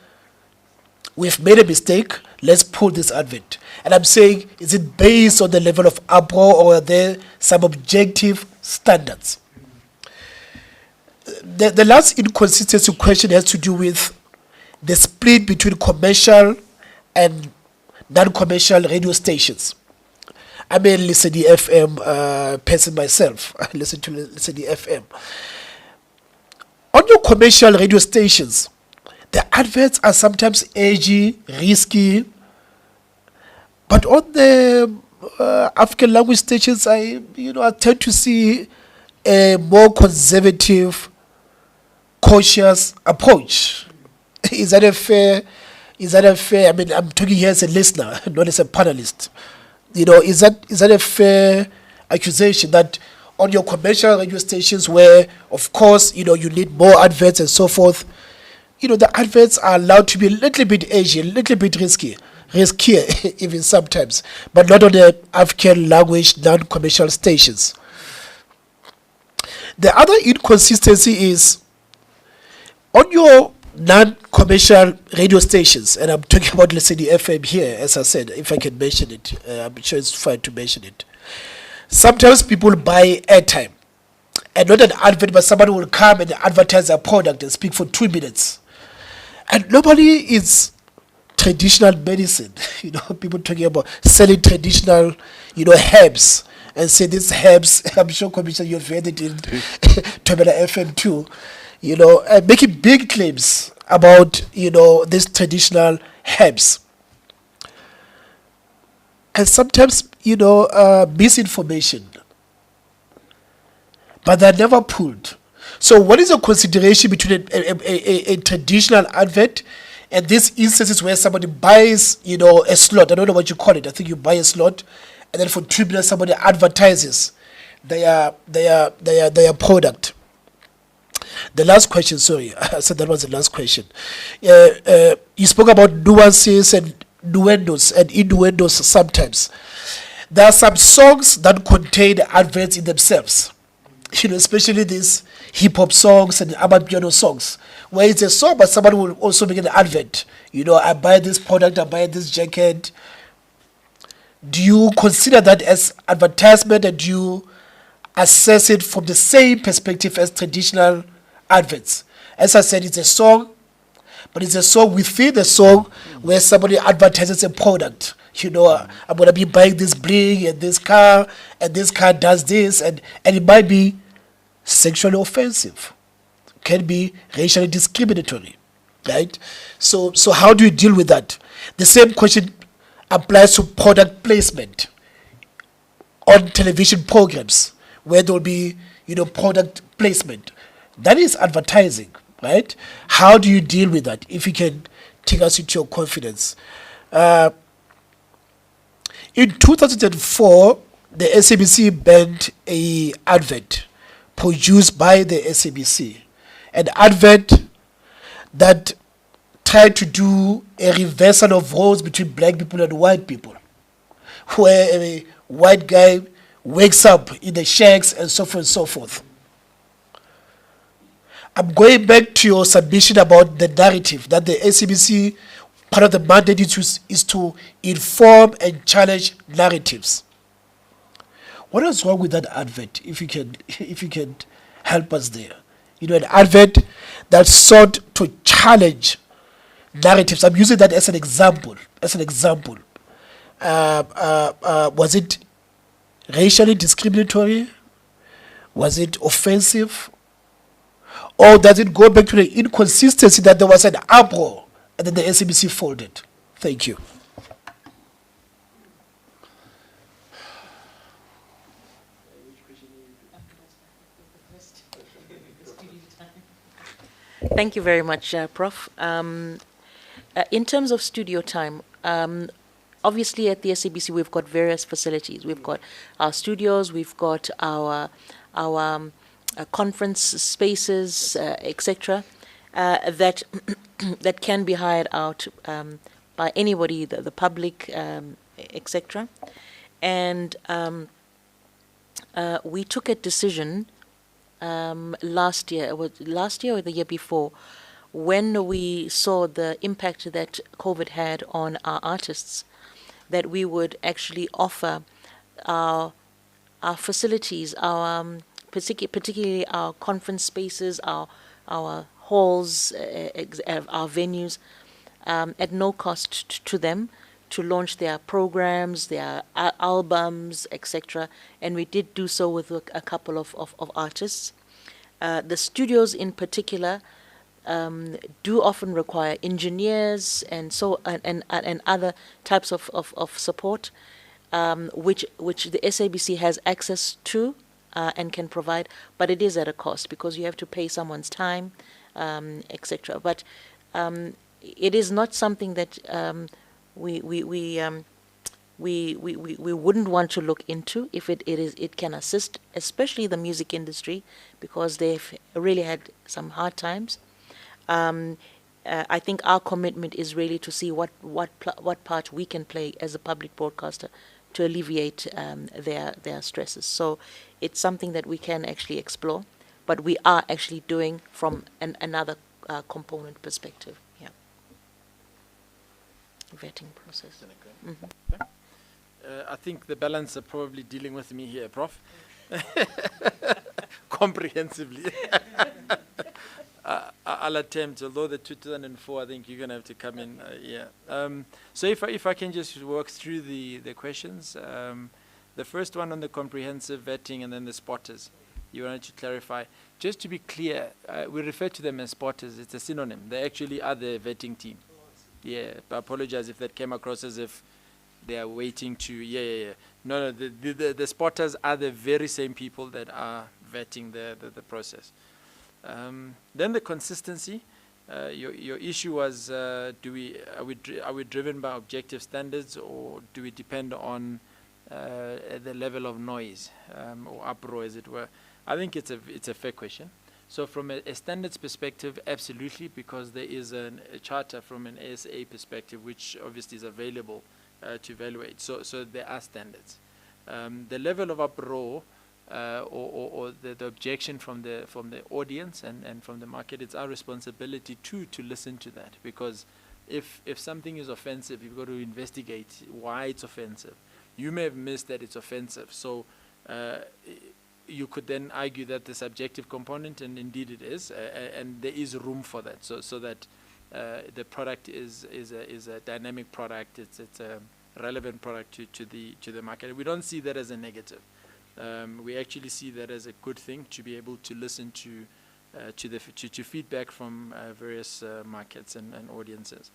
we've made a mistake, let's pull this advert? And I'm saying, is it based on the level of uproar, or are there some objective standards? The last inconsistency question has to do with the split between commercial and non-commercial radio stations. I'm a Listen the FM person myself. I listen to Listen the FM. On your commercial radio stations, the adverts are sometimes edgy, risky, but on the African language stations, I tend to see a more conservative, cautious approach. Is that a fair? I mean, I'm talking here as a listener, not as a panelist. Is that a fair accusation that on your commercial radio stations, where of course you need more adverts and so forth, the adverts are allowed to be a little bit edgy, a little bit riskier even sometimes, but not on the African language non-commercial stations. The other inconsistency is on your non-commercial radio stations, and I'm talking about Listen the FM here, as I said, if I can mention it, I'm sure it's fine to mention it. Sometimes people buy airtime, and not an advert, but somebody will come and advertise their product and speak for 2 minutes. And normally it's traditional medicine, people talking about selling traditional, herbs, and say these herbs, I'm sure Commissioner, you've heard it in Tomela FM too, making big claims about, these traditional herbs. And sometimes, misinformation, but they're never pulled. So what is the consideration between a traditional advert and these instances where somebody buys, a slot? I don't know what you call it. I think you buy a slot, and then for 2 minutes somebody advertises their product. The last question, sorry, I said that was the last question. You spoke about nuances and innuendos sometimes. There are some songs that contain adverts in themselves, especially these hip-hop songs and amapiano songs, where it's a song, but somebody will also make an advert. I buy this product, I buy this jacket. Do you consider that as advertisement, and do you assess it from the same perspective as traditional adverts? As I said, it's a song, but it's a song within the song where somebody advertises a product. I'm going to be buying this bling and this car does this, and it might be sexually offensive, can be racially discriminatory, right? So how do you deal with that? The same question applies to product placement on television programs, where there will be, product placement. That is advertising, right? How do you deal with that? If you can take us into your confidence. In 2004, the SABC banned a advert produced by the SABC, an advert that tried to do a reversal of roles between black people and white people, where a white guy wakes up in the shacks and so forth and so forth. I'm going back to your submission about the narrative that the SABC, part of the mandate is to inform and challenge narratives. What is wrong with that advert, if you can help us there? An advert that sought to challenge narratives. I'm using that as an example. Was it racially discriminatory? Was it offensive? Or does it go back to the inconsistency that there was an uproar and then the SABC folded? Thank you. Thank you very much, Prof. In terms of studio time, obviously at the SABC we've got various facilities. We've got our studios, we've got our conference spaces, etc., that that can be hired out by anybody, the public, etc. And we took a decision last year or the year before, when we saw the impact that COVID had on our artists, that we would actually offer our facilities, our particularly our conference spaces, our halls, our venues, at no cost to them, to launch their programs, their albums, etc. And we did do so with a couple of artists. The studios in particular do often require engineers and other types of support, which the SABC has access to and can provide, but it is at a cost because you have to pay someone's time, etc. But it is not something that we wouldn't want to look into if it can assist, especially the music industry, because they've really had some hard times. I think our commitment is really to see what part we can play as a public broadcaster to alleviate their stresses. So it's something that we can actually explore, but we are actually doing from another component perspective. Yeah. Vetting process. I think the balance are probably dealing with me here, Prof. Comprehensively. I'll attempt, although the 2004, I think you're going to have to come in. So if I can just work through the questions. The first one on the comprehensive vetting and then the spotters. You wanted to clarify. Just to be clear, we refer to them as spotters. It's a synonym. They actually are the vetting team. Yeah, I apologize if that came across as if they are waiting to, No, the spotters are the very same people that are vetting the process. Then the consistency. Your issue was, are we driven by objective standards, or do we depend on the level of noise or uproar, as it were? I think it's a fair question. So from a standards perspective, absolutely, because there is a charter from an ASA perspective, which obviously is available to evaluate. So there are standards. The level of uproar or the objection from the audience and from the market, it's our responsibility to listen to that, because if something is offensive, you've got to investigate why it's offensive. You may have missed that it's offensive, so you could then argue that the subjective component, and indeed it is, and there is room for that, so that the product is a dynamic product, it's a relevant product to the market. We don't see that as a negative. We actually see that as a good thing, to be able to listen to feedback from various markets and audiences.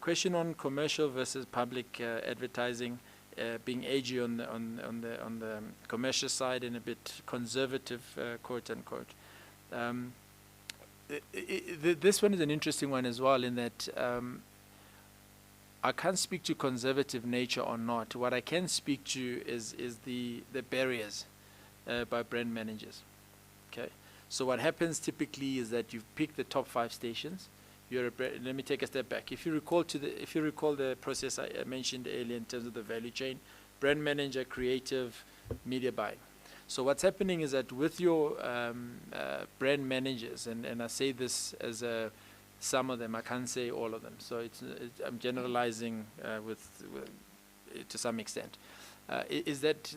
Question on commercial versus public advertising, being edgy on the commercial side and a bit conservative, quote unquote. This one is an interesting one as well, in that I can't speak to conservative nature or not. What I can speak to is the barriers by brand managers. Okay, so what happens typically is that you pick the top 5 stations. Let me take a step back. If you recall the process I mentioned earlier in terms of the value chain, brand manager, creative, media buying. So what's happening is that with your brand managers, and I say this as some of them, I can't say all of them, so I'm generalizing to some extent, is that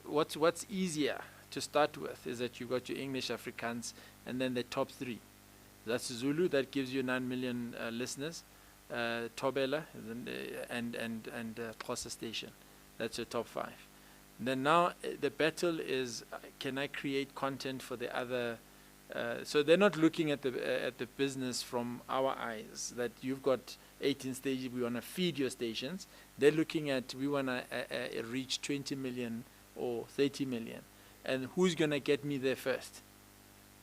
what's easier to start with is that you've got your English, Afrikaans, and then the top 3. That's Zulu, that gives you 9 million listeners. Thobela and Xhosa station, that's your top 5. Then now the battle is, can I create content for the other? So they're not looking at the business from our eyes, that you've got 18 stages, we want to feed your stations. They're looking at, we want to reach 20 million or 30 million, and who's going to get me there first?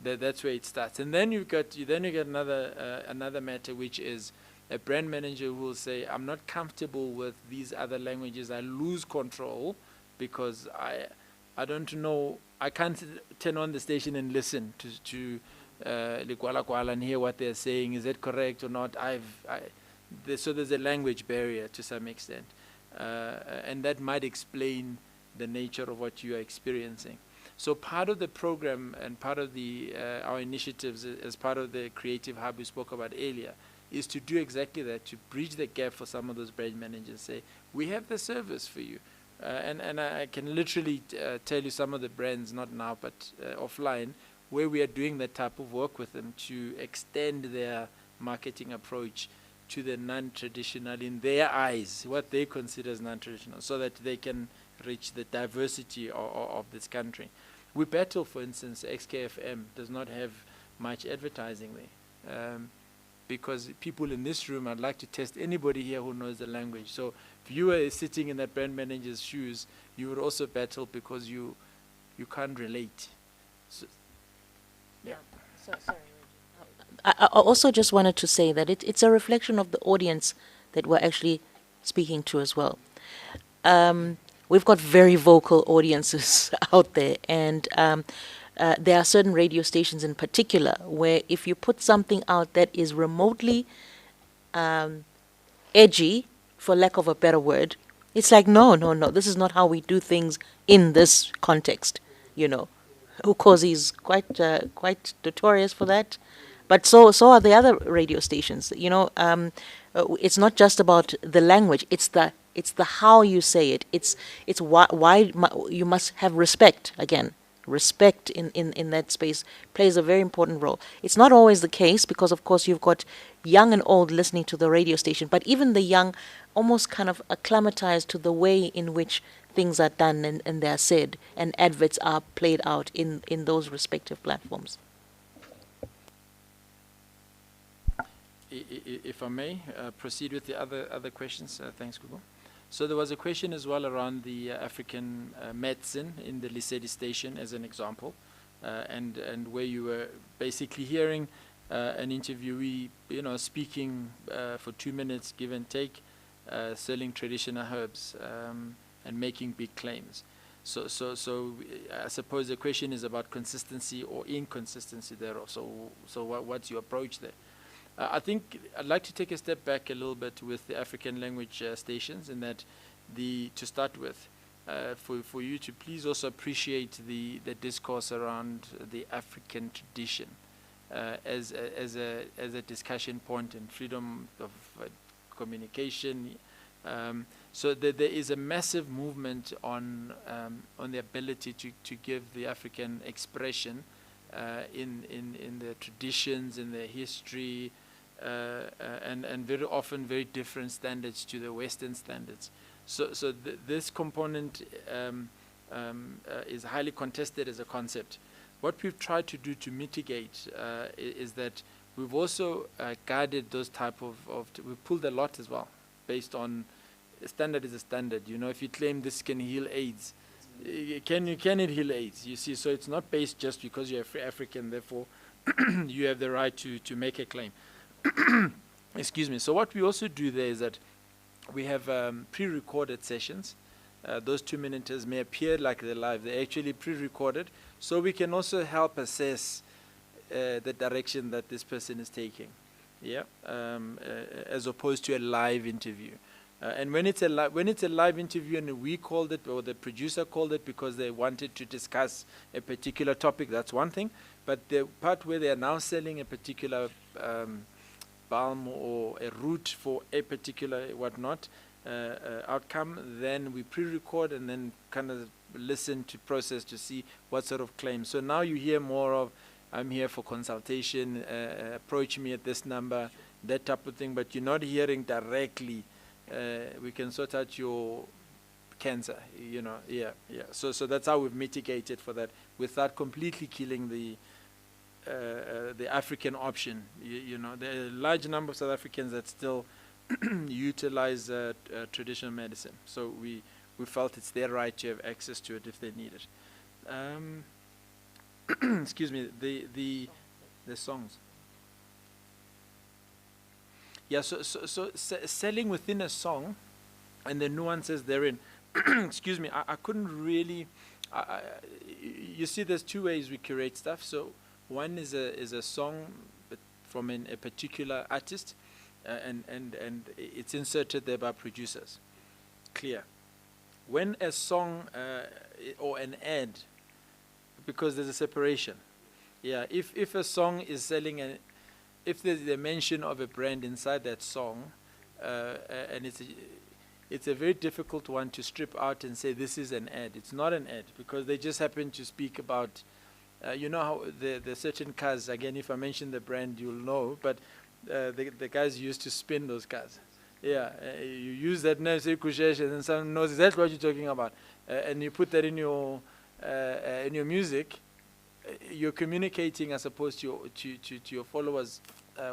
That's where it starts. And then you get another matter, which is a brand manager who will say, I'm not comfortable with these other languages. I lose control because I don't know. I can't turn on the station and listen to Likwala Kwala and hear what they're saying. Is that correct or not? So there's a language barrier to some extent, and that might explain the nature of what you are experiencing. So part of the program and part of our initiatives as part of the Creative Hub we spoke about earlier is to do exactly that, to bridge the gap for some of those brand managers, say, we have the service for you. And I can literally tell you some of the brands, not now, but offline, where we are doing that type of work with them to extend their marketing approach to the non-traditional in their eyes, what they consider as non-traditional, so that they can reach the diversity of this country. We battle, for instance, XKFM does not have much advertising there. Because people in this room, I'd like to test anybody here who knows the language. So if you were sitting in that brand manager's shoes, you would also battle because you can't relate. So, yeah. Sorry, I also just wanted to say that it's a reflection of the audience that we're actually speaking to as well. We've got very vocal audiences out there, and there are certain radio stations in particular where if you put something out that is remotely edgy, for lack of a better word, it's like, no, this is not how we do things in this context, you know. Ukozi is quite notorious for that, but so are the other radio stations. You know, it's not just about the language; it's the how you say it. It's why you must have respect again. Respect in that space plays a very important role. It's not always the case because, of course, you've got young and old listening to the radio station, but even the young almost kind of acclimatized to the way in which things are done and they're said, and adverts are played out in those respective platforms. If I may proceed with the other questions, thanks, Google. So there was a question as well around the African medicine in the Lesedi station as an example, and where you were basically hearing an interviewee, speaking for 2 minutes, give and take, selling traditional herbs and making big claims. So I suppose the question is about consistency or inconsistency thereof. So what's your approach there? I think I'd like to take a step back a little bit with the African language stations, in that to start with, for you to please also appreciate the discourse around the African tradition as a discussion point and freedom of communication. So there is a massive movement on the ability to give the African expression in their traditions, in their history, and very often very different standards to the Western standards. So this component is highly contested as a concept. What we've tried to do to mitigate is that we've also guided those type of we pulled a lot as well, based on standard is a standard. If you claim this can heal AIDS, can it heal AIDS? You see, so it's not based just because you're African, therefore you have the right to make a claim. Excuse me. So what we also do there is that we have pre-recorded sessions. Those 2 minutes may appear like they're live. They're actually pre-recorded, so we can also help assess the direction that this person is taking, as opposed to a live interview. And when it's a live interview and we called it, or the producer called it because they wanted to discuss a particular topic, that's one thing. But the part where they are now selling a particular balm or a route for a particular whatnot outcome, then we pre-record and then kind of listen to process to see what sort of claims. So now you hear more of, I'm here for consultation, approach me at this number, that type of thing, but you're not hearing directly, we can sort out your cancer, So that's how we've mitigated for that, without completely killing the African option. There are a large number of South Africans that still utilize traditional medicine. So we felt it's their right to have access to it if they need it. Excuse me, the songs. Yeah, so selling within a song and the nuances therein. Excuse me, I couldn't really. You see, there's two ways we curate stuff. So one is a song from a particular artist, and it's inserted there by producers. Clear. When a song or an ad, because there's a separation. Yeah, if a song is selling if there's a mention of a brand inside that song, and it's a very difficult one to strip out and say this is an ad. It's not an ad, because they just happen to speak about, how the certain cars, again, if I mention the brand, you'll know, but the guys used to spin those cars. Yeah, you use that name, say Kushesh, and then someone knows exactly what you're talking about, and you put that in your music. You're communicating as opposed to your followers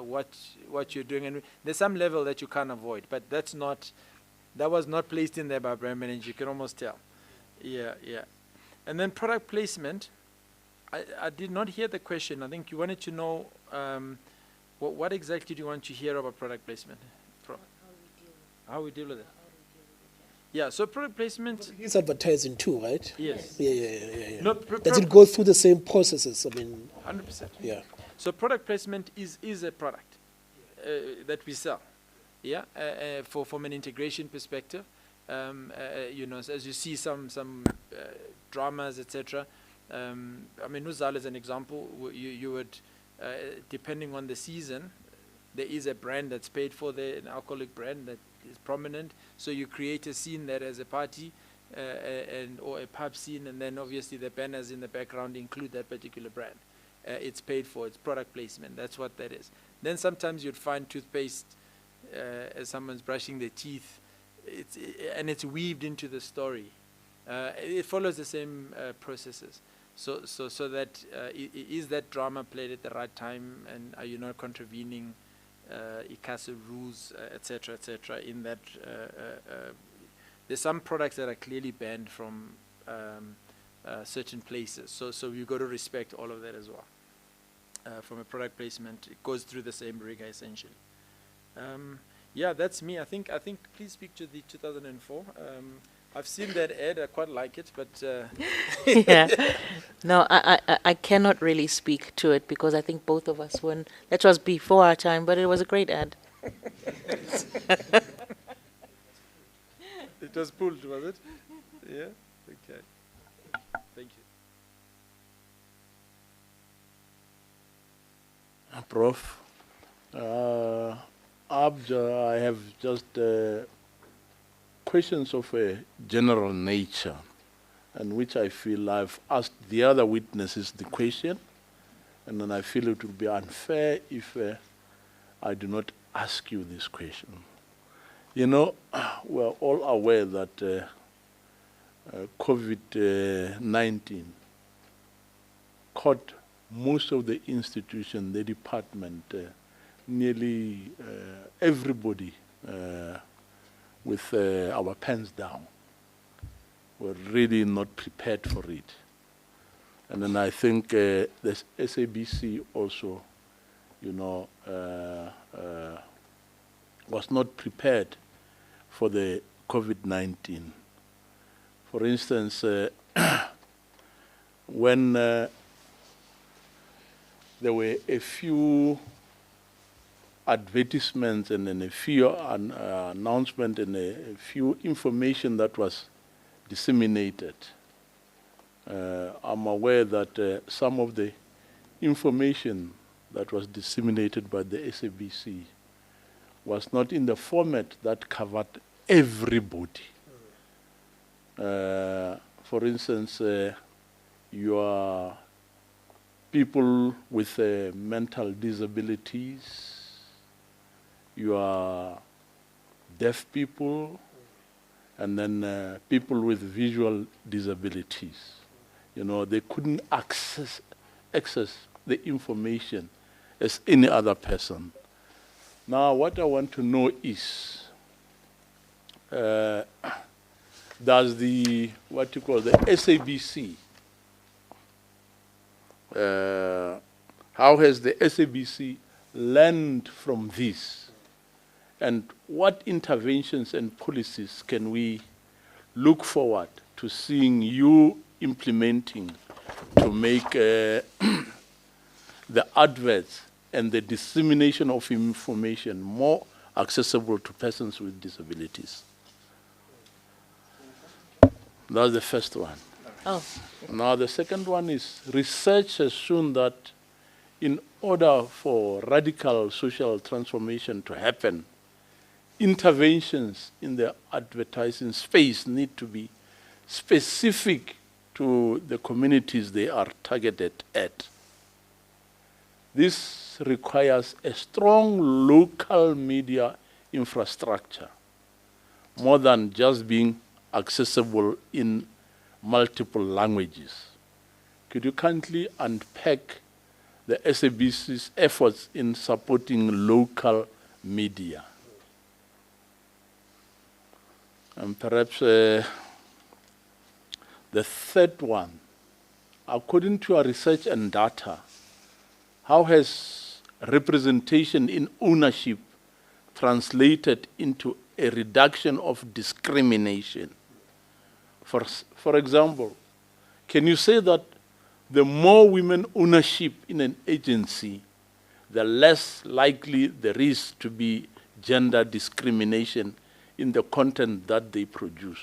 what you're doing, and there's some level that you can't avoid, but that was not placed in there by brand manager. You can almost tell. Yeah. And then product placement. I did not hear the question. I think you wanted to know what exactly do you want to hear about product placement? How we deal with it. Yeah, so product placement. It's advertising too, right? Yes. Yeah. No, Does it go through the same processes? I mean, 100%. yeah. So product placement is a product that we sell. Yeah, from an integration perspective, as you see some dramas, etc. I mean, Nuzal is an example. You would, depending on the season, there is a brand that's paid for there, an alcoholic brand that is prominent. So you create a scene that as a party or a pub scene, and then obviously the banners in the background include that particular brand. It's paid for. It's product placement. That's what that is. Then sometimes you'd find toothpaste as someone's brushing their teeth, and it's weaved into the story. It follows the same processes. So that is that drama played at the right time, and are you not contravening ICASA rules, etc., in that there's some products that are clearly banned from certain places. So you've got to respect all of that as well. From a product placement, it goes through the same rigor essentially. Yeah, that's me. I think please speak to the 2004. I've seen that ad. I quite like it, but Yeah. No, I cannot really speak to it because I think both of us that was before our time, but it was a great ad. it was pulled, was it? Yeah. Okay. Thank you. Prof, I have just questions of a general nature, and which I feel I've asked the other witnesses the question, and then I feel it would be unfair if I do not ask you this question. You know, we're all aware that COVID-19 caught most of the institution, the department, nearly everybody with our pens down. We're really not prepared for it. And then I think the SABC also, was not prepared for the COVID-19. For instance, when there were a few advertisements and then a few announcements and a few information that was disseminated. I'm aware that some of the information that was disseminated by the SABC was not in the format that covered everybody. For instance, your people with mental disabilities, your deaf people, and then people with visual disabilities. They couldn't access the information as any other person. Now, what I want to know is, does the SABC, how has the SABC learned from this? And what interventions and policies can we look forward to seeing you implementing to make the adverts and the dissemination of information more accessible to persons with disabilities? That's the first one. Oh. Now the second one is, research has shown that in order for radical social transformation to happen, interventions in the advertising space need to be specific to the communities they are targeted at. This requires a strong local media infrastructure, more than just being accessible in multiple languages. Could you kindly unpack the SABC's efforts in supporting local media? And perhaps the third one, according to your research and data, how has representation in ownership translated into a reduction of discrimination? For example, can you say that the more women ownership in an agency, the less likely there is to be gender discrimination in the content that they produce?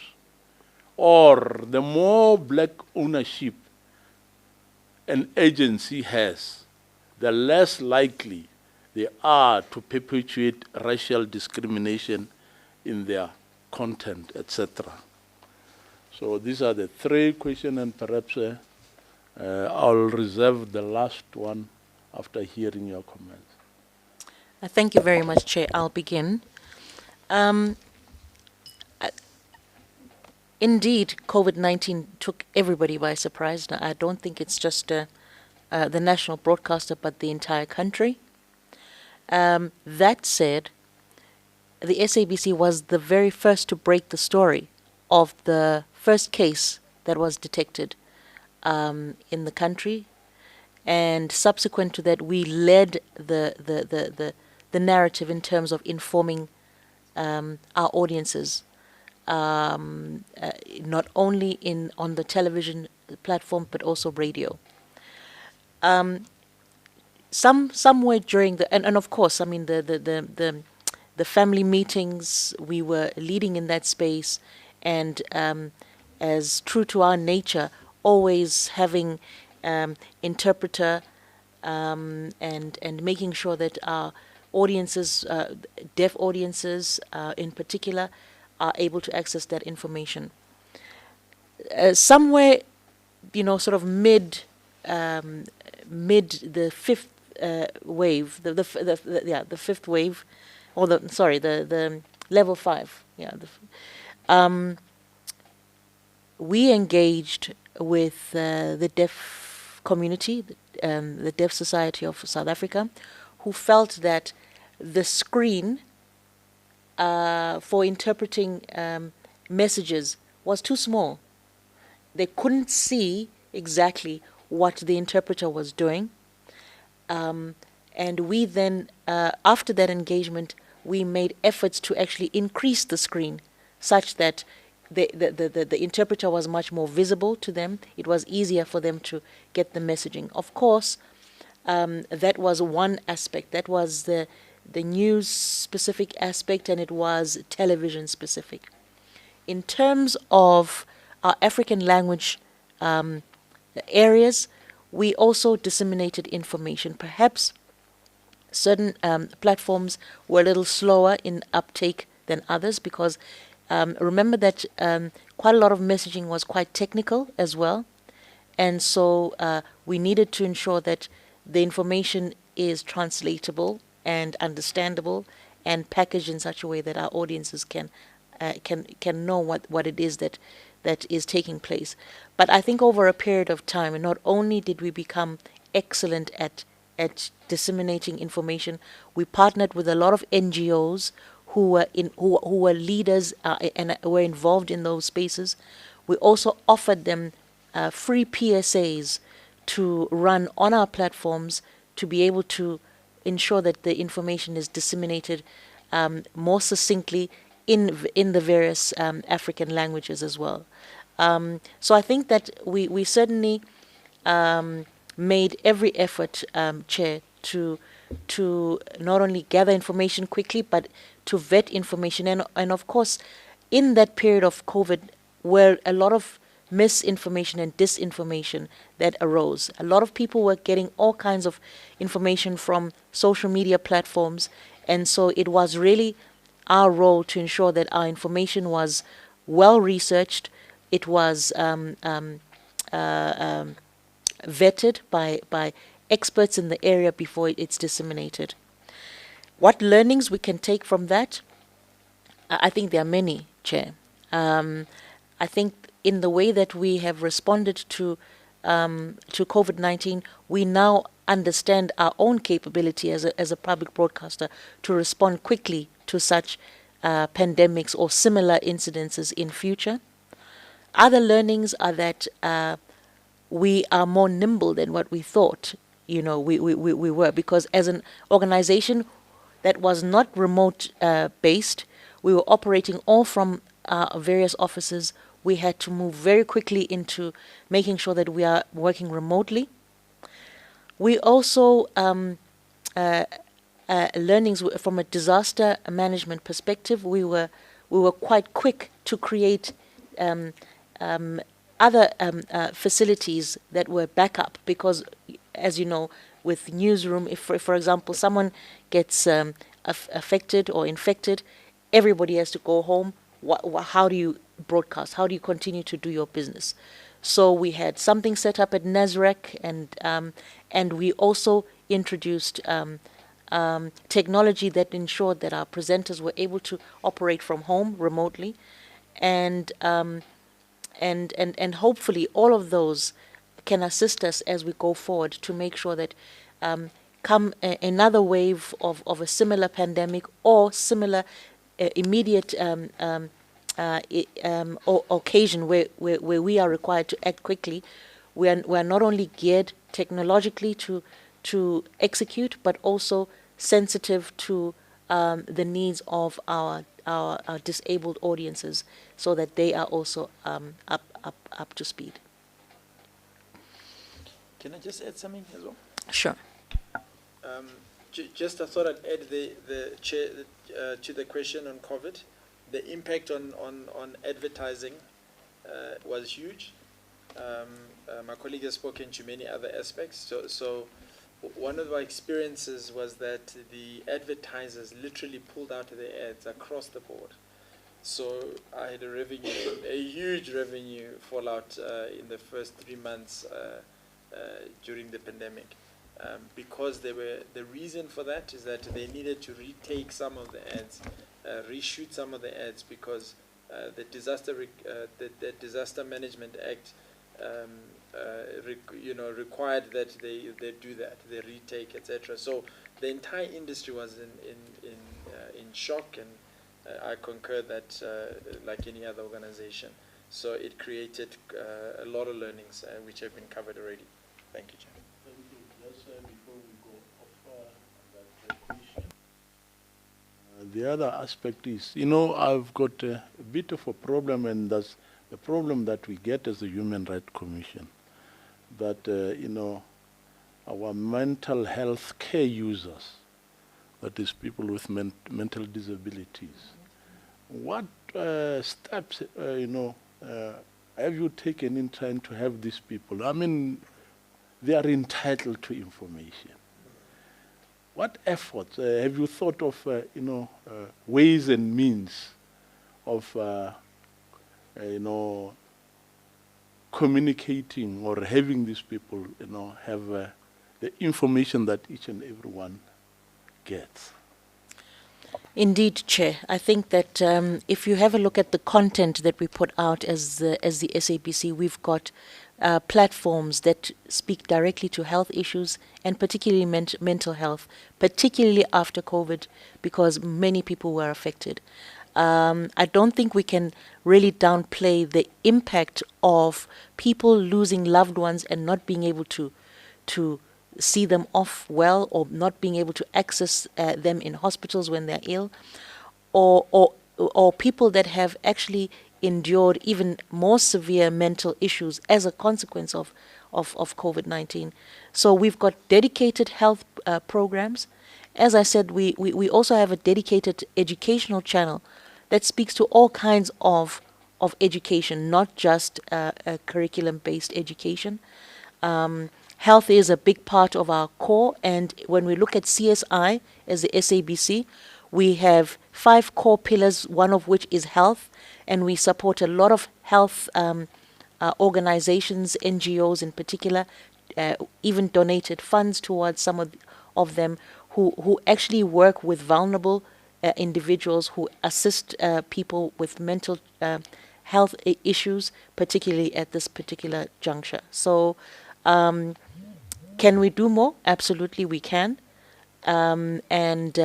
Or the more black ownership an agency has, the less likely they are to perpetuate racial discrimination in their content, etc. So these are the three questions, and perhaps I'll reserve the last one after hearing your comments. Thank you very much, Chair. I'll begin. Indeed, COVID-19 took everybody by surprise. Now, I don't think it's just the national broadcaster, but the entire country. That said, the SABC was the very first to break the story of the first case that was detected in the country, and subsequent to that, we led the narrative in terms of informing our audiences, not only on the television platform but also radio. Somewhere during and of course, I mean the family meetings, we were leading in that space, and as true to our nature, always having interpreter and making sure that our audiences, deaf audiences in particular, are able to access that information. Somewhere, sort of mid the fifth wave, the fifth wave, or the level 5. We engaged with the deaf community, the Deaf Society of South Africa, who felt that the screen for interpreting messages was too small. They couldn't see exactly what the interpreter was doing. And we then, after that engagement, we made efforts to actually increase the screen such that the interpreter was much more visible to them. It was easier for them to get the messaging. Of course, that was one aspect. That was the news-specific aspect, and it was television-specific. In terms of our African language areas, we also disseminated information. Perhaps certain platforms were a little slower in uptake than others, because remember that quite a lot of messaging was quite technical as well. And so we needed to ensure that the information is translatable and understandable and packaged in such a way that our audiences can know what it is that is taking place. But I think over a period of time, not only did we become excellent at disseminating information, we partnered with a lot of NGOs who were leaders and were involved in those spaces. We also offered them free PSAs to run on our platforms to be able to ensure that the information is disseminated more succinctly in the various African languages as well. So I think that we certainly made every effort, Chair, to not only gather information quickly, but to vet information. And of course, in that period of COVID, where a lot of misinformation and disinformation that arose, a lot of people were getting all kinds of information from social media platforms. And so it was really our role to ensure that our information was well researched, it was vetted by experts in the area before it's disseminated. What learnings we can take from that? I think there are many, Chair. I think in the way that we have responded to COVID-19, we now understand our own capability as a public broadcaster to respond quickly to such pandemics or similar incidences in future. Other learnings are that we are more nimble than what we thought, we were, because as an organization that was not remote based, we were operating all from various offices. We had to move very quickly into making sure that we are working remotely. We also learnings from a disaster management perspective. We were quite quick to create other facilities that were backup, because, as you know, with newsroom, if for example someone gets affected or infected, everybody has to go home. How do you broadcast? How do you continue to do your business? So we had something set up at Nasrec, and we also introduced technology that ensured that our presenters were able to operate from home remotely, and hopefully all of those can assist us as we go forward to make sure that come another wave of a similar pandemic or similar immediate occasion where we are required to act quickly, we are not only geared technologically to execute, but also sensitive to the needs of our disabled audiences, so that they are also up to speed. Can I just add something as well? Sure. Just I thought I'd add the chair to the question on COVID. The impact on advertising was huge. My colleague has spoken to many other aspects. So one of our experiences was that the advertisers literally pulled out their ads across the board. So I had a huge revenue fallout in the first 3 months during the pandemic. Because the reason for that is that they needed to retake some of the ads, reshoot some of the ads, because the Disaster Management Act required that they do that, they retake, etc. So the entire industry was in shock, and I concur that like any other organization. So it created a lot of learnings which have been covered already. Thank you, Chair. Thank you. Just before we go off that question, the other aspect is, I've got a bit of a problem, and that's the problem that we get as a Human Rights Commission, that, our mental health care users, that is people with mental disabilities, what steps, have you taken in trying to have these people? I mean, they are entitled to information. What efforts have you thought of, ways and means of, communicating or having these people, have the information that each and everyone gets? Indeed, Chair. I think that if you have a look at the content that we put out as the SABC, we've got platforms that speak directly to health issues, and particularly mental health, particularly after COVID, because many people were affected. I don't think we can really downplay the impact of people losing loved ones and not being able to see them off well, or not being able to access them in hospitals when they're ill, or people that have actually endured even more severe mental issues as a consequence of COVID-19. So we've got dedicated health programs. As I said, we also have a dedicated educational channel that speaks to all kinds of education, not just curriculum-based education. Health is a big part of our core, and when we look at CSI as the SABC, we have 5 core pillars, one of which is health, and we support a lot of health organizations, NGOs in particular, even donated funds towards some of them who actually work with vulnerable individuals, who assist people with mental health issues, particularly at this particular juncture. So can we do more? Absolutely, we can. And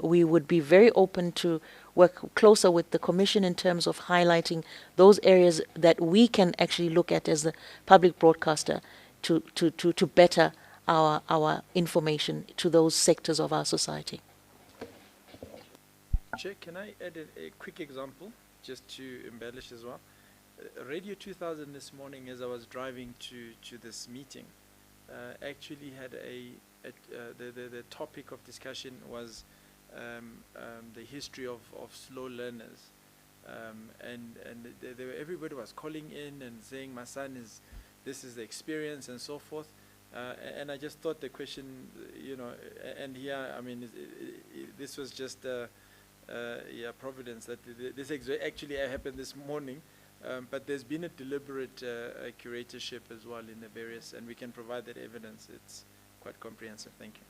we would be very open to work closer with the Commission in terms of highlighting those areas that we can actually look at as the public broadcaster to better our information to those sectors of our society. Chair, can I add a quick example just to embellish as well? Radio 2000 this morning, as I was driving to this meeting, actually had the topic of discussion was the history of slow learners, and everybody was calling in and saying, my son this is the experience and so forth. And I just thought the question, and here, I mean, this was just providence that this actually happened this morning, but there's been a deliberate curatorship as well in the various, and we can provide that evidence. It's quite comprehensive. Thank you.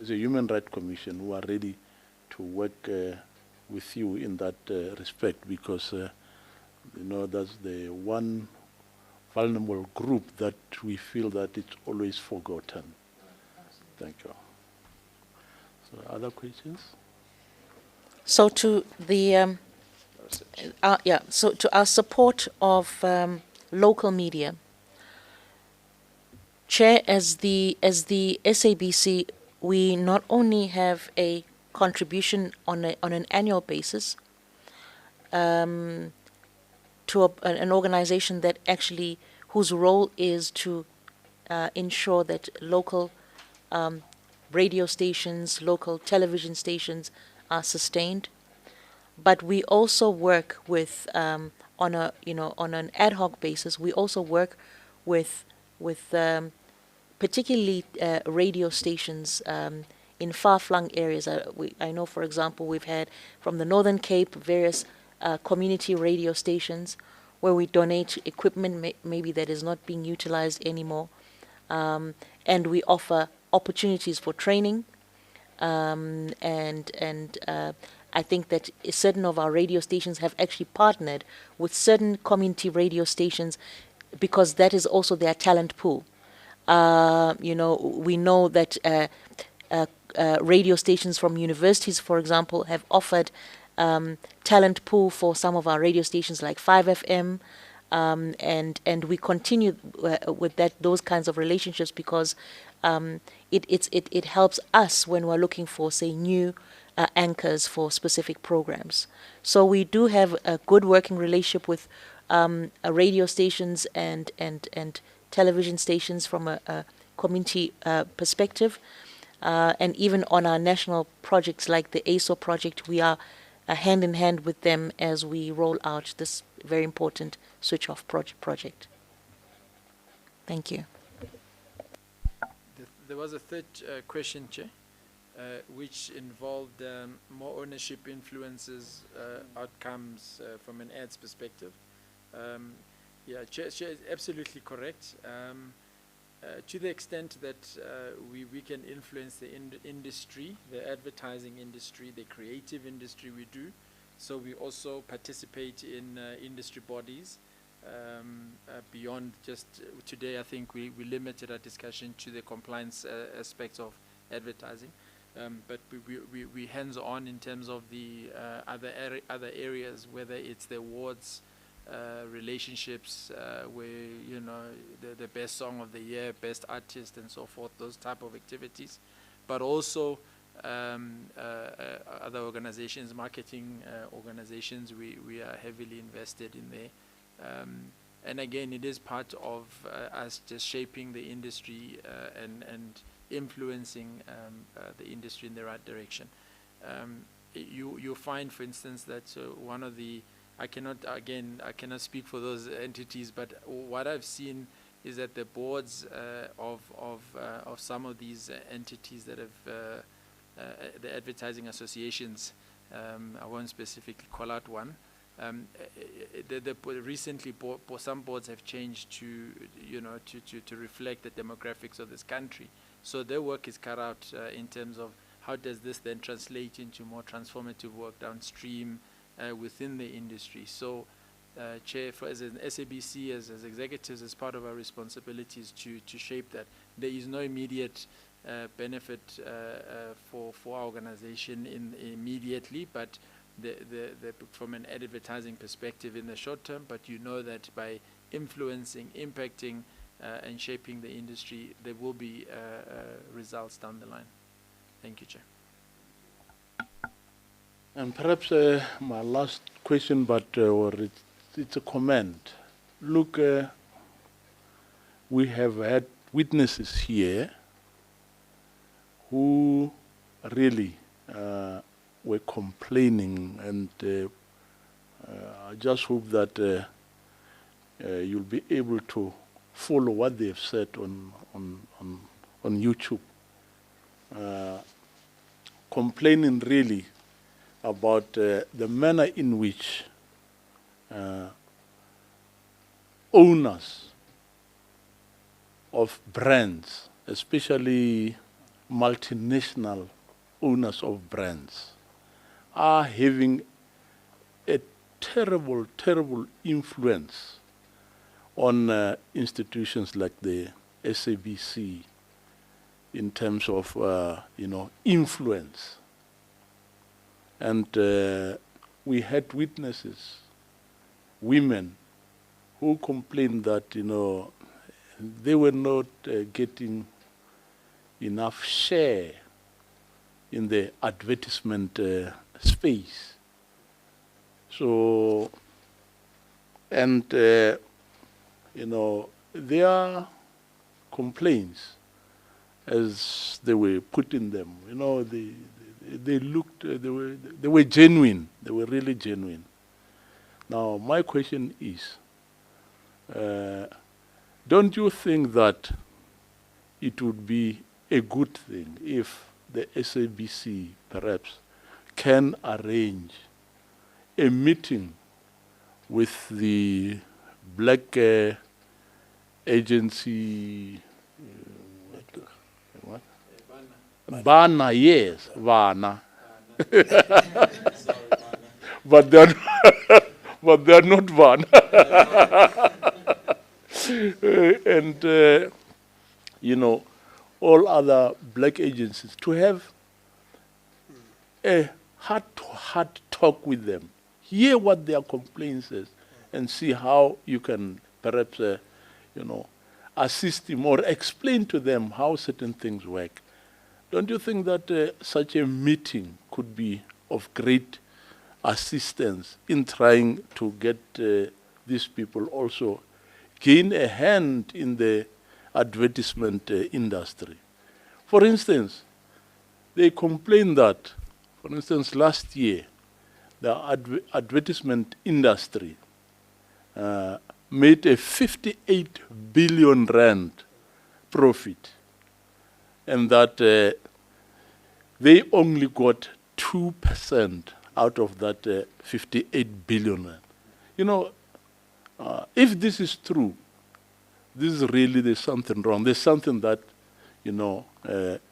As a Human Rights Commission, we are ready to work with you in that respect, because that's the one vulnerable group that we feel that it's always forgotten. Thank you. So, other questions? So to the so to our support of local media, Chair, as the SABC, we not only have a contribution on an annual basis to an organization that actually whose role is to ensure that local radio stations, local television stations are sustained, but we also work with on an ad hoc basis. We also work with particularly radio stations in far-flung areas. I know, for example, we've had from the Northern Cape various community radio stations where we donate equipment maybe that is not being utilized anymore, and we offer opportunities for training, and I think that certain of our radio stations have actually partnered with certain community radio stations because that is also their talent pool. We know that radio stations from universities, for example, have offered talent pool for some of our radio stations like 5FM, and we continue with those kinds of relationships because it helps us when we're looking for, say, new anchors for specific programs. So we do have a good working relationship with radio stations and television stations from a community perspective, and even on our national projects like the ASO project, we are hand in hand with them as we roll out this very important switch-off project. Thank you. There was a third question, Chair, which involved more ownership influences outcomes from an ads perspective. Chair is absolutely correct. To the extent that we can influence the industry, the advertising industry, the creative industry, we do. So we also participate in industry bodies beyond just today. I think we limited our discussion to the compliance aspects of advertising, but we hands-on in terms of the other areas, whether it's the awards, relationships, where the best song of the year, best artist, and so forth, those type of activities, but also other organizations, marketing organizations, we are heavily invested in there, and again, it is part of us just shaping the industry and influencing the industry in the right direction. You find, for instance, that one of the I cannot speak for those entities, but what I've seen is that the boards of some of these entities that have the advertising associations, I won't specifically call out one, Recently, some boards have changed to, to reflect the demographics of this country. So their work is cut out in terms of how does this then translate into more transformative work downstream within the industry. So, Chair, as an SABC, as executives, as part of our responsibilities to shape that, there is no immediate benefit for our organization immediately, but from an advertising perspective in the short term, but you know that by influencing, impacting, and shaping the industry, there will be results down the line. Thank you, Chair. And perhaps my last question, but it's a comment. Look, we have had witnesses here who really were complaining, and I just hope that you'll be able to follow what they've said on YouTube. Complaining really about the manner in which owners of brands, especially multinational owners of brands, are having a terrible, terrible influence on institutions like the SABC in terms of, influence. And we had witnesses, women, who complained that, they were not getting enough share in the advertisement space. So, and, their complaints, as they were putting them, they looked, they were genuine. They were really genuine. Now, my question is, don't you think that it would be a good thing if the SABC perhaps can arrange a meeting with the black agency, what? Bana, yes, Bana. But they're but they're not Bana. And all other black agencies, to have a heart-to-heart talk with them, hear what their complaints is, and see how you can perhaps, assist them or explain to them how certain things work. Don't you think that such a meeting could be of great assistance in trying to get these people also gain a hand in the advertisement industry? For instance, they complain that, for instance, last year, the advertisement industry made a 58 billion rand profit, and that they only got 2% out of that 58 billion rand. If this is true, there's something wrong. There's something that,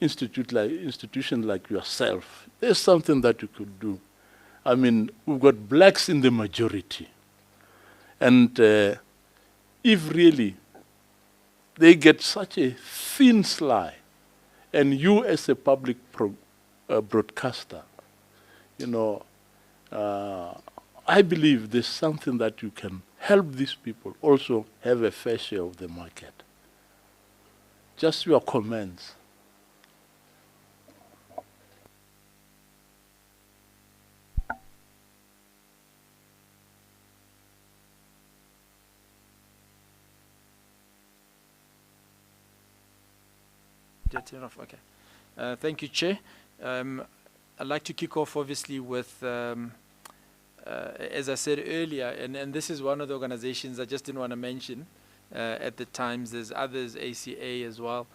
institution like yourself, there's something that you could do. I mean, we've got blacks in the majority. And if really they get such a thin slice, and you as a public broadcaster, I believe there's something that you can help these people also have a fair share of the market. Just your comments. Did I turn off? Okay. Thank you, Chair. I'd like to kick off, obviously, with, as I said earlier, and this is one of the organizations I just didn't want to mention at the times. There's others, ACA as well,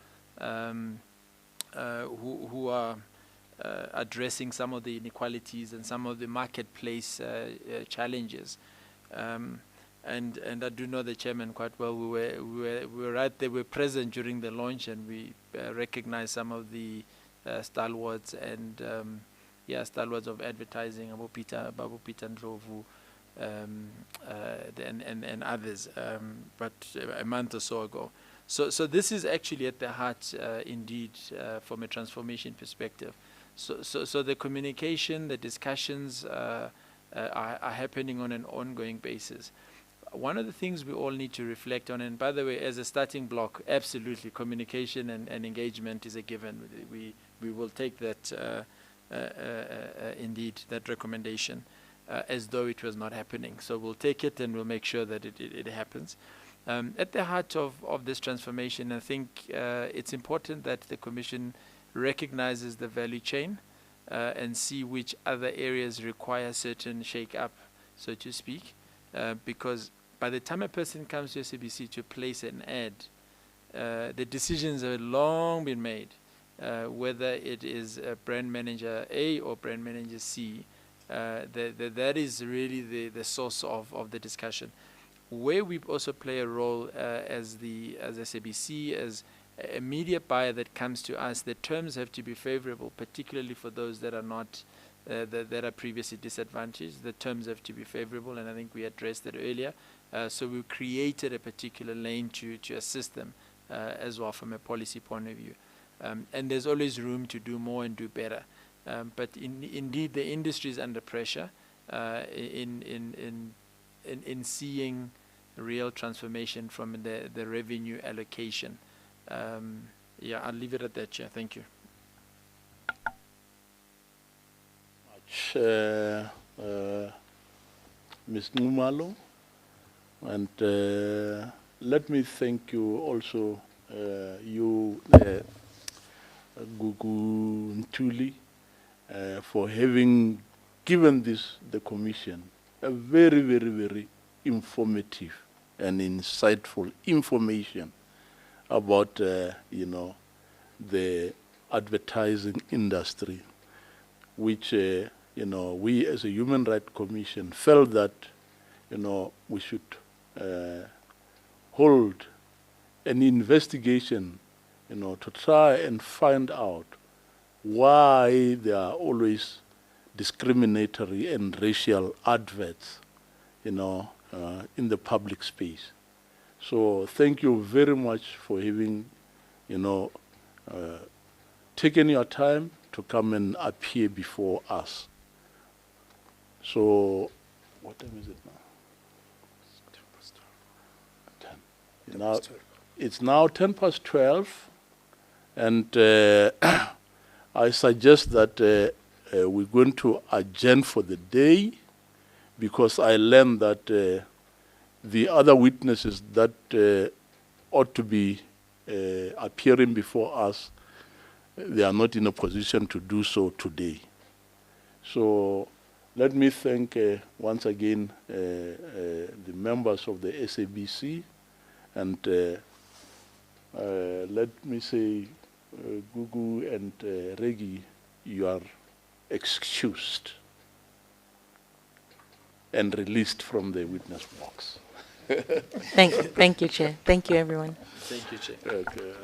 who are addressing some of the inequalities and some of the marketplace challenges. And I do know the chairman quite well. We were right there. We were present during the launch, and we recognized some of the stalwarts and stalwarts of advertising, Babu Peter Ndlovu, and others. But a month or so ago. So this is actually at the heart, indeed, from a transformation perspective. So the communication, the discussions are happening on an ongoing basis. One of the things we all need to reflect on, and by the way, as a starting block, absolutely, communication and engagement is a given. We will take that, indeed, that recommendation as though it was not happening. So we'll take it and we'll make sure that it happens. At the heart of this transformation, I think it's important that the Commission recognizes the value chain and see which other areas require certain shake-up, so to speak, because by the time a person comes to SABC to place an ad, the decisions have long been made, whether it is brand manager A or brand manager C. That is really the source of the discussion. Where we also play a role as SABC, as a media buyer that comes to us, the terms have to be favorable, particularly for those that are not that are previously disadvantaged. The terms have to be favorable, and I think we addressed that earlier. So we created a particular lane to assist them as well from a policy point of view. And there's always room to do more and do better. But indeed, the industry is under pressure in seeing real transformation from the revenue allocation. I'll leave it at that, Chair. Thank you. Ms. Ngumalo, and let me thank you also, Gugu Ntuli, for having given the Commission a very, very, very informative and insightful information about, the advertising industry, which, we as a Human Rights Commission felt that, we should hold an investigation, to try and find out why there are always discriminatory and racial adverts, in the public space. So thank you very much for having, taken your time to come and appear before us. So, what time is it now? It's now 10 past 12, and I suggest that we're going to adjourn for the day, because I learned that the other witnesses that ought to be appearing before us, they are not in a position to do so today. So let me thank once again the members of the SABC, and let me say, Gugu and Regi, you are excused and released from the witness box. Thank you, Chair. Thank you, everyone. Thank you, Chair. Okay.